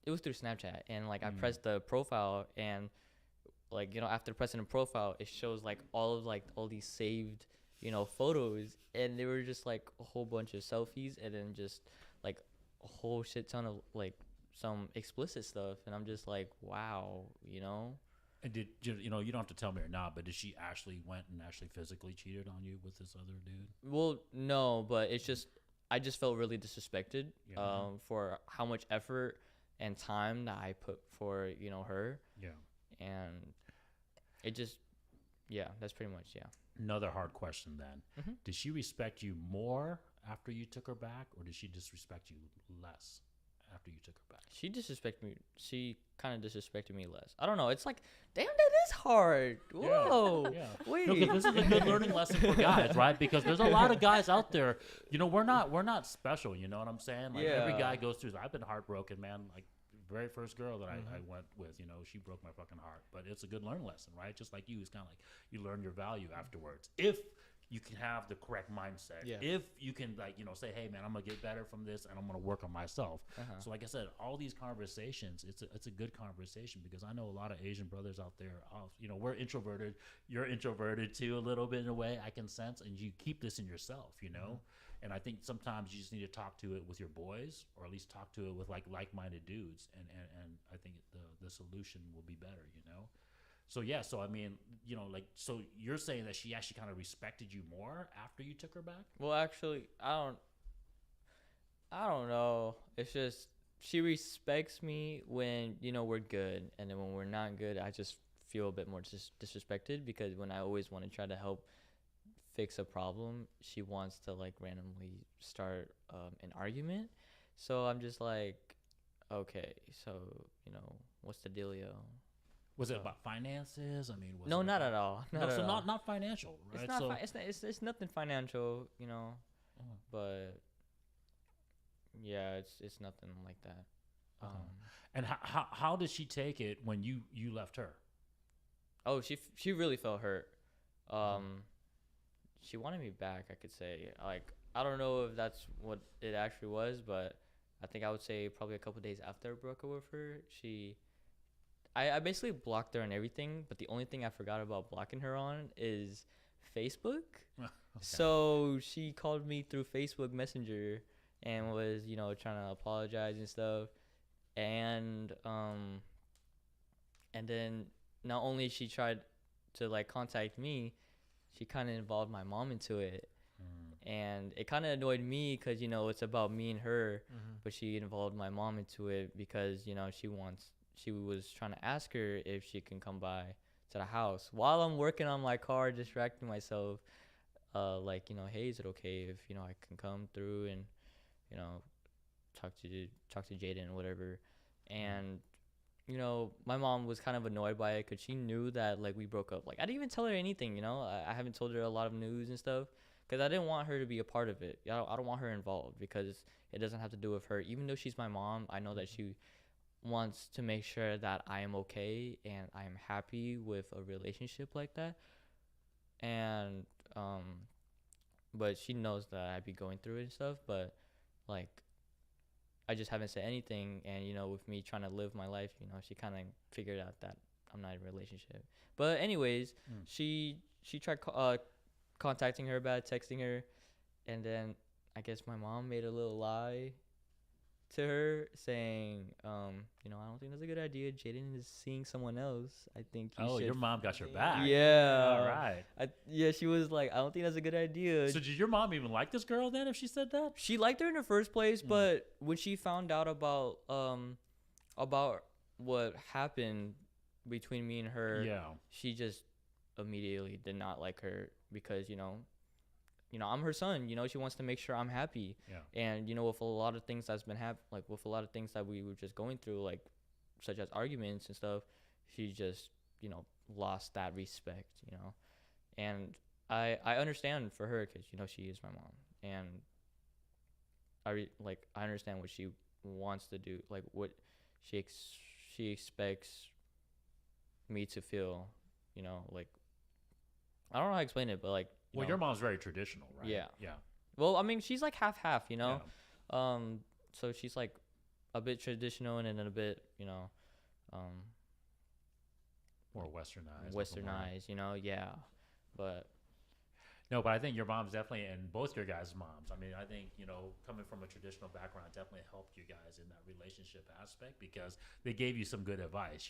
it was through Snapchat, and like I pressed the profile, and like after pressing the profile, it shows like all these saved photos, and they were just like a whole bunch of selfies, and then just like a whole shit ton of like some explicit stuff, and I'm just like, wow, And did you know? You don't have to tell me or not, but did she actually went and actually physically cheated on you with this other dude? Well, no, but it's just I just felt really disrespected Yeah. for how much effort and time that I put for her, Yeah. and it just yeah, that's pretty much yeah. Another hard question then. Hmm. Did she respect you more after you took her back, or did she disrespect you less after you took her back? She disrespected me. She kind of disrespected me less. I don't know. It's like, damn, that is hard. Whoa. Yeah. Wait. No, 'cause this is a good learning lesson for guys, right? Because there's a lot of guys out there. We're not special. You know what I'm saying? Like every Yeah. guy goes through. I've been heartbroken, man. Like very first girl that I went with, she broke my fucking heart. But it's a good learning lesson, right? Just like you, it's kind of like you learn your value afterwards. If you can have the correct mindset. Yeah. If you can say, hey man, I'm gonna get better from this and I'm gonna work on myself. Uh-huh. So like I said, all these conversations, it's a good conversation because I know a lot of Asian brothers out there. We're introverted. You're introverted too, a little bit in a way. I can sense, and you keep this in yourself, And I think sometimes you just need to talk to it with your boys, or at least talk to it with like-minded dudes, and I think the solution will be better, So yeah, so I mean, so you're saying that she actually kind of respected you more after you took her back? Well, actually, I don't know. It's just she respects me when we're good, and then when we're not good, I just feel a bit more disrespected because when I always want to try to help fix a problem, she wants to like randomly start an argument. So I'm just like, okay, so what's the dealio? Was it about finances? I mean, was No, it not about, at all. not financial, right? It's not. It's nothing financial, but yeah, it's nothing like that. And how did she take it when you left her? Oh, she really felt hurt. She wanted me back. I could say like I don't know if that's what it actually was, but I think I would say probably a couple days after I broke up with her, I basically blocked her on everything, but the only thing I forgot about blocking her on is Facebook. Okay. So she called me through Facebook Messenger and was, trying to apologize and stuff. And then not only she tried to like contact me, she kind of involved my mom into it. And it kind of annoyed me because, it's about me and her, but she involved my mom into it because, she was trying to ask her if she can come by to the house while I'm working on my car, distracting myself. Hey, is it okay if, I can come through and, talk to Jaden or whatever. And, my mom was kind of annoyed by it because she knew that, like, we broke up. Like, I didn't even tell her anything, I haven't told her a lot of news and stuff because I didn't want her to be a part of it. I don't want her involved because it doesn't have to do with her. Even though she's my mom, I know that she wants to make sure that I am okay and I am happy with a relationship like that. And but she knows that I'd be going through it and stuff, but like I just haven't said anything. And with me trying to live my life, she kind of figured out that I'm not in a relationship. But anyways, she tried contacting her about texting her, and then I guess my mom made a little lie to her saying, I don't think that's a good idea. Jaden is seeing someone else. I think your mom got your back. Yeah. All right. She was like, I don't think that's a good idea. So did your mom even like this girl then if she said that? She liked her in the first place, but when she found out about what happened between me and her, she just immediately did not like her because, I'm her son. She wants to make sure I'm happy. Yeah. And with a lot of things that's been with a lot of things that we were just going through, like such as arguments and stuff, she just lost that respect. And I understand for her because she is my mom, and I understand what she wants to do, like what she expects me to feel. Like I don't know how to explain it, but like. Well, your mom's very traditional, right? Yeah. Yeah. Well, I mean, she's like half, Yeah. So she's like a bit traditional and then a bit, More westernized. westernized, yeah. But No, but I think your mom's definitely, and both your guys' moms. I mean, I think, coming from a traditional background definitely helped you guys in that relationship aspect because they gave you some good advice.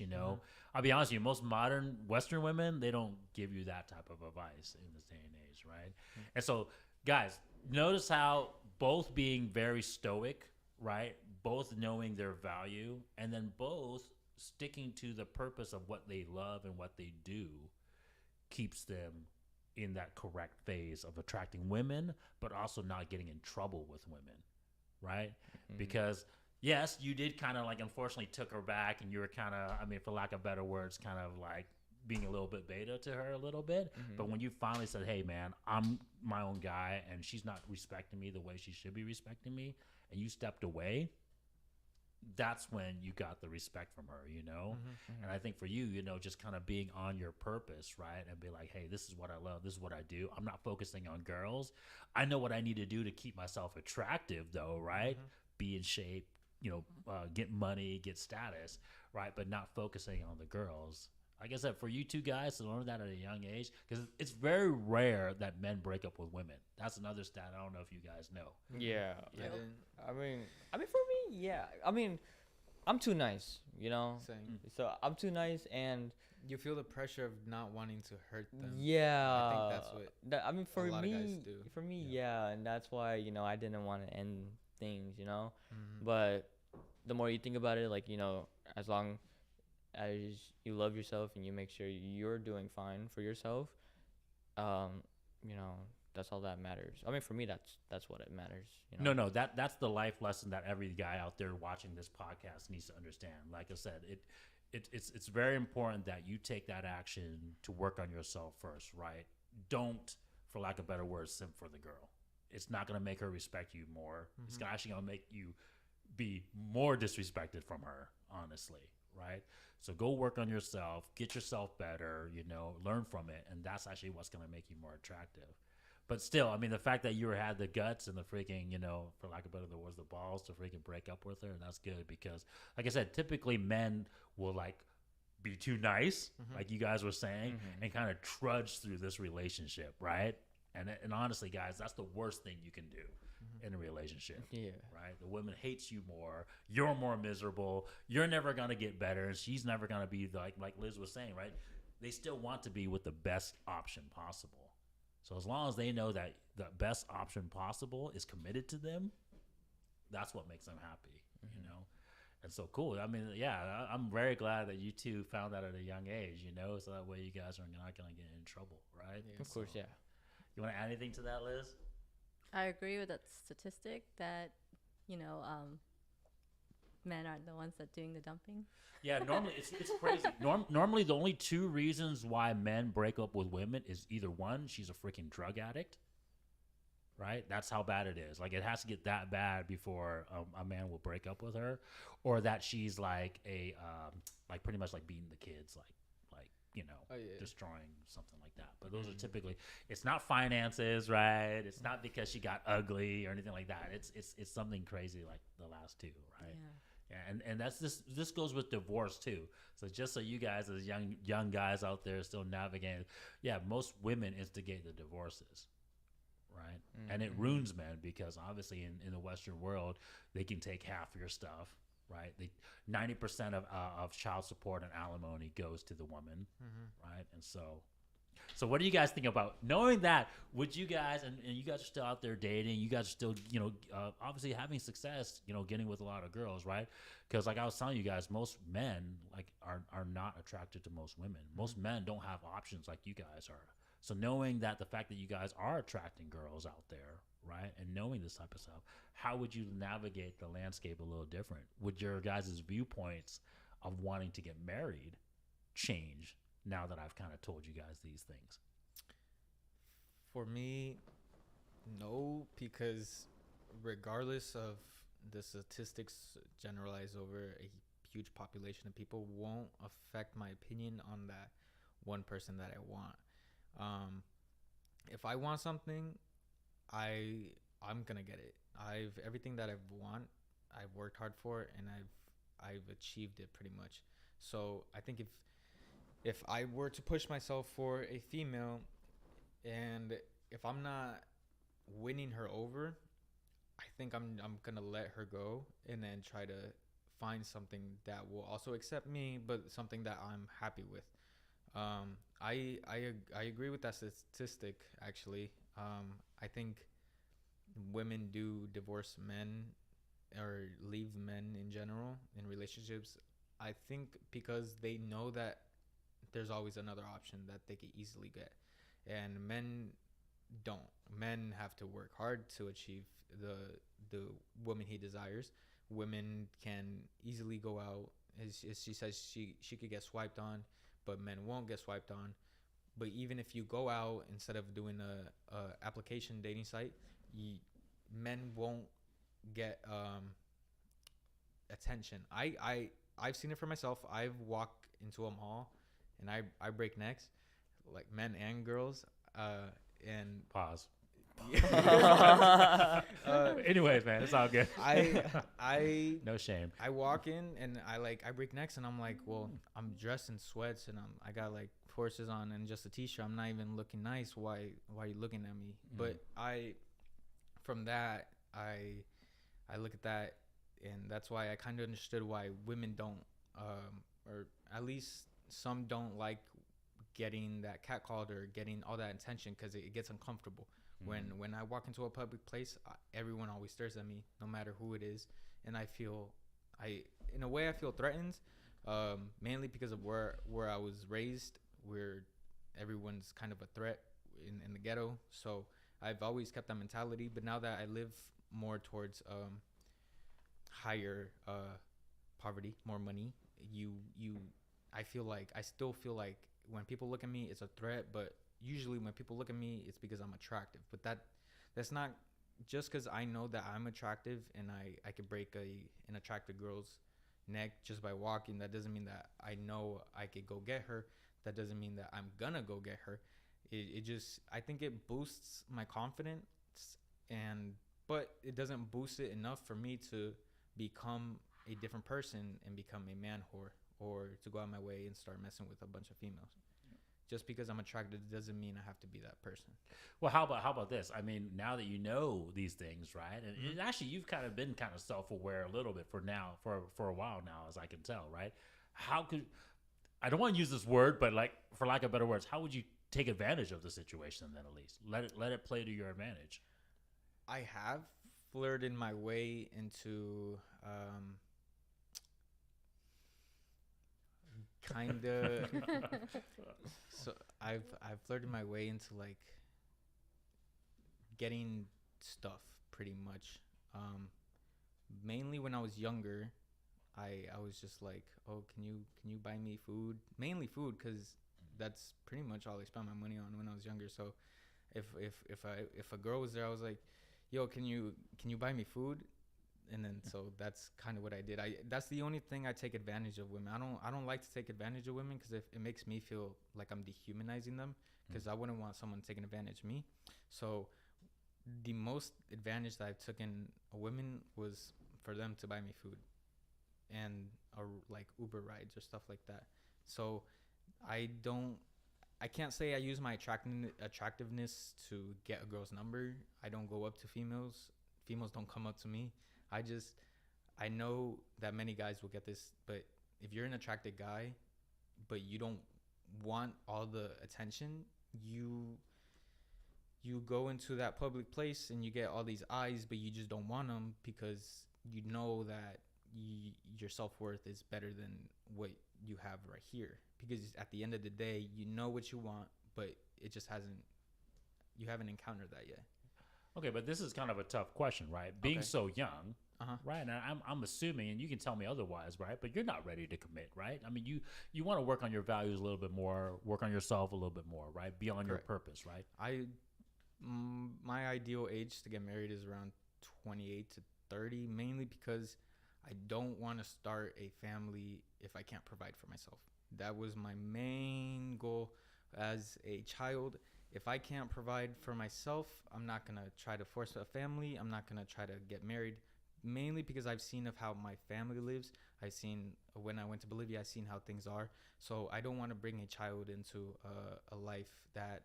I'll be honest with you, most modern Western women, they don't give you that type of advice in this day and age, right? And so, guys, notice how both being very stoic, right? Both knowing their value, and then both sticking to the purpose of what they love and what they do keeps them in that correct phase of attracting women, but also not getting in trouble with women, right? Because yes, you did kind of like unfortunately took her back, and you were kind of, I mean, for lack of better words, kind of like being a little bit beta to her a little bit. But when you finally said, "Hey, man, I'm my own guy, and she's not respecting me the way she should be respecting me," and you stepped away, that's when you got the respect from her. And I think for you, just kind of being on your purpose, right? And be like, hey, this is what I love. This is what I do. I'm not focusing on girls. I know what I need to do to keep myself attractive though, right? Be in shape, get money, get status, right? But not focusing on the girls. Like I said, for you two guys to learn that at a young age, because it's very rare that men break up with women. That's another stat. I don't know if you guys know. Yeah. Yeah. I mean, for me, yeah. I mean, I'm too nice, Same. So I'm too nice, and You feel the pressure of not wanting to hurt them. yeah, I think that's what I mean, for a lot me, of guys do. yeah, and that's why I didn't want to end things, But the more you think about it, like as long as you love yourself and you make sure you're doing fine for yourself, um, that's all that matters. I mean, for me, that's what it matters. No, that's the life lesson that every guy out there watching this podcast needs to understand. Like I said, it's very important that you take that action to work on yourself first, right? Don't, for lack of better words, simp for the girl. It's not going to make her respect you more. It's actually going to make you be more disrespected from her, honestly, right? So go work on yourself, get yourself better, learn from it, and that's actually what's going to make you more attractive. But still, I mean, the fact that you had the guts and the freaking, for lack of better words, the balls to freaking break up with her, that's good because, like I said, typically men will like be too nice, like you guys were saying, and kind of trudge through this relationship, right? And honestly, guys, that's the worst thing you can do in a relationship. Yeah. Right? The woman hates you more. You're more miserable. You're never going to get better. And she's never going to be like Liz was saying, right? They still want to be with the best option possible. So as long as they know that the best option possible is committed to them, that's what makes them happy, And so cool. I mean, yeah, I'm very glad that you two found that at a young age, so that way you guys are not going to get in trouble, right? Yeah. Of course, yeah. You want to add anything to that, Liz? I agree with that statistic that, men aren't the ones that doing the dumping. Yeah, normally it's crazy. Normally the only two reasons why men break up with women is either one, she's a freaking drug addict, right? That's how bad it is. Like it has to get that bad before a man will break up with her, or that she's like like pretty much like beating the kids, destroying something like that. But those are typically, it's not finances, right? It's not because she got ugly or anything like that. It's something crazy like the last two, right? Yeah, and that's this goes with divorce too. So just so you guys as young guys out there still navigating, yeah, most women instigate the divorces, right? And it ruins men because obviously in the Western world they can take half your stuff, right? 90% of child support and alimony goes to the woman, right? And so what do you guys think about knowing that? Would you guys, and you guys are still out there dating, you guys are still, obviously having success, getting with a lot of girls, right? Because like I was telling you guys, most men like are not attracted to most women. Most men don't have options like you guys are. So knowing that the fact that you guys are attracting girls out there, right? And knowing this type of stuff, how would you navigate the landscape a little different? Would your guys' viewpoints of wanting to get married change now that I've kind of told you guys these things? For me, no, because regardless of the statistics generalized over a huge population of people won't affect my opinion on that one person that I want. If I want something, I'm gonna get it. Everything that I've worked hard for it, and I've achieved it pretty much. So I think if I were to push myself for a female and if I'm not winning her over, I think I'm gonna let her go and then try to find something that will also accept me, but something that I'm happy with. I agree with that statistic actually. I think women do divorce men or leave men in general in relationships. I think because they know that there's always another option that they could easily get, and men don't. Men have to work hard to achieve the woman he desires. Women can easily go out. As she says, she could get swiped on, but men won't get swiped on. But even if you go out instead of doing a application dating site, men won't get attention. I've seen it for myself. I've walked into a mall and I break necks, like men and girls. And Pause. uh, Anyways, man, it's all good. I No shame. I walk in and I break necks and I'm like, well, I'm dressed in sweats and I got like forces on and just a t-shirt. I'm not even looking nice. Why are you looking at me? But from that I look at that, and that's why I kind of understood why women don't or at least some don't like getting that catcalled or getting all that attention, because it gets uncomfortable. When I walk into a public place, everyone always stares at me, no matter who it is, and in a way I feel threatened, mainly because of where I was raised, where everyone's kind of a threat in the ghetto. So I've always kept that mentality, but now that I live more towards higher poverty, more money, I still feel like when people look at me, it's a threat. But usually when people look at me, it's because I'm attractive. But that's not just because I know that I'm attractive and I could break an attractive girl's neck just by walking. That doesn't mean that I know I could go get her. That doesn't mean that I'm gonna go get her. It just, I think it boosts my confidence, but it doesn't boost it enough for me to become a different person and become a man whore, or to go out my way and start messing with a bunch of females. Just because I'm attracted doesn't mean I have to be that person. Well, how about this? I mean, now that you know these things, right? And actually, you've kind of been kind of self-aware a little bit for a while now, as I can tell, right? How could, I don't want to use this word, but like, for lack of better words, how would you take advantage of the situation then? At least let it play to your advantage. I have flirted my way into kind of so I've flirted my way into like getting stuff pretty much. Mainly when I was younger, I was just like, oh, can you buy me food? Mainly food, because that's pretty much all I spent my money on when I was younger. So if a girl was there, I was like, yo, can you buy me food? And then so that's kind of what I did. That's the only thing I take advantage of women. I don't like to take advantage of women, because it makes me feel like I'm dehumanizing them, because I wouldn't want someone taking advantage of me. So the most advantage that I've taken a woman was for them to buy me food and like Uber rides or stuff like that. So I can't say I use my attractiveness to get a girl's number. I don't go up to females. Females don't come up to me. I know that many guys will get this, but if you're an attractive guy, but you don't want all the attention, you go into that public place and you get all these eyes, but you just don't want them, because you know that your self-worth is better than what you have right here. Because at the end of the day, you know what you want, but you haven't encountered that yet. Okay, but this is kind of a tough question, right? Being so young, right? And I'm assuming, and you can tell me otherwise, right? But you're not ready to commit, right? I mean, you want to work on your values a little bit more, work on yourself a little bit more, right? Be on your purpose, right? My ideal age to get married is around 28 to 30, mainly because I don't want to start a family if I can't provide for myself. That was my main goal as a child. If I can't provide for myself, I'm not going to try to force a family. I'm not going to try to get married, mainly because I've seen of how my family lives. I've seen, when I went to Bolivia, I've seen how things are. So I don't want to bring a child into a life that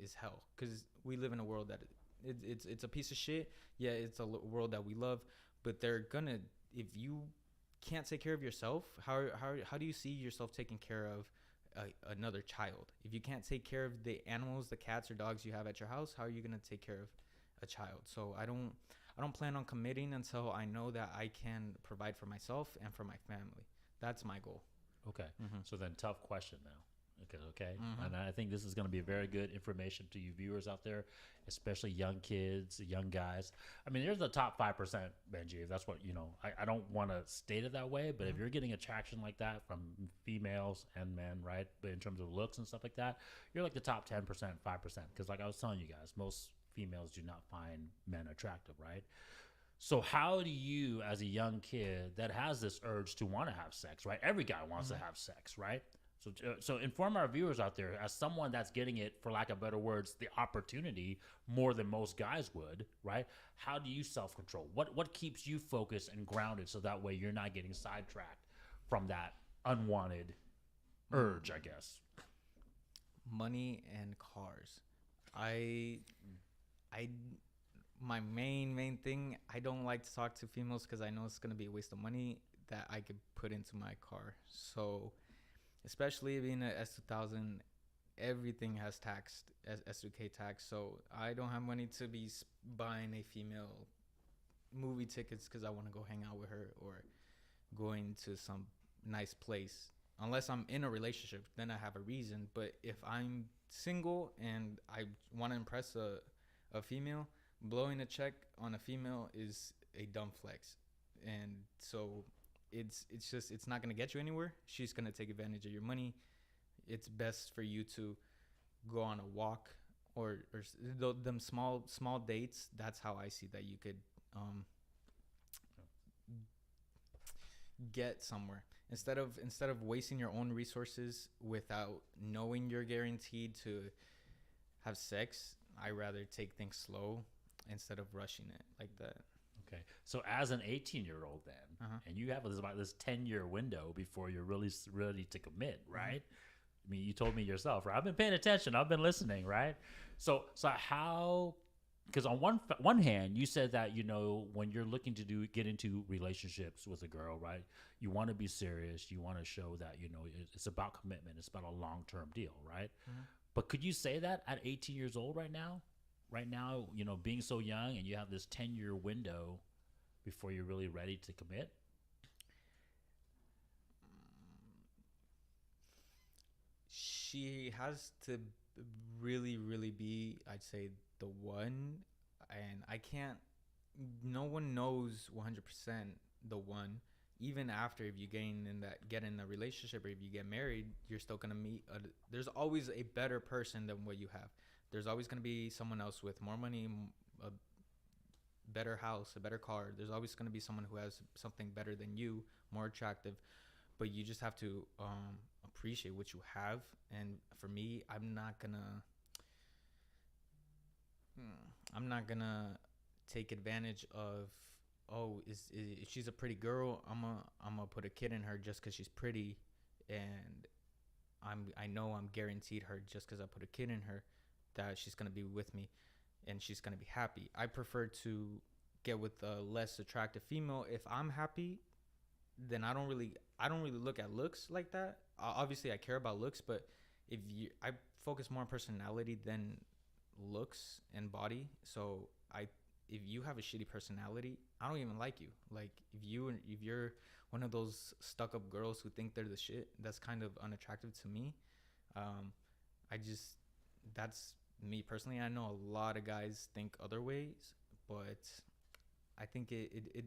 is hell, because we live in a world that it's a piece of shit. Yeah, it's a world that we love, but they're gonna, if you can't take care of yourself, how do you see yourself taking care of another child? If you can't take care of the animals, the cats or dogs you have at your house, how are you gonna take care of a child? So I don't plan on committing until I know that I can provide for myself and for my family. That's my goal. Okay. So then, tough question now. Okay. Mhm. And I think this is going to be very good information to you viewers out there, especially young kids, young guys. I mean, there's the top 5%, Benji, if that's what, I don't want to state it that way, but if you're getting attraction like that from females and men, right, but in terms of looks and stuff like that, you're like the top 10%, 5%. Because like I was telling you guys, most females do not find men attractive, right? So how do you, as a young kid that has this urge to want to have sex, right? Every guy wants to have sex, right? So inform our viewers out there, as someone that's getting it, for lack of better words, the opportunity more than most guys would, right? How do you self-control? What keeps you focused and grounded so that way you're not getting sidetracked from that unwanted urge, I guess? Money and cars. My main thing, I don't like to talk to females because I know it's going to be a waste of money that I could put into my car. So especially being a S2000, everything has taxed, S2K tax. So I don't have money to be buying a female movie tickets because I want to go hang out with her or going to some nice place. Unless I'm in a relationship, then I have a reason. But if I'm single and I want to impress a female, blowing a check on a female is a dumb flex. And so it's not going to get you anywhere. She's going to take advantage of your money. It's best for you to go on a walk or them small dates. That's how I see that you could get somewhere, instead of wasting your own resources without knowing you're guaranteed to have sex. I rather take things slow instead of rushing it like that. Okay. So as an 18-year-old then, and you have about this 10-year window before you're really ready to commit, right? I mean, you told me yourself, right? I've been paying attention. I've been listening, right? So how, because on one hand, you said that, when you're looking to get into relationships with a girl, right? You want to be serious. You want to show that, it's about commitment. It's about a long-term deal, right? But could you say that at 18 years old right now? Right now, being so young and you have this 10-year window before you're really ready to commit? She has to really, really be, I'd say, the one. And no one knows 100% the one. Even after, if you get in a relationship or if you get married, you're still going to meet. There's always a better person than what you have. There's always going to be someone else with more money, a better house, a better car. There's always going to be someone who has something better than you, more attractive. But you just have to appreciate what you have. And for me, I'm not gonna take advantage of, if she's a pretty girl, I'm gonna put a kid in her just because she's pretty, and I know I'm guaranteed her just because I put a kid in her, that she's gonna be with me and she's gonna be happy. I prefer to get with a less attractive female. If I'm happy, then I don't really look at looks like that. Obviously I care about looks, but I focus more on personality than looks and body. So if you have a shitty personality, I don't even like you. Like if you're one of those stuck up girls who think they're the shit, that's kind of unattractive to me. That's me personally. I know a lot of guys think other ways, but I think it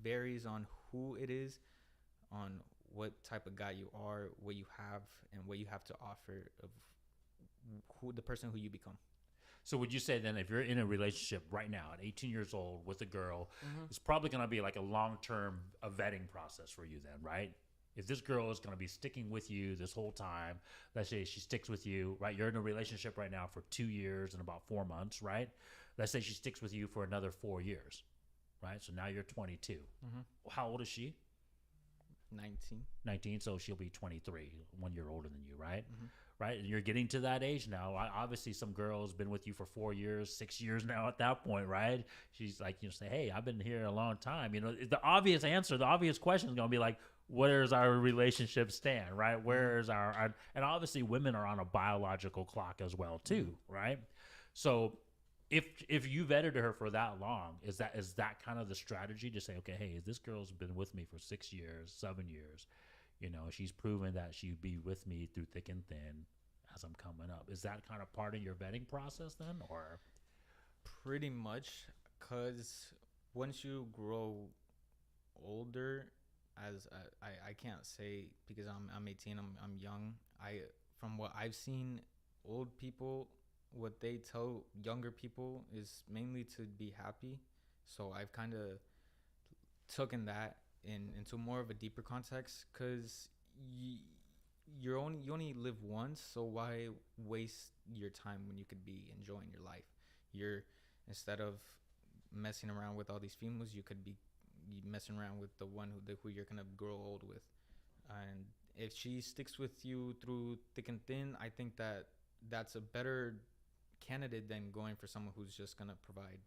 varies on who it is, on what type of guy you are, what you have, and what you have to offer, of the person who you become. So would you say then, if you're in a relationship right now at 18 years old with a girl, it's probably going to be like a long-term vetting process for you then, right? If this girl is going to be sticking with you this whole time, let's say she sticks with you, right? You're in a relationship right now for 2 years and about 4 months, right? Let's say she sticks with you for another 4 years, right? So now you're 22. How old is she? 19. 19, so she'll be 23, 1 year older than you, right? Mm-hmm. Right, and you're getting to that age now. Obviously, some girl's been with you for 4 years, 6 years now. At that point, right? She's like, say, "Hey, I've been here a long time." The obvious answer, the obvious question is gonna be like, "Where's our relationship stand?" Right? Where's our and obviously, women are on a biological clock as well too, right? So, if you vetted her for that long, is that kind of the strategy to say, okay, hey, this girl's been with me for 6 years, 7 years. She's proven that she'd be with me through thick and thin as I'm coming up. Is that kind of part of your vetting process then, or? Pretty much, because once you grow older, as I can't say because I'm 18, I'm young. From what I've seen, old people, what they tell younger people is mainly to be happy. So I've kind of taken that into more of a deeper context, because you only live once, so why waste your time when you could be enjoying your life? Instead of messing around with all these females, you could be messing around with the one who you're gonna grow old with. And if she sticks with you through thick and thin, I think that's a better candidate than going for someone who's just gonna provide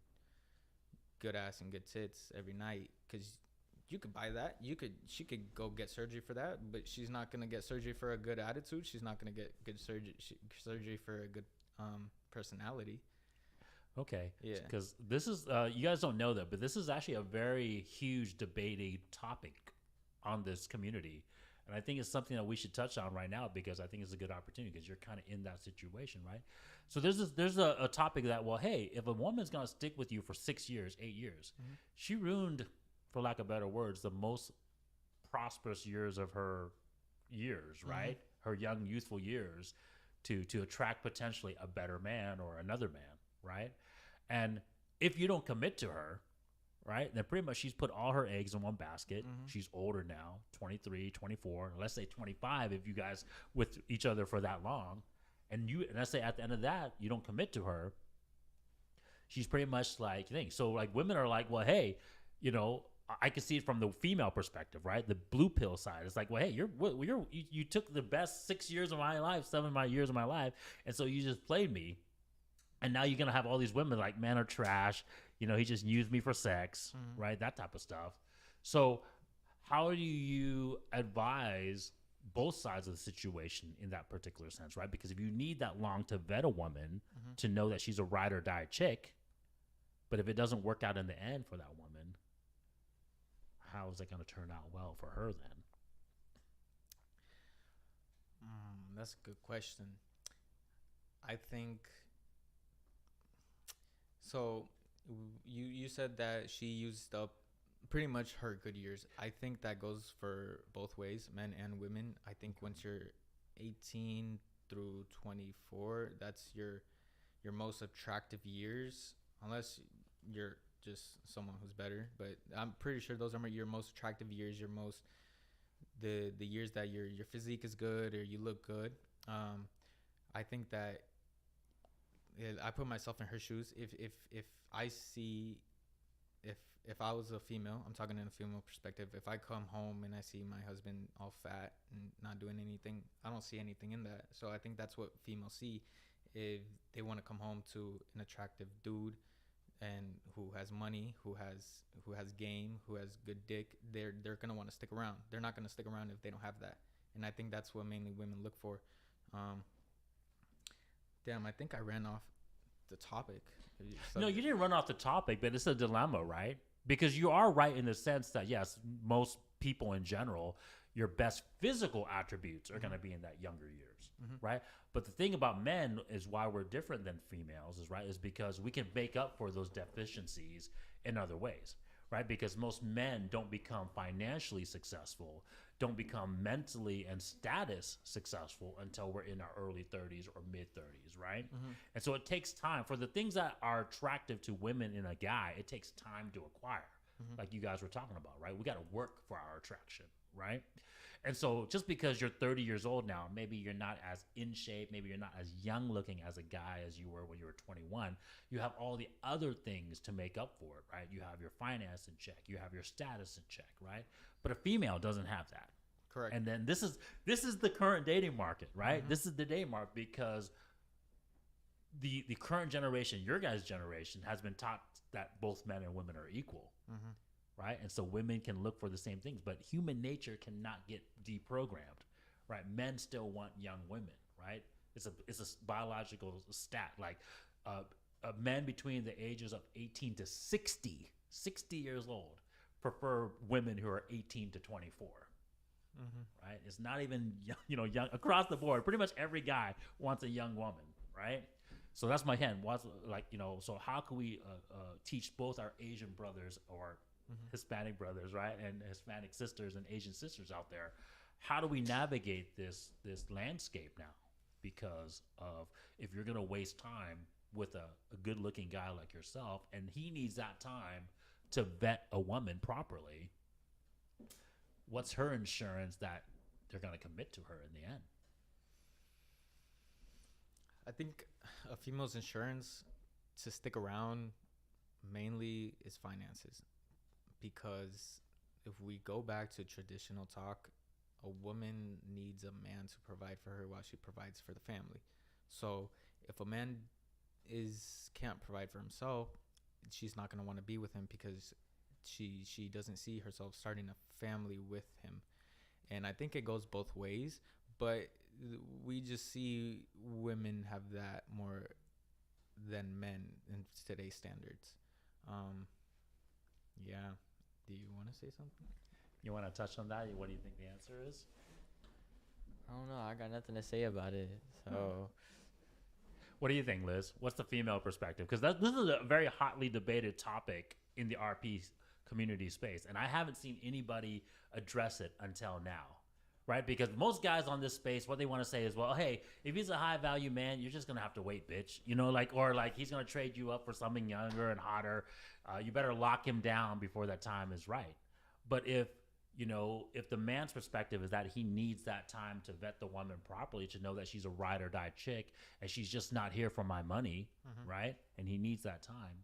good ass and good tits every night, because you could buy that. She could go get surgery for that, but she's not gonna get surgery for a good attitude. She's not gonna get good surgery for a good personality. Okay. Yeah. Because this is you guys don't know that, but this is actually a very huge debating topic on this community, and I think it's something that we should touch on right now, because I think it's a good opportunity, because you're kind of in that situation, right? So there's a topic that, well, hey, if a woman's gonna stick with you for 6 years, 8 years, she ruined, for lack of better words, the most prosperous years of her years, right? Her young, youthful years, to attract potentially a better man or another man, right? And if you don't commit to her, right, then pretty much she's put all her eggs in one basket. She's older now, 23, 24, let's say 25 if you guys with each other for that long. And let's say at the end of that, you don't commit to her. She's pretty much like, so like women are like, well, hey, I can see it from the female perspective, right? The blue pill side. It's like, well, hey, you took the best 6 years of my life, 7 of my years of my life, and so you just played me, and now you're gonna have all these women like, men are trash. He just used me for sex, right? That type of stuff. So, how do you advise both sides of the situation in that particular sense, right? Because if you need that long to vet a woman to know that she's a ride or die chick, but if it doesn't work out in the end for that woman, how is it going to turn out well for her then? That's a good question. I think so. You said that she used up pretty much her good years. I think that goes for both ways, men and women. I think once you're 18 through 24, that's your most attractive years, unless you're just someone who's better. But I'm pretty sure those are your most attractive years, the years that your physique is good or you look good. I think that I put myself in her shoes. If I see, if I was a female, I'm talking in a female perspective. If I come home and I see my husband all fat and not doing anything, I don't see anything in that. So I think that's what females see. If they want to come home to an attractive dude and who has money, who has game, who has good dick, they're gonna want to stick around. They're not gonna stick around if they don't have that. And I think that's what mainly women look for. Damn, I think I ran off the topic. No, you didn't run off the topic, but it's a dilemma, right? Because you are right in the sense that, yes, most people in general, your best physical attributes are going to be in that younger years, right? But the thing about men is why we're different than females is because we can make up for those deficiencies in other ways, right? Because most men don't become financially successful, don't become mentally and status successful until we're in our early 30s or mid 30s, right? And so it takes time for the things that are attractive to women in a guy. It takes time to acquire, like you guys were talking about, right? We got to work for our attraction, right? And so just because you're 30 years old now, maybe you're not as in shape, maybe you're not as young looking as a guy as you were when you were 21, you have all the other things to make up for it, right? You have your finance in check, you have your status in check, right? But a female doesn't have that, Correct. And then this is the current dating market, right? This is the dating market because the current generation, your guys' generation, has been taught that both men and women are equal, right? And so women can look for the same things, but human nature cannot get deprogrammed, right? Men still want young women, right? It's a biological stat. Like men between the ages of 18 to 60 years old prefer women who are 18 to 24. Right? It's not even young across the board. Pretty much every guy wants a young woman, right? So that's my hand. So how can we teach both our Asian brothers or Hispanic brothers, right, and Hispanic sisters and Asian sisters out there? How do we navigate this landscape now? Because of if you're gonna waste time with a good looking guy like yourself, and he needs that time to vet a woman properly, what's her insurance that they're going to commit to her in the end? I think a female's insurance to stick around mainly is finances, because if we go back to traditional talk, a woman needs a man to provide for her while she provides for the family. So if a man can't provide for himself, she's not going to want to be with him because she doesn't see herself starting a family with him. And I think it goes both ways, but we just see women have that more than men in today's standards. Yeah. Do you want to say something? You want to touch on that? What do you think the answer is? I don't know. I got nothing to say about it. So, what do you think, Liz? What's the female perspective? Because this is a very hotly debated topic in the RP community space, and I haven't seen anybody address it until now, right? Because most guys on this space, what they want to say is, well, hey, if he's a high value man, you're just gonna have to wait, bitch. Or he's gonna trade you up for something younger and hotter. You better lock him down before that time is right. But if the man's perspective is that he needs that time to vet the woman properly, to know that she's a ride or die chick and she's just not here for my money, right? And he needs that time.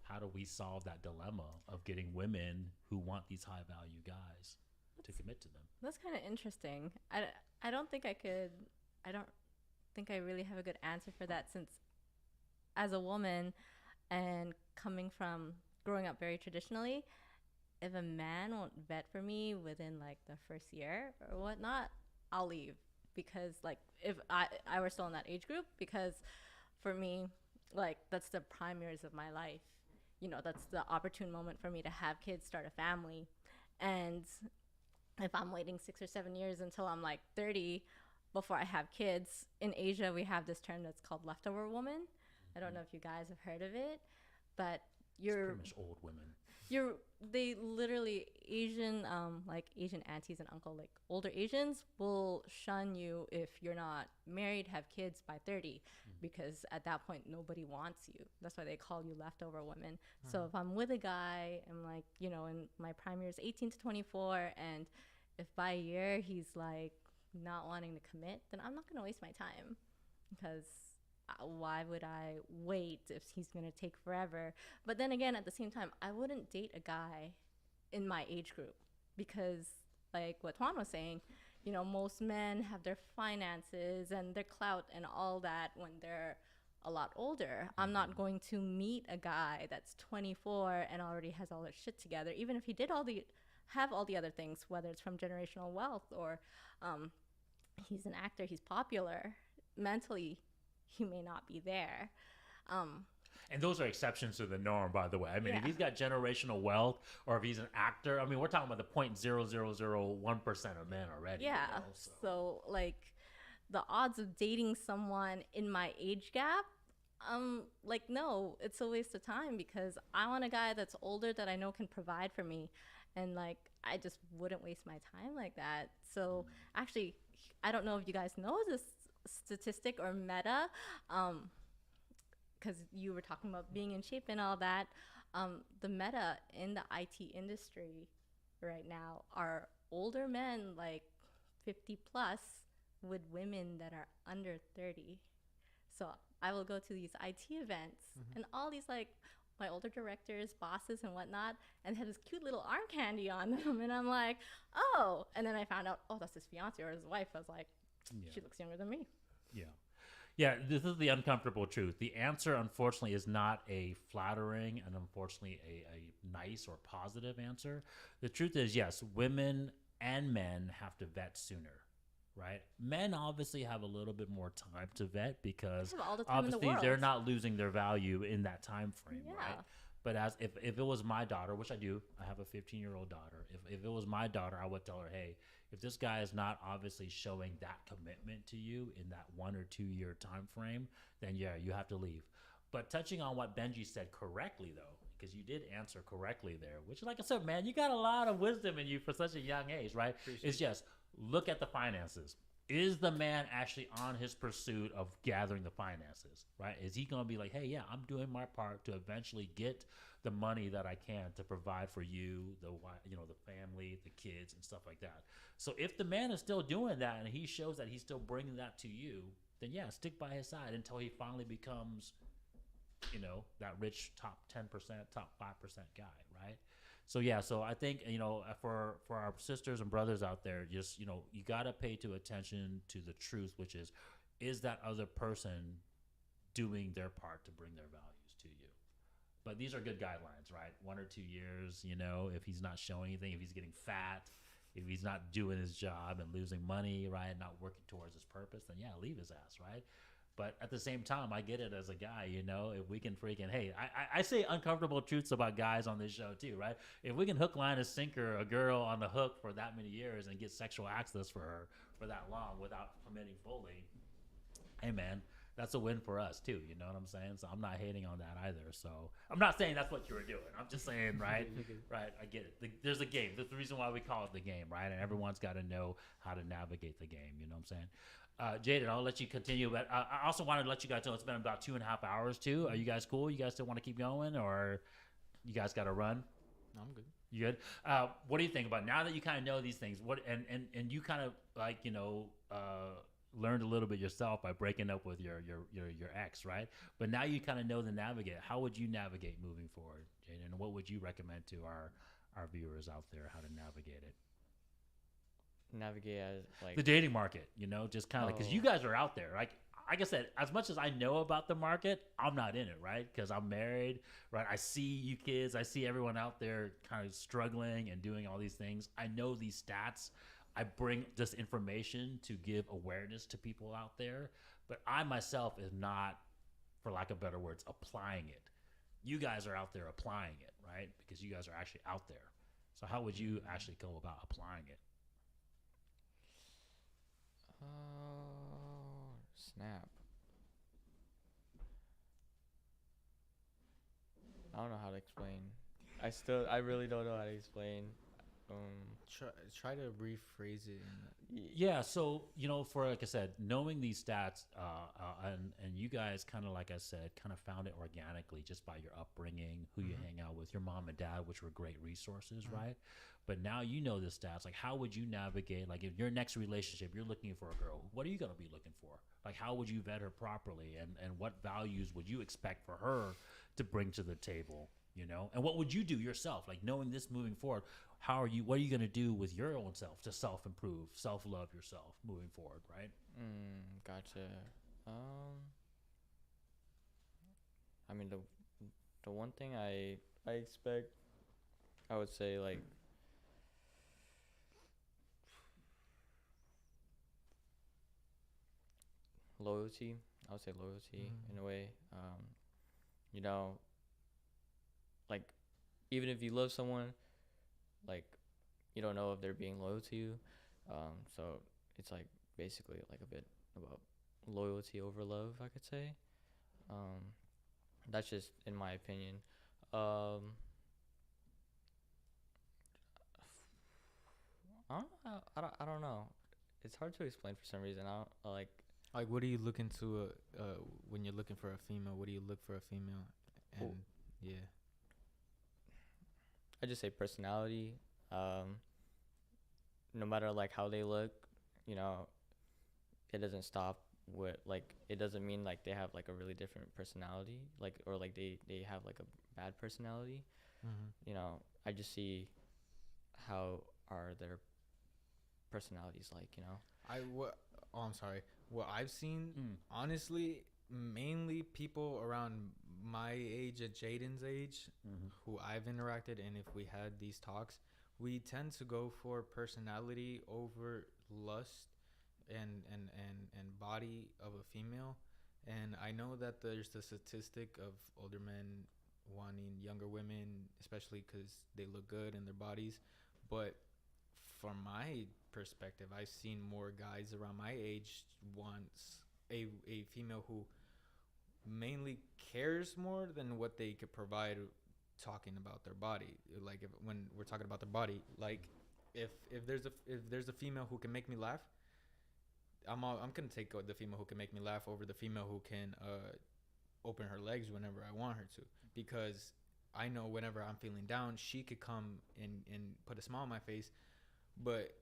How do we solve that dilemma of getting women who want these high value guys to commit to them? That's kind of interesting. I don't think I really have a good answer for that, since as a woman and coming from growing up very traditionally, if a man won't vet for me within like the first year or whatnot, I'll leave. Because like if I were still in that age group, because for me, like that's the prime years of my life. That's the opportune moment for me to have kids, start a family. And if I'm waiting 6 or 7 years until I'm like 30 before I have kids, in Asia we have this term that's called leftover woman. I don't know if you guys have heard of it, but It's pretty much old women. They literally Asian Asian aunties and uncle, like older Asians will shun you if you're not married, have kids by 30, because at that point nobody wants you. That's why they call you leftover women. So if I'm with a guy, I'm like, in my prime years 18 to 24, and if by a year he's like not wanting to commit, then I'm not going to waste my time, because why would I wait if he's going to take forever? But then again, at the same time, I wouldn't date a guy in my age group, because like what Tuan was saying, most men have their finances and their clout and all that when they're a lot older. I'm not going to meet a guy that's 24 and already has all their shit together, even if he did have all the other things, whether it's from generational wealth or he's an actor, he's popular. Mentally, he may not be there. And those are exceptions to the norm, by the way. I mean, if he's got generational wealth, or if he's an actor, I mean, we're talking about the 0.0001% of men already. Yeah. So like the odds of dating someone in my age gap, no, it's a waste of time, because I want a guy that's older that I know can provide for me. And like, I just wouldn't waste my time like that. So actually, I don't know if you guys know this statistic or meta, because you were talking about being in shape and all that. The meta in the IT industry right now are older men, like 50 plus, with women that are under 30. So I will go to these IT events and all these like my older directors, bosses, and whatnot, and they had this cute little arm candy on them. And I'm like, oh. And then I found out, oh, that's his fiance or his wife. I was like, she looks younger than me. Yeah. Yeah, this is the uncomfortable truth. The answer, unfortunately, is not a flattering and unfortunately a nice or positive answer. The truth is, yes, women and men have to vet sooner, right? Men obviously have a little bit more time to vet because They have all the time in the obviously they're world. not losing their value in that time frame, Yeah. right? But as if it was my daughter, which I do, I have a 15-year-old daughter. If it was my daughter, I would tell her, hey, if this guy is not obviously showing that commitment to you in that 1 or 2 year time frame, then yeah, you have to leave. But touching on what Benji said correctly though, because you did answer correctly there, which like I said, man, you got a lot of wisdom in you for such a young age, right? It's just look at the finances. Is the man actually on his pursuit of gathering the finances, right? Is he going to be like, hey, yeah, I'm doing my part to eventually get the money that I can to provide for you, the family, the kids, and stuff like that. So if the man is still doing that and he shows that he's still bringing that to you, then yeah, stick by his side until he finally becomes, that rich top 10%, top 5% guy, right? So yeah, so I think for our sisters and brothers out there, just you gotta pay attention to the truth, which is that other person doing their part to bring their values to you? But these are good guidelines, right? 1 or 2 years, if he's not showing anything, if he's getting fat, if he's not doing his job and losing money, right, not working towards his purpose, then yeah, leave his ass, right? But at the same time, I get it as a guy, if we can freaking, hey, I say uncomfortable truths about guys on this show too, right? If we can hook, line, and sinker a girl on the hook for that many years and get sexual access for her for that long without committing fully, hey man, that's a win for us too, you know what I'm saying? So I'm not hating on that either. So I'm not saying that's what you were doing. I'm just saying, right? Right, I get it. There's a game. That's the reason why we call it the game, right? And everyone's got to know how to navigate the game, you know what I'm saying? Jaden, I'll let you continue, but I also wanted to let you guys know it's been about 2.5 hours too. Are you guys cool? You guys still want to keep going, or you guys got to run? I'm good. You good? What do you think about now that you kind of know these things? What and you kind of learned a little bit yourself by breaking up with your ex, right? But now you kind of know the navigate. How would you navigate moving forward, Jaden? And what would you recommend to our viewers out there how to navigate it? Navigate as like The dating market, just kind of because you guys are out there. Like I said, as much as I know about the market, I'm not in it, right? Because I'm married, right? I see you kids, I see everyone out there kind of struggling and doing all these things. I know these stats. I bring this information to give awareness to people out there, but I myself is not, for lack of better words, applying it. You guys are out there applying it, right? Because you guys are actually out there. So how would you actually go about applying it? Snap. I don't know how to explain. I really don't know how to explain. Try to rephrase it. Yeah, so for like I said, knowing these stats, and you guys kind of like I said, kind of found it organically just by your upbringing, who you hang out with, your mom and dad, which were great resources, right? But now you know the stats. Like, how would you navigate? Like, in your next relationship, you're looking for a girl. What are you gonna be looking for? Like, how would you vet her properly, and what values would you expect for her to bring to the table? And what would you do yourself? Like, knowing this moving forward, what are you going to do with your own self to self-improve, self-love yourself moving forward, right? Gotcha. I mean, the one thing I expect, I would say, like, loyalty. I would say loyalty in a way. Like, even if you love someone, like, you don't know if they're being loyal to you. So it's like basically like a bit about loyalty over love, I could say. That's just in my opinion. I don't know. It's hard to explain for some reason. I don't like what do you look into when you're looking for a female? What do you look for a female? And yeah. I just say personality. No matter like how they look, it doesn't stop what like it doesn't mean like they have like a really different personality, like or like they have like a bad personality. You know, I just see how are their personalities like, you know. I'm sorry. What I've seen, Mm. honestly, mainly people around my age, at Jaden's age, Mm-hmm. who I've interacted, and if we had these talks, we tend to go for personality over lust and body of a female. And I know that there's the statistic of older men wanting younger women, especially because they look good in their bodies. But from my perspective, I've seen more guys around my age wants a female who mainly cares more than what they could provide talking about their body. Like when we're talking about their body, like if there's a female who can make me laugh, I'm gonna take the female who can make me laugh over the female who can open her legs whenever I want her to, because I know whenever I'm feeling down, she could come and put a smile on my face. But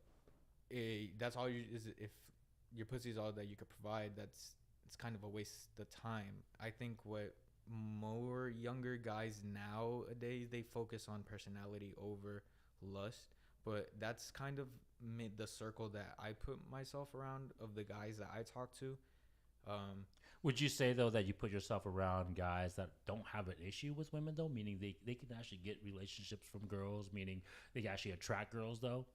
that's all you is if your pussy is all that you could provide. It's kind of a waste of time. I think what more younger guys nowadays, they focus on personality over lust, but that's kind of the circle that I put myself around of the guys that I talk to. Would you say though that you put yourself around guys that don't have an issue with women though, meaning they can actually get relationships from girls, meaning they can actually attract girls though?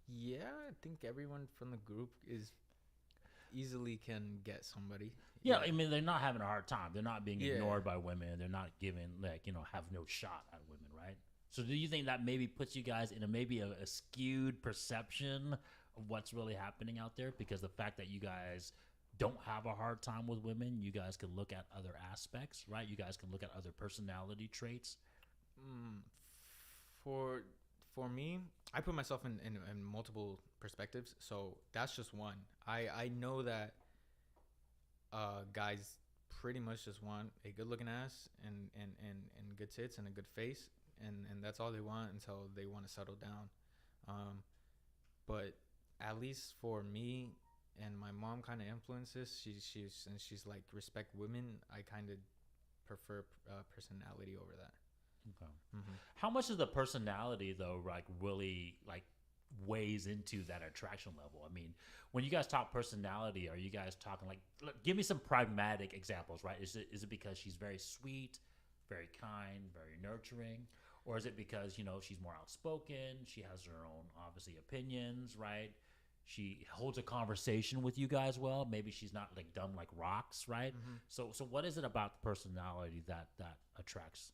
Yeah, I think everyone from the group is easily can get somebody. Yeah, I mean they're not having a hard time. They're not being Yeah. ignored by women. They're not given have no shot at women, right? So do you think that maybe puts you guys in a skewed perception of what's really happening out there? Because the fact that you guys don't have a hard time with women, you guys can look at other aspects, right? You guys can look at other personality traits. Mm, for for me, I put myself in multiple perspectives, so that's just one. I know that guys pretty much just want a good looking ass and good tits and a good face, and that's all they want until they want to settle down. But at least for me, and my mom kind of influences. She's like respect women. I kind of prefer personality over that. Okay. Mm-hmm. How much of the personality though, like really like weighs into that attraction level? I mean, when you guys talk personality, are you guys talking like? Give me some pragmatic examples, right? Is it because she's very sweet, very kind, very nurturing, or is it because she's more outspoken? She has her own obviously opinions, right? She holds a conversation with you guys well. Maybe she's not like dumb like rocks, right? Mm-hmm. So what is it about the personality that attracts?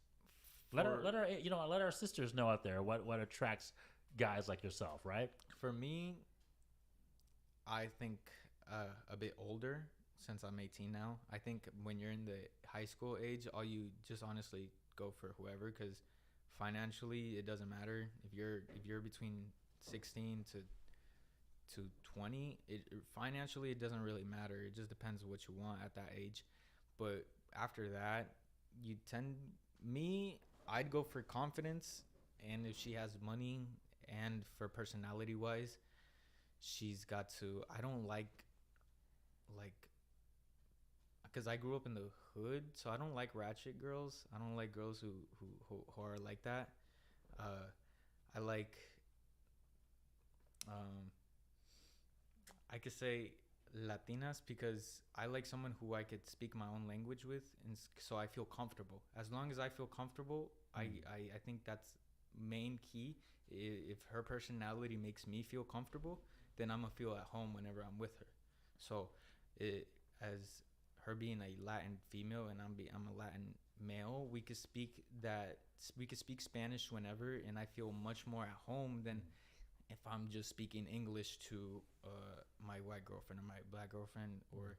Let our sisters know out there what attracts guys like yourself, right? For me, I think a bit older, since I'm 18 now. I think when you're in the high school age, all you just honestly go for whoever, because financially it doesn't matter if you're between 16 to 20. Financially it doesn't really matter. It just depends what you want at that age. But after that, you tend me. I'd go for confidence, and if she has money, and for personality wise, she's got to. I don't like because I grew up in the hood, so I don't like ratchet girls. I don't like girls who are like that. I like I could say Latinas, because I like someone who I could speak my own language with, and so I feel comfortable. As long as I feel comfortable, I think that's main key. If her personality makes me feel comfortable, then I'm gonna feel at home whenever I'm with her. So, as her being a Latin female and I'm a Latin male, we could speak Spanish whenever, and I feel much more at home than if I'm just speaking English to my white girlfriend or my black girlfriend, or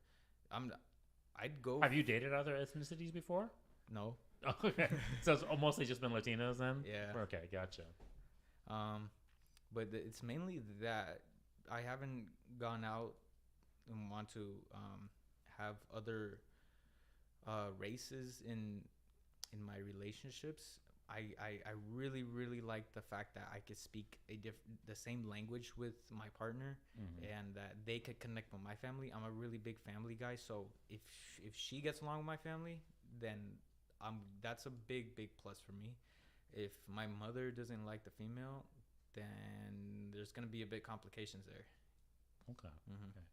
I'd go. Have you dated other ethnicities before? No. Okay, so it's mostly just been Latinos then. Yeah. Okay, gotcha. But it's mainly that I haven't gone out and want to have other races in my relationships. I really really like the fact that I could speak the same language with my partner, and that they could connect with my family. I'm a really big family guy, so if she gets along with my family, then that's a big plus for me. If my mother doesn't like the female, then there's gonna be a bit complications there. Okay. Okay.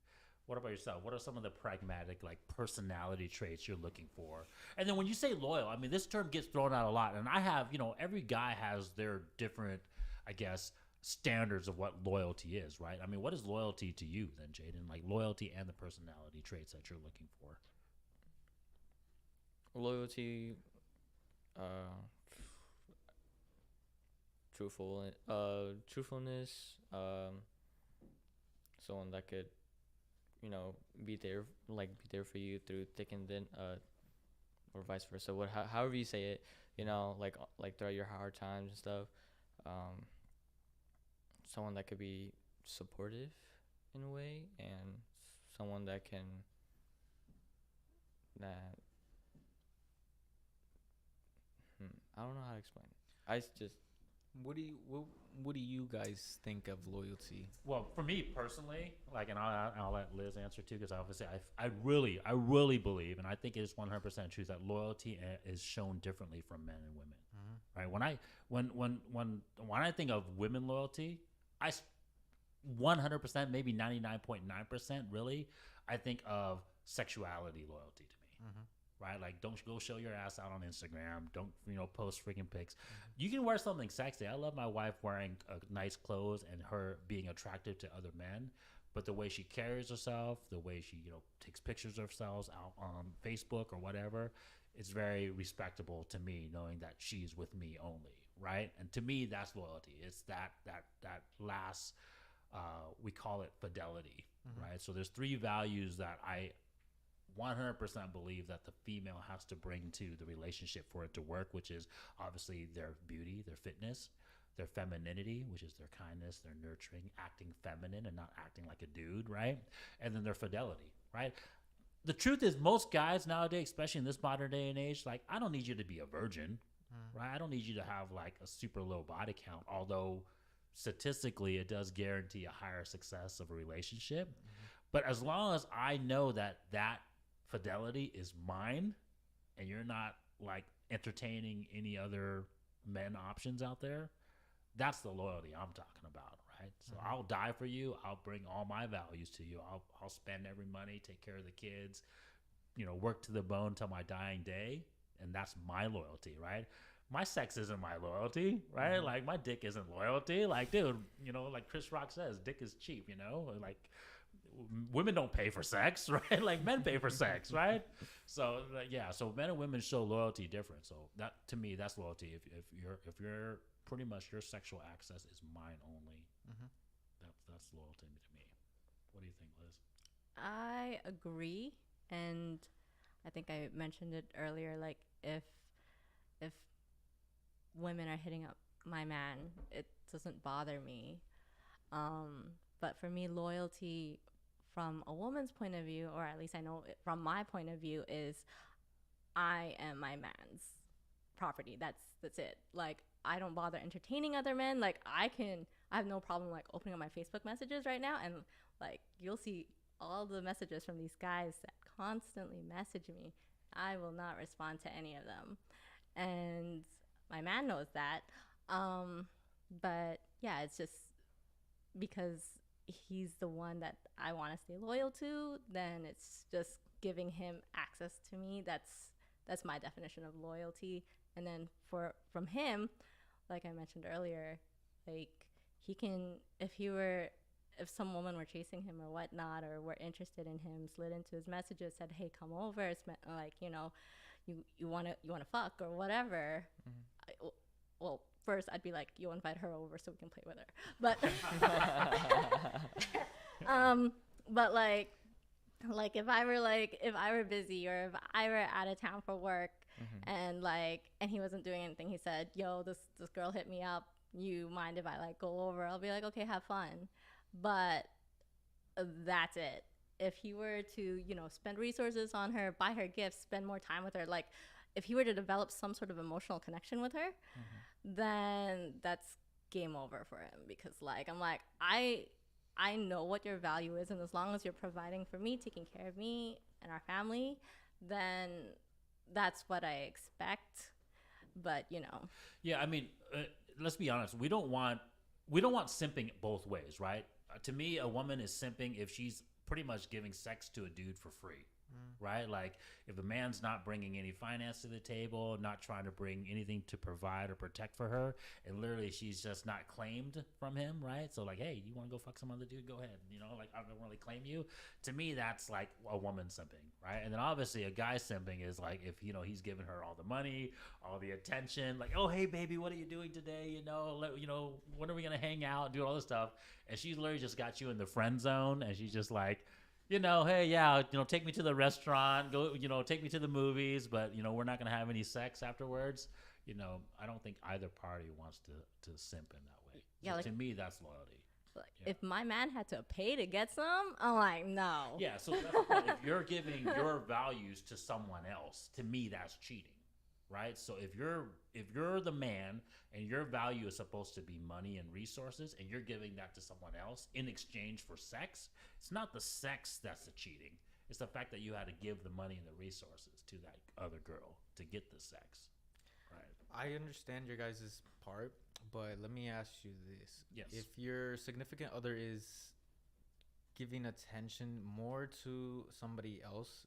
What about yourself? What are some of the pragmatic, like, personality traits you're looking for? And then when you say loyal, I mean, this term gets thrown out a lot. And I have, every guy has their different, I guess, standards of what loyalty is, right? I mean, what is loyalty to you then, Jaden? Like, loyalty and the personality traits that you're looking for. Loyalty, truthfulness, someone that could, be there for you through thick and thin, or vice versa. However you say it, like throughout your hard times and stuff. Someone that could be supportive in a way, and someone that can that. I don't know how to explain it. What do you guys think of loyalty? Well, for me personally, like, and I'll let Liz answer too, because obviously I really believe, and I think it is 100% true, that loyalty is shown differently from men and women. Right? When I think of women loyalty, I 100%, maybe 99.9%, really, I think of sexuality loyalty to me. Right? Like, don't go show your ass out on Instagram. Don't, post freaking pics. You can wear something sexy. I love my wife wearing nice clothes and her being attractive to other men. But the way she carries herself, the way she, takes pictures of herself out on Facebook or whatever, it's very respectable to me, knowing that she's with me only. Right? And to me, that's loyalty. It's that last, we call it fidelity. Right? So there's 3 values that I 100% believe that the female has to bring to the relationship for it to work, which is obviously their beauty, their fitness, their femininity, which is their kindness, their nurturing, acting feminine and not acting like a dude, right? And then their fidelity, right? The truth is, most guys nowadays, especially in this modern day and age, like, I don't need you to be a virgin, right? I don't need you to have like a super low body count, although statistically it does guarantee a higher success of a relationship. But as long as I know that fidelity is mine, and you're not like entertaining any other men options out there, that's the loyalty I'm talking about, right? So I'll die for you. I'll bring all my values to you. I'll spend every money, take care of the kids, work to the bone till my dying day, and that's my loyalty, right? My sex isn't my loyalty, right? Like, my dick isn't loyalty. Like, dude, like Chris Rock says, dick is cheap, like, women don't pay for sex, right? Like, men pay for sex, right? So so men and women show loyalty different. So that, to me, that's loyalty. If you're pretty much, your sexual access is mine only, that's loyalty to me. What do you think, Liz? I agree, and I think I mentioned it earlier. Like, if women are hitting up my man, it doesn't bother me. But for me, loyalty from a woman's point of view, or at least I know it from my point of view, is I am my man's property. That's it. Like, I don't bother entertaining other men. Like, I have no problem like opening up my Facebook messages right now, and like, you'll see all the messages from these guys that constantly message me. I will not respond to any of them, and my man knows that. But yeah, it's just because he's the one that I want to stay loyal to, then it's just giving him access to me. That's my definition of loyalty. And then from him, like I mentioned earlier, like, he can, if some woman were chasing him or whatnot, or were interested in him, slid into his messages, said, hey, come over, it's like, you want to fuck or whatever. Well, first I'd be like, you invite her over so we can play with her. But but like if I were busy, or if I were out of town for work, and he wasn't doing anything, he said, yo, this girl hit me up, you mind if I like go over? I'll be like, okay, have fun. But that's it. If he were to, spend resources on her, buy her gifts, spend more time with her, like, if he were to develop some sort of emotional connection with her, then that's game over for him. Because like I'm like I know what your value is, and as long as you're providing for me, taking care of me and our family, then that's what I expect. But Yeah, I mean, let's be honest. We don't want simping both ways, right? To me, a woman is simping if she's pretty much giving sex to a dude for free, right? Like if the man's not bringing any finance to the table, not trying to bring anything to provide or protect for her, and literally she's just not claimed from him, right? So like, hey, you want to go fuck some other dude? Go ahead. Like I don't really claim you. To me, that's like a woman simping, right? And then obviously a guy simping is like if he's giving her all the money, all the attention, like, oh hey baby, what are you doing today? When are we gonna hang out, do all this stuff, and she's literally just got you in the friend zone, and she's just like, hey, yeah, take me to the restaurant, go, take me to the movies, but, we're not going to have any sex afterwards. I don't think either party wants to simp in that way. Yeah, So like- to me, that's loyalty. like Yeah. if my man had to pay to get some, I'm like, no. Yeah, so that's the point. If you're giving your values to someone else, to me, that's cheating, right? So if you're the man and your value is supposed to be money and resources, and you're giving that to someone else in exchange for sex, it's not the sex that's the cheating. It's the fact that you had to give the money and the resources to that other girl to get the sex, right? I understand your guys' part, but let me ask you this. Yes. If your significant other is giving attention more to somebody else,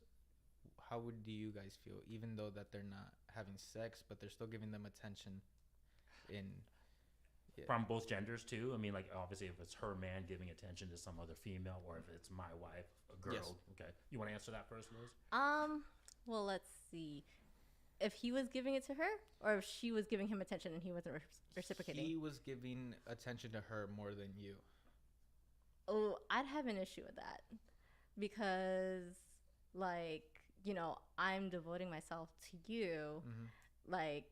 how do you guys feel? Even though that they're not having sex, but they're still giving them attention From both genders too. I mean, like obviously if it's her man giving attention to some other female, or if it's my wife, a girl. Yes. Okay. You want to answer that first, Liz? Well, let's see. If he was giving it to her, or if she was giving him attention and he wasn't reciprocating. He was giving attention to her more than you. Oh, I'd have an issue with that because, like, I'm devoting myself to you. Like,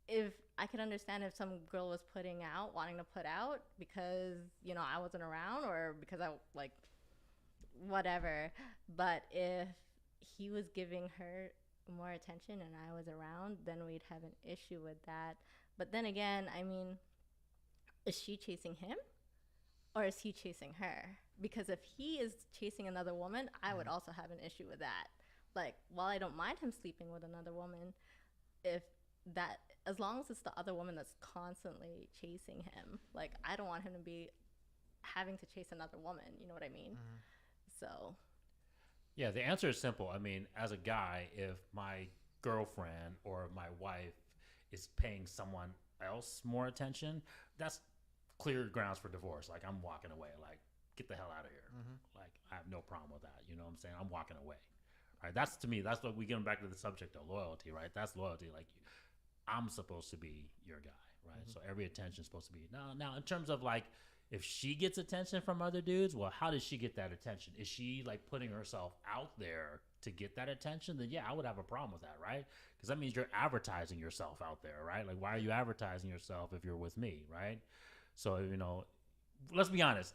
if I could understand if some girl was wanting to put out because, I wasn't around, or because I, like, whatever. But if he was giving her more attention and I was around, then we'd have an issue with that. But then again, I mean, is she chasing him? Or is he chasing her? Because if he is chasing another woman, I would also have an issue with that. Like, while I don't mind him sleeping with another woman, as long as it's the other woman that's constantly chasing him, like, I don't want him to be having to chase another woman. You know what I mean? So. Yeah, the answer is simple. I mean, as a guy, if my girlfriend or my wife is paying someone else more attention, that's clear grounds for divorce. Like, I'm walking away. Like, get the hell out of here. Like, I have no problem with that. You know what I'm saying? I'm walking away. Right? That's, to me, that's what we get back to the subject of loyalty, right? That's loyalty. Like, I'm supposed to be your guy, right? So every attention is supposed to be. Now, in terms of, like, if she gets attention from other dudes, well, how does she get that attention? Is she, like, putting herself out there to get that attention? Then, yeah, I would have a problem with that, right? Because that means you're advertising yourself out there, right? Like, why are you advertising yourself if you're with me, right? So, let's be honest.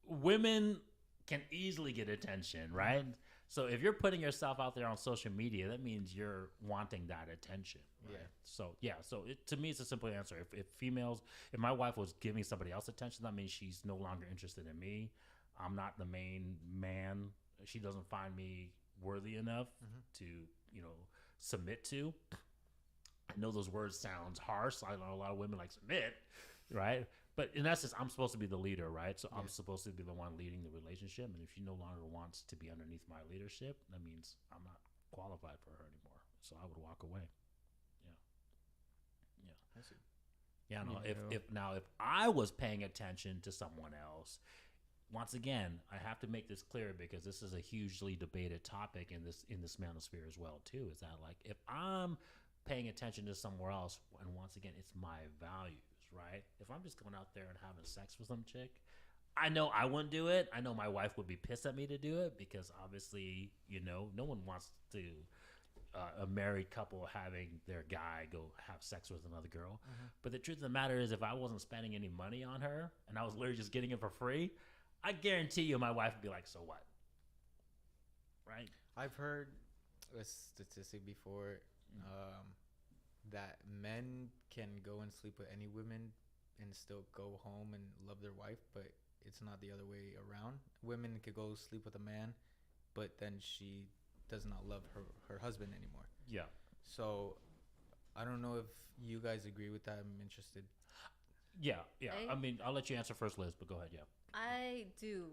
Women can easily get attention, right? So if you're putting yourself out there on social media, that means you're wanting that attention, right? Yeah. So to me, it's a simple answer. If my wife was giving somebody else attention, that means she's no longer interested in me. I'm not the main man. She doesn't find me worthy enough to, submit to. I know those words sound harsh. I know a lot of women like submit, right? But in essence, I'm supposed to be the leader, right? So I'm supposed to be the one leading the relationship. And if she no longer wants to be underneath my leadership, that means I'm not qualified for her anymore. So I would walk away. Yeah. I see. Yeah. No. If I was paying attention to someone else, once again, I have to make this clear because this is a hugely debated topic in this manosphere as well too. Is that, like, if I'm paying attention to somewhere else, and once again, it's my values, right? If I'm just going out there and having sex with some chick, I know I wouldn't do it. I know my wife would be pissed at me to do it because obviously, no one wants to a married couple having their guy go have sex with another girl. But the truth of the matter is, if I wasn't spending any money on her and I was literally just getting it for free, I guarantee you my wife would be like, so what? Right? I've heard a statistic before. that men can go and sleep with any women and still go home and love their wife, but it's not the other way around. Women could go sleep with a man, but then she does not love her husband anymore. Yeah. So I don't know if you guys agree with that. I'm interested. Yeah. I mean, I'll let you answer first, Liz, but go ahead. Yeah. I do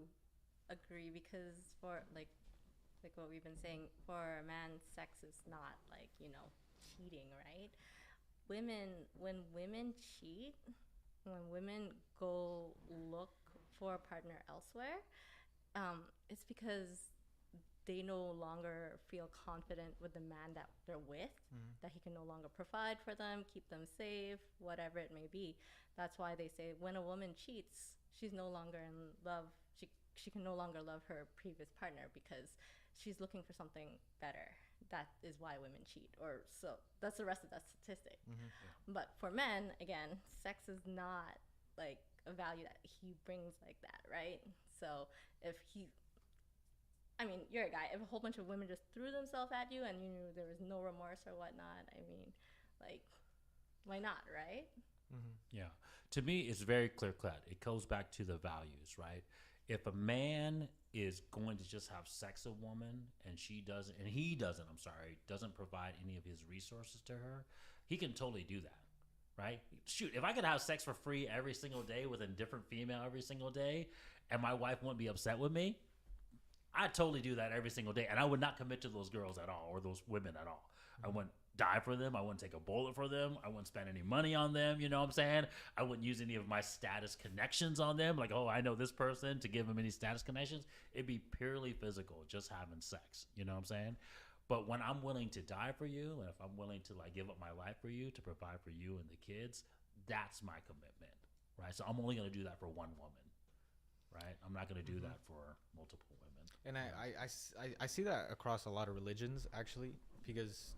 agree because for like what we've been saying, for a man, sex is not like, cheating, right? When women cheat, when women go look for a partner elsewhere, it's because they no longer feel confident with the man that they're with, that he can no longer provide for them, keep them safe, whatever it may be. That's why they say when a woman cheats, she's no longer in love. She can no longer love her previous partner because she's looking for something better. That is why women cheat, or so that's the rest of that statistic. But for men, again, sex is not like a value that he brings like that, right? So if you're a guy. If a whole bunch of women just threw themselves at you and you knew there was no remorse or whatnot, like, why not, right? Yeah. To me, it's very clear cut. It goes back to the values, right? If a man is going to just have sex with a woman and he doesn't provide any of his resources to her, he can totally do that, right? Shoot, if I could have sex for free every single day with a different female every single day and my wife wouldn't be upset with me, I'd totally do that every single day. And I would not commit to those girls at all or those women at all. I wouldn't die for them. I wouldn't take a bullet for them. I wouldn't spend any money on them. You know what I'm saying? I wouldn't use any of my status connections on them. Like, oh, I know this person, to give them any status connections. It'd be purely physical, just having sex. You know what I'm saying? But when I'm willing to die for you, and if I'm willing to like give up my life for you, to provide for you and the kids, that's my commitment, right? So I'm only going to do that for one woman, right? I'm not going to do that for multiple women. And I see that across a lot of religions, actually, because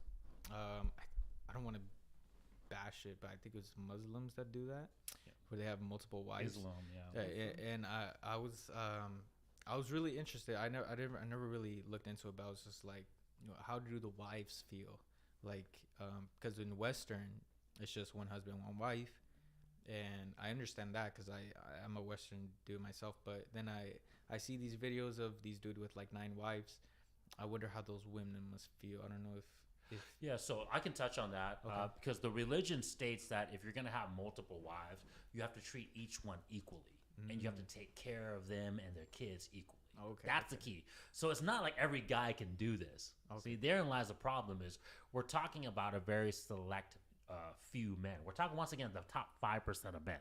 I don't want to bash it, but I think it's Muslims that do that, where they have multiple wives. Islam, yeah. And I was really interested. I never really looked into it, but I was just like, how do the wives feel? Like, because in Western, it's just one husband, one wife. And I understand that because I'm a Western dude myself. But then I see these videos of these dudes with like 9 wives. I wonder how those women must feel. I don't know if yeah, so I can touch on that because the religion states that if you're going to have multiple wives, you have to treat each one equally. And you have to take care of them and their kids equally. That's the key. So it's not like every guy can do this. See, therein lies the problem is we're talking about a very select few men. We're talking once again the top 5% of men,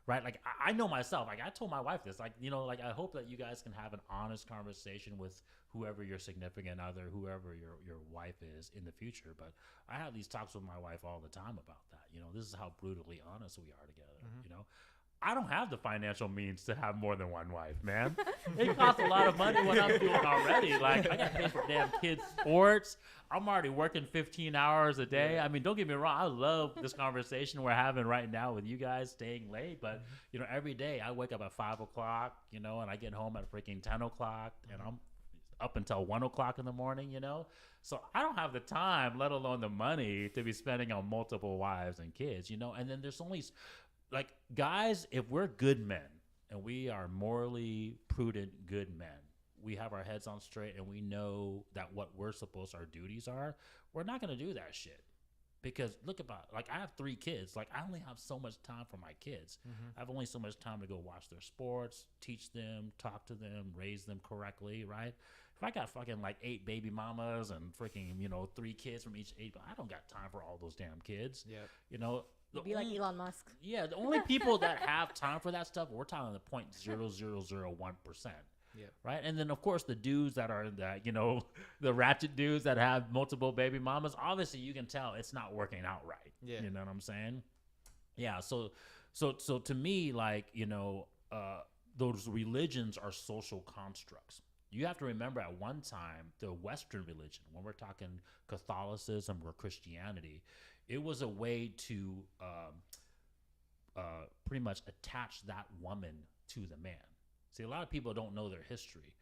right? Like I know myself. Like I told my wife this. Like like I hope that you guys can have an honest conversation with whoever your significant other, whoever your wife is in the future. But I have these talks with my wife all the time about that. This is how brutally honest we are together. I don't have the financial means to have more than one wife, man. It costs a lot of money what I'm doing already. Like, I got to pay for damn kids' sports. I'm already working 15 hours a day. I mean, don't get me wrong. I love this conversation we're having right now with you guys staying late. But, every day I wake up at 5 o'clock, and I get home at freaking 10 o'clock, and I'm up until 1 o'clock in the morning, So I don't have the time, let alone the money, to be spending on multiple wives and kids, And then there's only... Like, guys, if we're good men and we are morally prudent, good men, we have our heads on straight and we know that what we're supposed, our duties are, we're not going to do that shit. Because look about, like, I have 3 kids. Like, I only have so much time for my kids. I have only so much time to go watch their sports, teach them, talk to them, raise them correctly, right? If I got fucking like 8 baby mamas and freaking, 3 kids from each 8, I don't got time for all those damn kids. You'd be like Elon Musk. Yeah, the only people that have time for that stuff, we're talking the 0.0001%. Yeah. Right. And then, of course, the dudes that are that, the ratchet dudes that have multiple baby mamas, obviously you can tell it's not working out right. Yeah. You know what I'm saying? Yeah. So to me, like, those religions are social constructs. You have to remember at one time, the Western religion, when we're talking Catholicism or Christianity, it was a way to pretty much attach that woman to the man. See, a lot of people don't know their history.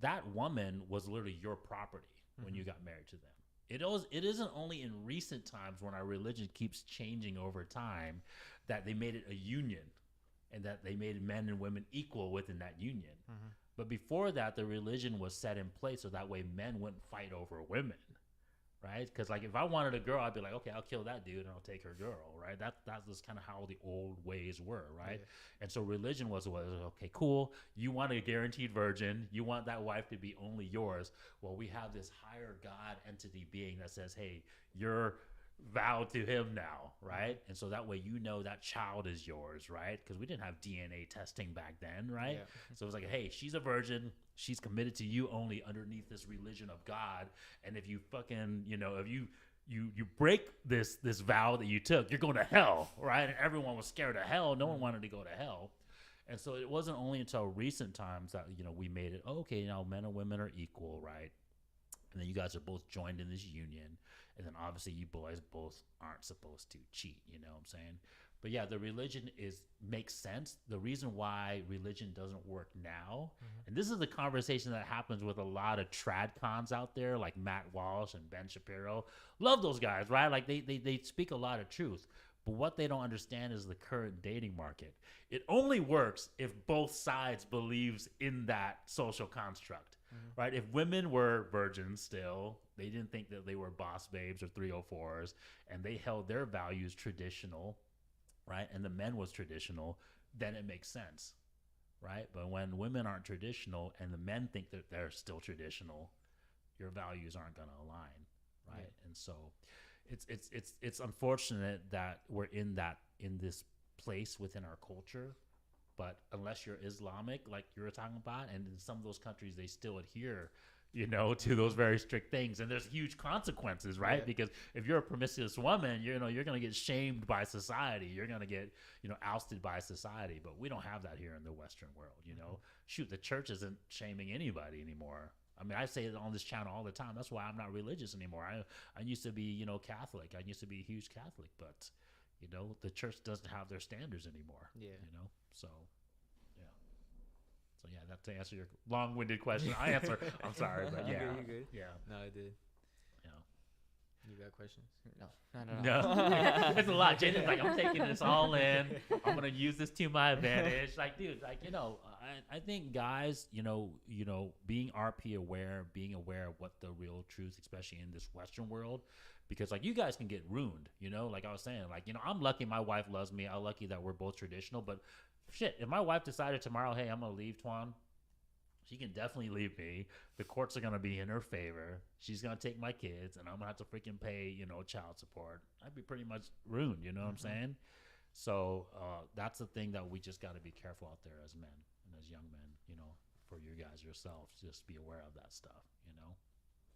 That woman was literally your property when you got married to them. It isn't only in recent times when our religion keeps changing over time that they made it a union and that they made men and women equal within that union. Mhm. But before that, the religion was set in place so that way men wouldn't fight over women, right? Because like if I wanted a girl, I'd be like, okay, I'll kill that dude and I'll take her girl, right? That's just kind of how the old ways were, right? Yeah. And so religion was okay, cool. You want a guaranteed virgin. You want that wife to be only yours. Well, we have this higher God entity being that says, hey, you're vowed to him now, right? And so that way you know that child is yours, right? Because we didn't have DNA testing back then, right? Yeah. So it was like, hey, she's a virgin. She's committed to you only underneath this religion of God. And if you fucking, if you break this vow that you took, you're going to hell, right? And everyone was scared of hell. No one wanted to go to hell. And so it wasn't only until recent times that, we made it, okay, men and women are equal, right? And then you guys are both joined in this union. And then obviously you boys both aren't supposed to cheat, you know what I'm saying? But yeah, the religion makes sense. The reason why religion doesn't work now, and this is the conversation that happens with a lot of trad cons out there, like Matt Walsh and Ben Shapiro. Love those guys, right? Like they speak a lot of truth. But what they don't understand is the current dating market. It only works if both sides believes in that social construct. Right? If women were virgins still, they didn't think that they were boss babes or 304s, and they held their values traditional, right? And the men was traditional, then it makes sense, right? But when women aren't traditional and the men think that they're still traditional, your values aren't going to align, right? Yeah. And so it's unfortunate that we're in this place within our culture. But unless you're Islamic, like you were talking about, and in some of those countries, they still adhere, to those very strict things. And there's huge consequences, right? Yeah. Because if you're a promiscuous woman, you're going to get shamed by society. You're going to get, ousted by society. But we don't have that here in the Western world, Shoot, the church isn't shaming anybody anymore. I mean, I say it on this channel all the time. That's why I'm not religious anymore. I used to be, Catholic. I used to be a huge Catholic, but... the church doesn't have their standards anymore. Yeah. So, yeah. So, yeah, that to answer your long-winded question. I answer. I'm sorry, but yeah. You're good. Yeah. No, I did. Yeah. You got questions? No. It's a lot. Jaden's like, I'm taking this all in. I'm going to use this to my advantage. Like, dude, I think guys, being RP aware, being aware of what the real truth, especially in this Western world, because like you guys can get ruined, like I was saying, like, I'm lucky my wife loves me. I'm lucky that we're both traditional, but shit, if my wife decided tomorrow, hey, I'm going to leave Twan, she can definitely leave me. The courts are going to be in her favor. She's going to take my kids and I'm going to have to freaking pay, child support. I'd be pretty much ruined. You know what I'm saying? So that's the thing that we just got to be careful out there as men and as young men, for you guys yourselves, just be aware of that stuff,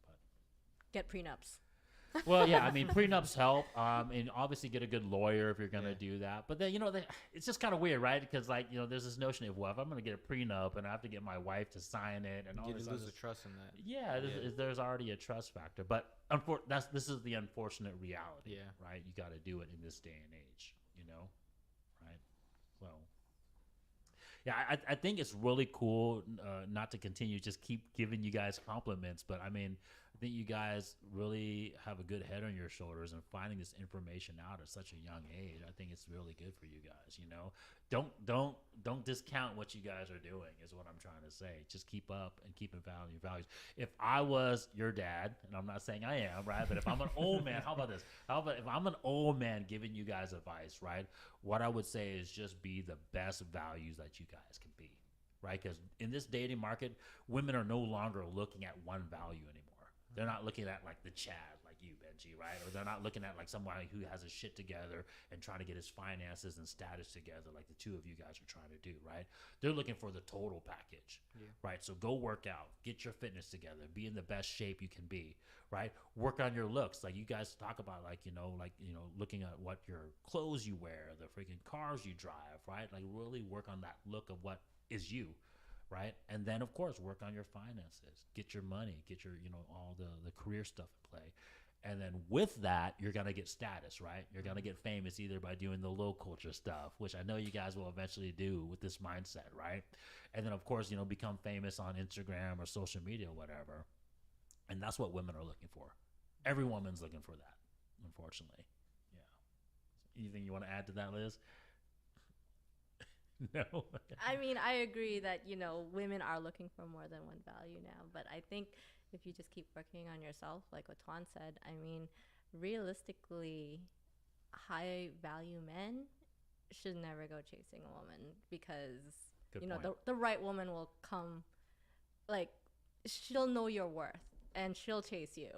but get prenups. Well, yeah, I mean, prenups help, and obviously get a good lawyer if you're going to do that. But then, it's just kind of weird, right? Because, like, there's this notion of, well, if I'm going to get a prenup and I have to get my wife to sign it and all this. You lose the trust in that. Yeah, there's already a trust factor. But this is the unfortunate reality, right? You got to do it in this day and age, right? So, yeah, I think it's really cool not to continue just keep giving you guys compliments, but I mean, I think you guys really have a good head on your shoulders and finding this information out at such a young age. I think it's really good for you guys. Don't discount what you guys are doing is what I'm trying to say. Just keep up and keep valuing your values. If I was your dad, and I'm not saying I am, right? But if I'm an old man, how about this? How about if I'm an old man giving you guys advice, right? What I would say is just be the best values that you guys can be, right? Because in this dating market, women are no longer looking at one value anymore. They're not looking at like the Chad, like you, Benji, right? Or they're not looking at like somebody who has his shit together and trying to get his finances and status together like the two of you guys are trying to do, right? They're looking for the total package, right? So go work out, get your fitness together, be in the best shape you can be, right? Work on your looks. Like you guys talk about looking at what your clothes you wear, the freaking cars you drive, right? Like really work on that look of what is you. Right. And then, of course, work on your finances, get your money, get your, all the career stuff in play. And then with that, you're going to get status, right? You're going to get famous either by doing the LowCulture stuff, which I know you guys will eventually do with this mindset. Right. And then, of course, become famous on Instagram or social media or whatever. And that's what women are looking for. Every woman's looking for that, unfortunately. Yeah. Anything you want to add to that, Liz? No. I mean, I agree that, women are looking for more than one value now. But I think if you just keep working on yourself, like what Tuan said, I mean, realistically, high value men should never go chasing a woman because, Good point. the right woman will come, like, she'll know your worth and she'll chase you.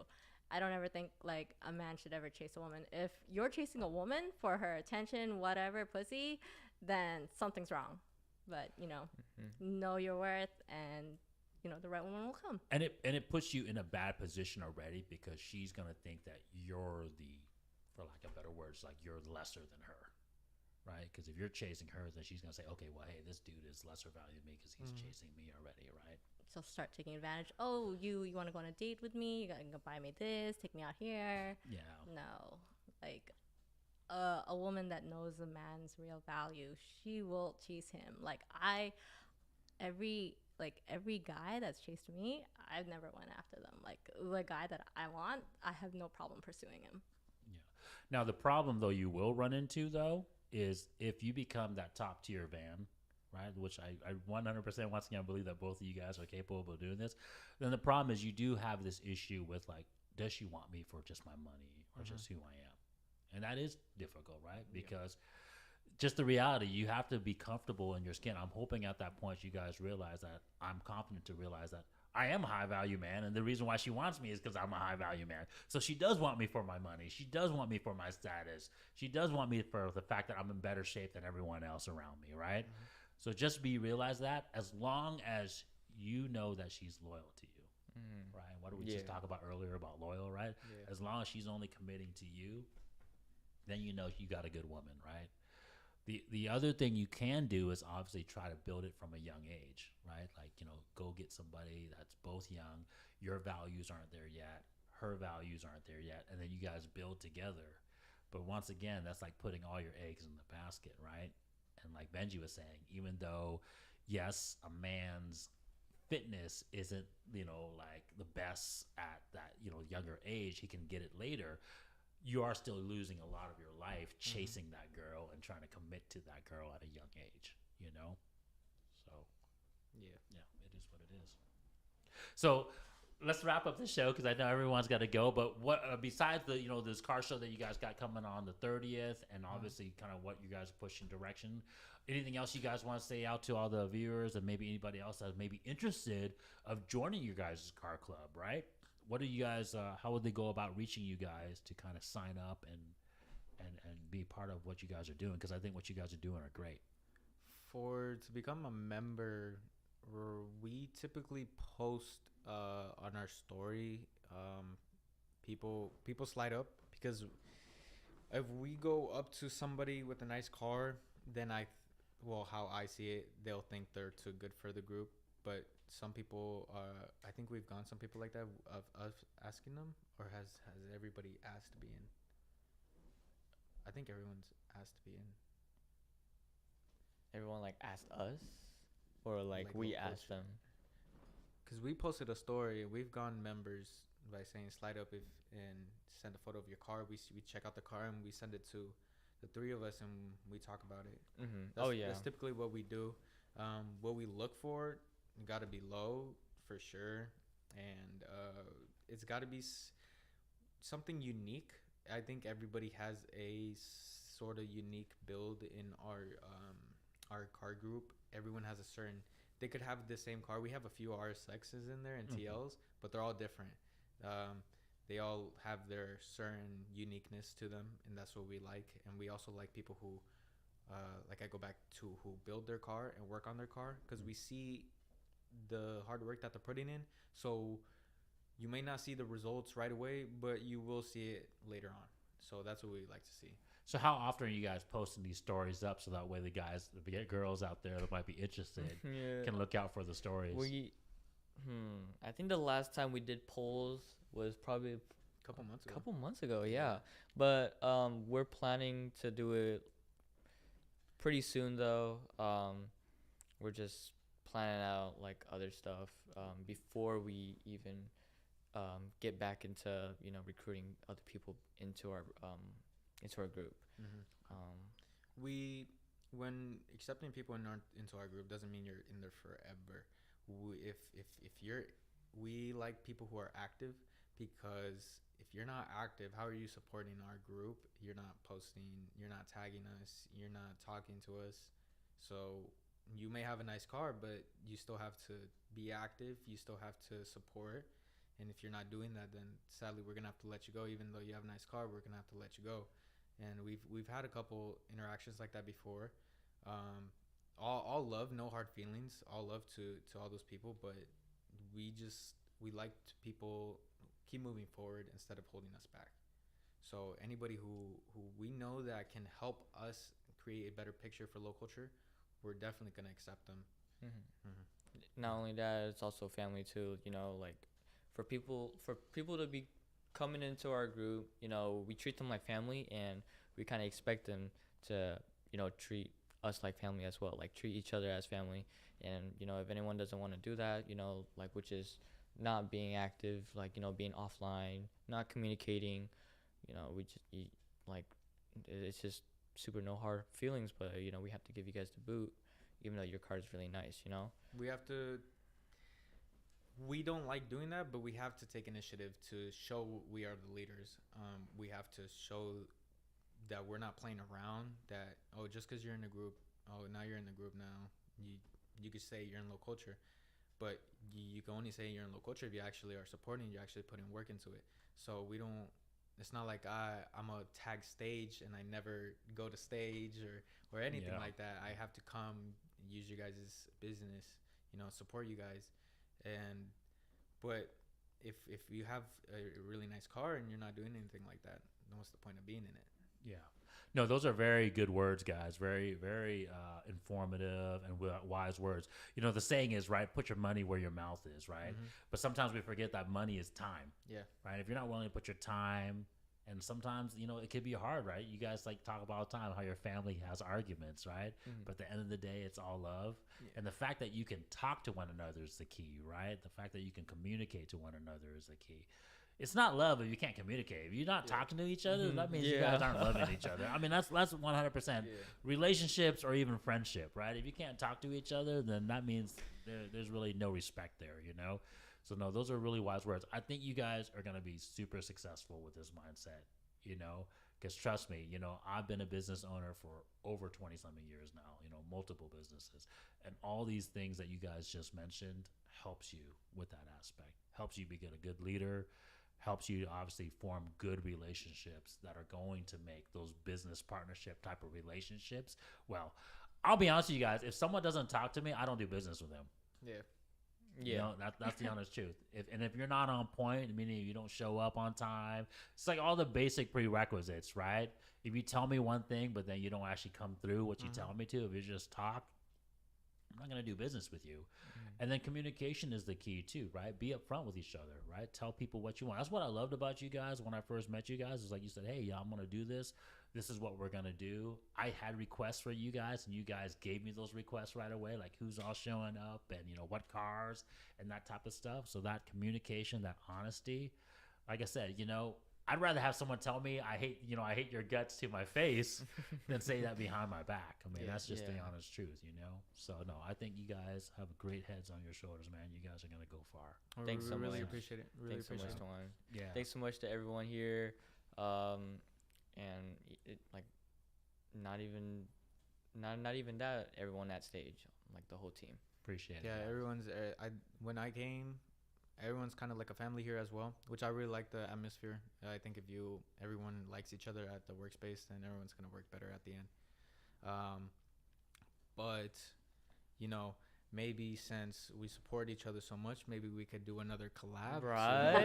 I don't ever think like a man should ever chase a woman. If you're chasing a woman for her attention, whatever, pussy, then something's wrong. But know your worth, and the right woman will come. And it puts you in a bad position already because she's gonna think that you're the, for lack of better words, like you're lesser than her, right? Because if you're chasing her, then she's gonna say, okay, well, hey, this dude is lesser value than me because he's chasing me already, right? So start taking advantage. Oh, you want to go on a date with me? You gotta go buy me this, take me out here. Yeah. No, like a woman that knows a man's real value, she will chase him. Like every guy that's chased me, I've never went after them. Like the guy that I want, I have no problem pursuing him. Yeah. Now the problem though you will run into though is if you become that top tier van, right? Which I 100% once again believe that both of you guys are capable of doing this. Then the problem is you do have this issue with like, does she want me for just my money or just who I am? And that is difficult, right? Because just the reality, you have to be comfortable in your skin. I'm hoping at that point you guys realize that I'm confident to realize that I am a high value man. And the reason why she wants me is because I'm a high value man. So she does want me for my money. She does want me for my status. She does want me for the fact that I'm in better shape than everyone else around me, right? So just realize that as long as you know that she's loyal to you, right? What did we just talk about earlier about loyal, right? Yeah. As long as she's only committing to you, then you know you got a good woman, right? The other thing you can do is obviously try to build it from a young age, right? Like, go get somebody that's both young. Your values aren't there yet. Her values aren't there yet. And then you guys build together. But once again, that's like putting all your eggs in the basket, right? And like Benji was saying, even though, yes, a man's fitness isn't, like the best at that, younger age, he can get it later. You are still losing a lot of your life chasing that girl and trying to commit to that girl at a young age, So, yeah, it is what it is. So let's wrap up the show because I know everyone's got to go. But what besides the this car show that you guys got coming on the 30th, and obviously kind of what you guys are pushing direction, anything else you guys want to say out to all the viewers and maybe anybody else that may be interested of joining your guys' car club, right? What do you guys? How would they go about reaching you guys to kind of sign up and be part of what you guys are doing? Because I think what you guys are doing are great. To become a member, we typically post on our story. People slide up because if we go up to somebody with a nice car, then how I see it, they'll think they're too good for the group. But some people, I think we've gone some people like that of us asking them, or has everybody asked to be in? I think everyone's asked to be in. Everyone like asked us, or like we asked them. Because we posted a story, we've gone members by saying slide up and send a photo of your car. We check out the car and we send it to the three of us and we talk about it. That's typically what we do. What we look for, got to be low for sure, and it's got to be something unique. I think everybody has a sort of unique build in our car group. Everyone has a certain. They could have the same car. We have a few RSXs in there and TLs, but they're all different. They all have their certain uniqueness to them, and that's what we like. And we also like people who, I go back to who build their car and work on their car, because we see the hard work that they're putting in. So you may not see the results right away, but you will see it later on. So that's what we like to see. So how often are you guys posting these stories up so that way the girls out there that might be interested can look out for the stories? I think the last time we did polls was probably a couple months ago. Yeah. But we're planning to do it pretty soon though. We're just planning out like other stuff before we even get back into recruiting other people into our group. Um, When accepting people into our group doesn't mean you're in there forever. If you're, we like people who are active, because if you're not active, how are you supporting our group? You're not posting, you're not tagging us, you're not talking to us. So you may have a nice car, but you still have to be active. You still have to support. And if you're not doing that, then sadly we're gonna have to let you go. Even though you have a nice car, we're gonna have to let you go. And we've had a couple interactions like that before. All love, no hard feelings. All love to all those people, but we like people keep moving forward instead of holding us back. So anybody who we know that can help us create a better picture for LowCulture, we're definitely gonna accept them. Not only that, it's also family too. Like for people to be coming into our group, we treat them like family, and we kind of expect them to treat us like family as well, like treat each other as family. And if anyone doesn't want to do that, like, which is not being active, like being offline, not communicating, we just like, it's just super no hard feelings, but we have to give you guys the boot, even though your car is really nice. We don't like doing that, but we have to take initiative to show we are the leaders. We have to show that we're not playing around, that just because you're in a group, now you're in the group now, you could say you're in LowCulture, but you can only say you're in LowCulture if you actually are supporting, you're actually putting work into it. So we don't, it's not like I'm a tag stage and I never go to stage or anything like that. I have to come use you guys' business, support you guys. But if you have a really nice car and you're not doing anything like that, then what's the point of being in it? Yeah. No, those are very good words, guys. Very, very informative and wise words. The saying is, right, put your money where your mouth is, right? But sometimes we forget that money is time. Yeah. Right? If you're not willing to put your time, and sometimes, it could be hard, right? You guys talk about all the time how your family has arguments, right? But at the end of the day, it's all love. Yeah. And the fact that you can talk to one another is the key, right? The fact that you can communicate to one another is the key. It's not love if you can't communicate. If you're not talking to each other, that means you guys aren't loving each other. I mean, that's 100% relationships or even friendship, right? If you can't talk to each other, then that means there's really no respect there, So, no, those are really wise words. I think you guys are going to be super successful with this mindset, because trust me, I've been a business owner for over 20-something years now, multiple businesses. And all these things that you guys just mentioned helps you with that aspect, helps you be a good leader, helps you obviously form good relationships that are going to make those business partnership type of relationships. Well, I'll be honest with you guys. If someone doesn't talk to me, I don't do business with them. Yeah. That's the honest truth. If you're not on point, meaning you don't show up on time, it's like all the basic prerequisites, right? If you tell me one thing, but then you don't actually come through what you tell me to, if you just talk, I'm not going to do business with you. And then communication is the key too, right? Be upfront with each other, right? Tell people what you want. That's what I loved about you guys when I first met you guys. Is like you said, hey, I'm going to do this. This is what we're going to do. I had requests for you guys, and you guys gave me those requests right away, like who's all showing up and, what cars and that type of stuff. So that communication, that honesty, like I said, I'd rather have someone tell me I hate your guts to my face than say that behind my back. I mean, that's just the honest truth, So, no, I think you guys have great heads on your shoulders, man. You guys are going to go far. Thanks so much. Really appreciate it. Thanks so much, Twan. Yeah. Thanks so much to everyone here. And not even that, everyone at stage, like the whole team. Appreciate it. Yeah, everyone's, when I came, everyone's kind of like a family here as well, which I really like the atmosphere. I think if everyone likes each other at the workspace, then everyone's going to work better at the end. But, maybe since we support each other so much, maybe we could do another collab. Right.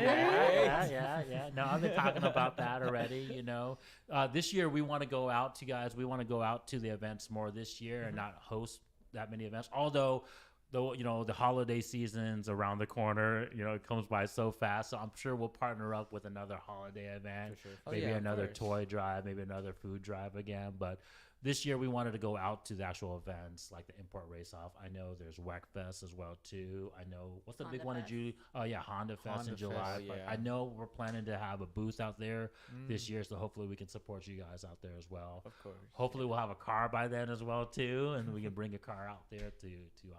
Yeah. No, I've been talking about that already, This year we want to go out to guys. We want to go out to the events more this year and not host that many events. Although the holiday season's around the corner, it comes by so fast. So I'm sure we'll partner up with another holiday event, For sure. maybe another toy drive, maybe another food drive again. But this year we wanted to go out to the actual events like the import race off. I know there's WEC Fest as well too. I know what's the big Honda one in Fest. June? Oh yeah, Honda Fest Honda in Fest, July. oh, But yeah. I know we're planning to have a booth out there this Mm. year, so hopefully we can support you guys out there as well. Of course. Hopefully we'll have a car by then as well too, and we can bring a car out there to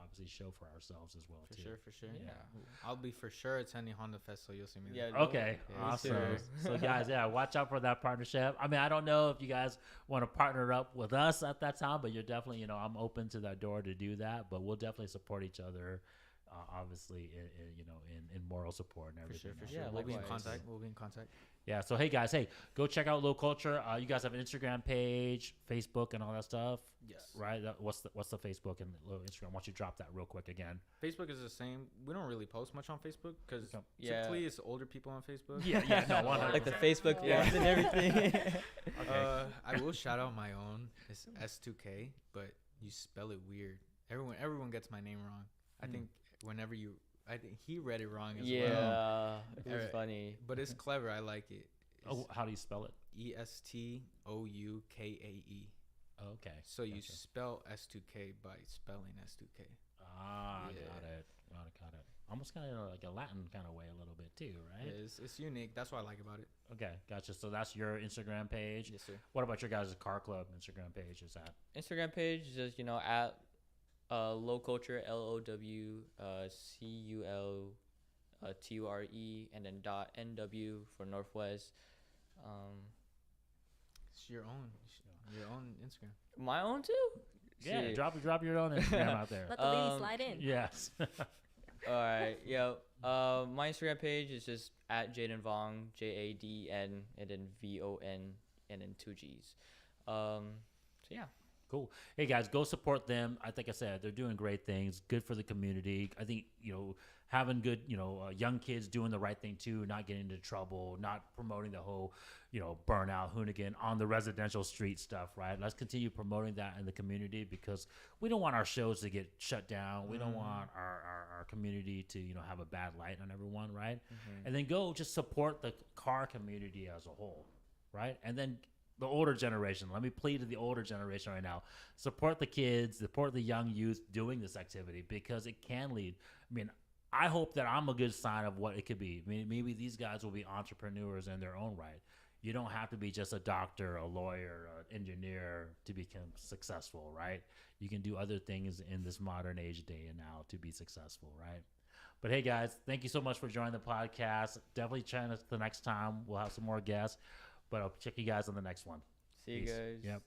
obviously show for ourselves as well For too. sure, for sure. Yeah. I'll be for sure attending Honda Fest, so you'll see me Yeah. there. Okay, Yeah, awesome. too. So guys, yeah, watch out for that partnership. I mean, I don't know if you guys want to partner up with us at that time, but you're definitely, I'm open to that door to do that. But we'll definitely support each other, obviously, in moral support and For everything. sure, for else. sure. Yeah, We'll be in likewise. contact. We'll be in contact. Yeah. So hey guys, go check out LowCulture. You guys have an Instagram page, Facebook, and all that stuff, Yes. right? What's the Facebook and Instagram? Why don't you drop that real quick again? Facebook is the same. We don't really post much on Facebook because Okay. Yeah. typically it's older people on Facebook. Yeah. No, 100%. Like the Facebook Yeah. ones and everything. Okay. I will shout out my own. It's S2K, but you spell it weird. Everyone gets my name wrong. I Hmm. think I think he read it wrong as well. Yeah. It was Alright. funny. But it's clever. I like it. Oh, how do you spell it? ESTOUKAE. Okay. So you Gotcha. spell S2K by spelling S2K. Ah, Yeah. got it. Almost kind of like a Latin kind of way a little bit too, right? Yeah, it's unique. That's what I like about it. Okay, gotcha. So that's your Instagram page. Yes, sir. What about your guys' car club Instagram page? Is that Instagram page is just at LowCulture LOWCULTURE and then .NW for Northwest. It's your own Instagram. My own too. yeah? Shit. Drop your own Instagram out there. Let the lady Um, slide in. Yes. All right, yeah. My Instagram page is just at Jaden Vong, JADN, and then VON, and then 2 G's. So yeah. Cool. Hey guys, go support them. I think I said they're doing great things. Good for the community. I think having good young kids doing the right thing too, not getting into trouble, not promoting the whole burnout, hoonigan on the residential street stuff. Right. Let's continue promoting that in the community because we don't want our shows to get shut down. We don't want our community to have a bad light on everyone. Right. And then go just support the car community as a whole. Right. And then the older generation. Let me plead to the older generation right now. Support the kids, support the young youth doing this activity because it can lead. I mean, I hope that I'm a good sign of what it could be. I mean, maybe these guys will be entrepreneurs in their own right. You don't have to be just a doctor, a lawyer, an engineer to become successful, right? You can do other things in this modern age day and now to be successful, right? But hey, guys, thank you so much for joining the podcast. Definitely join us the next time. We'll have some more guests. But I'll check you guys on the next one. See you Peace. guys. Yep.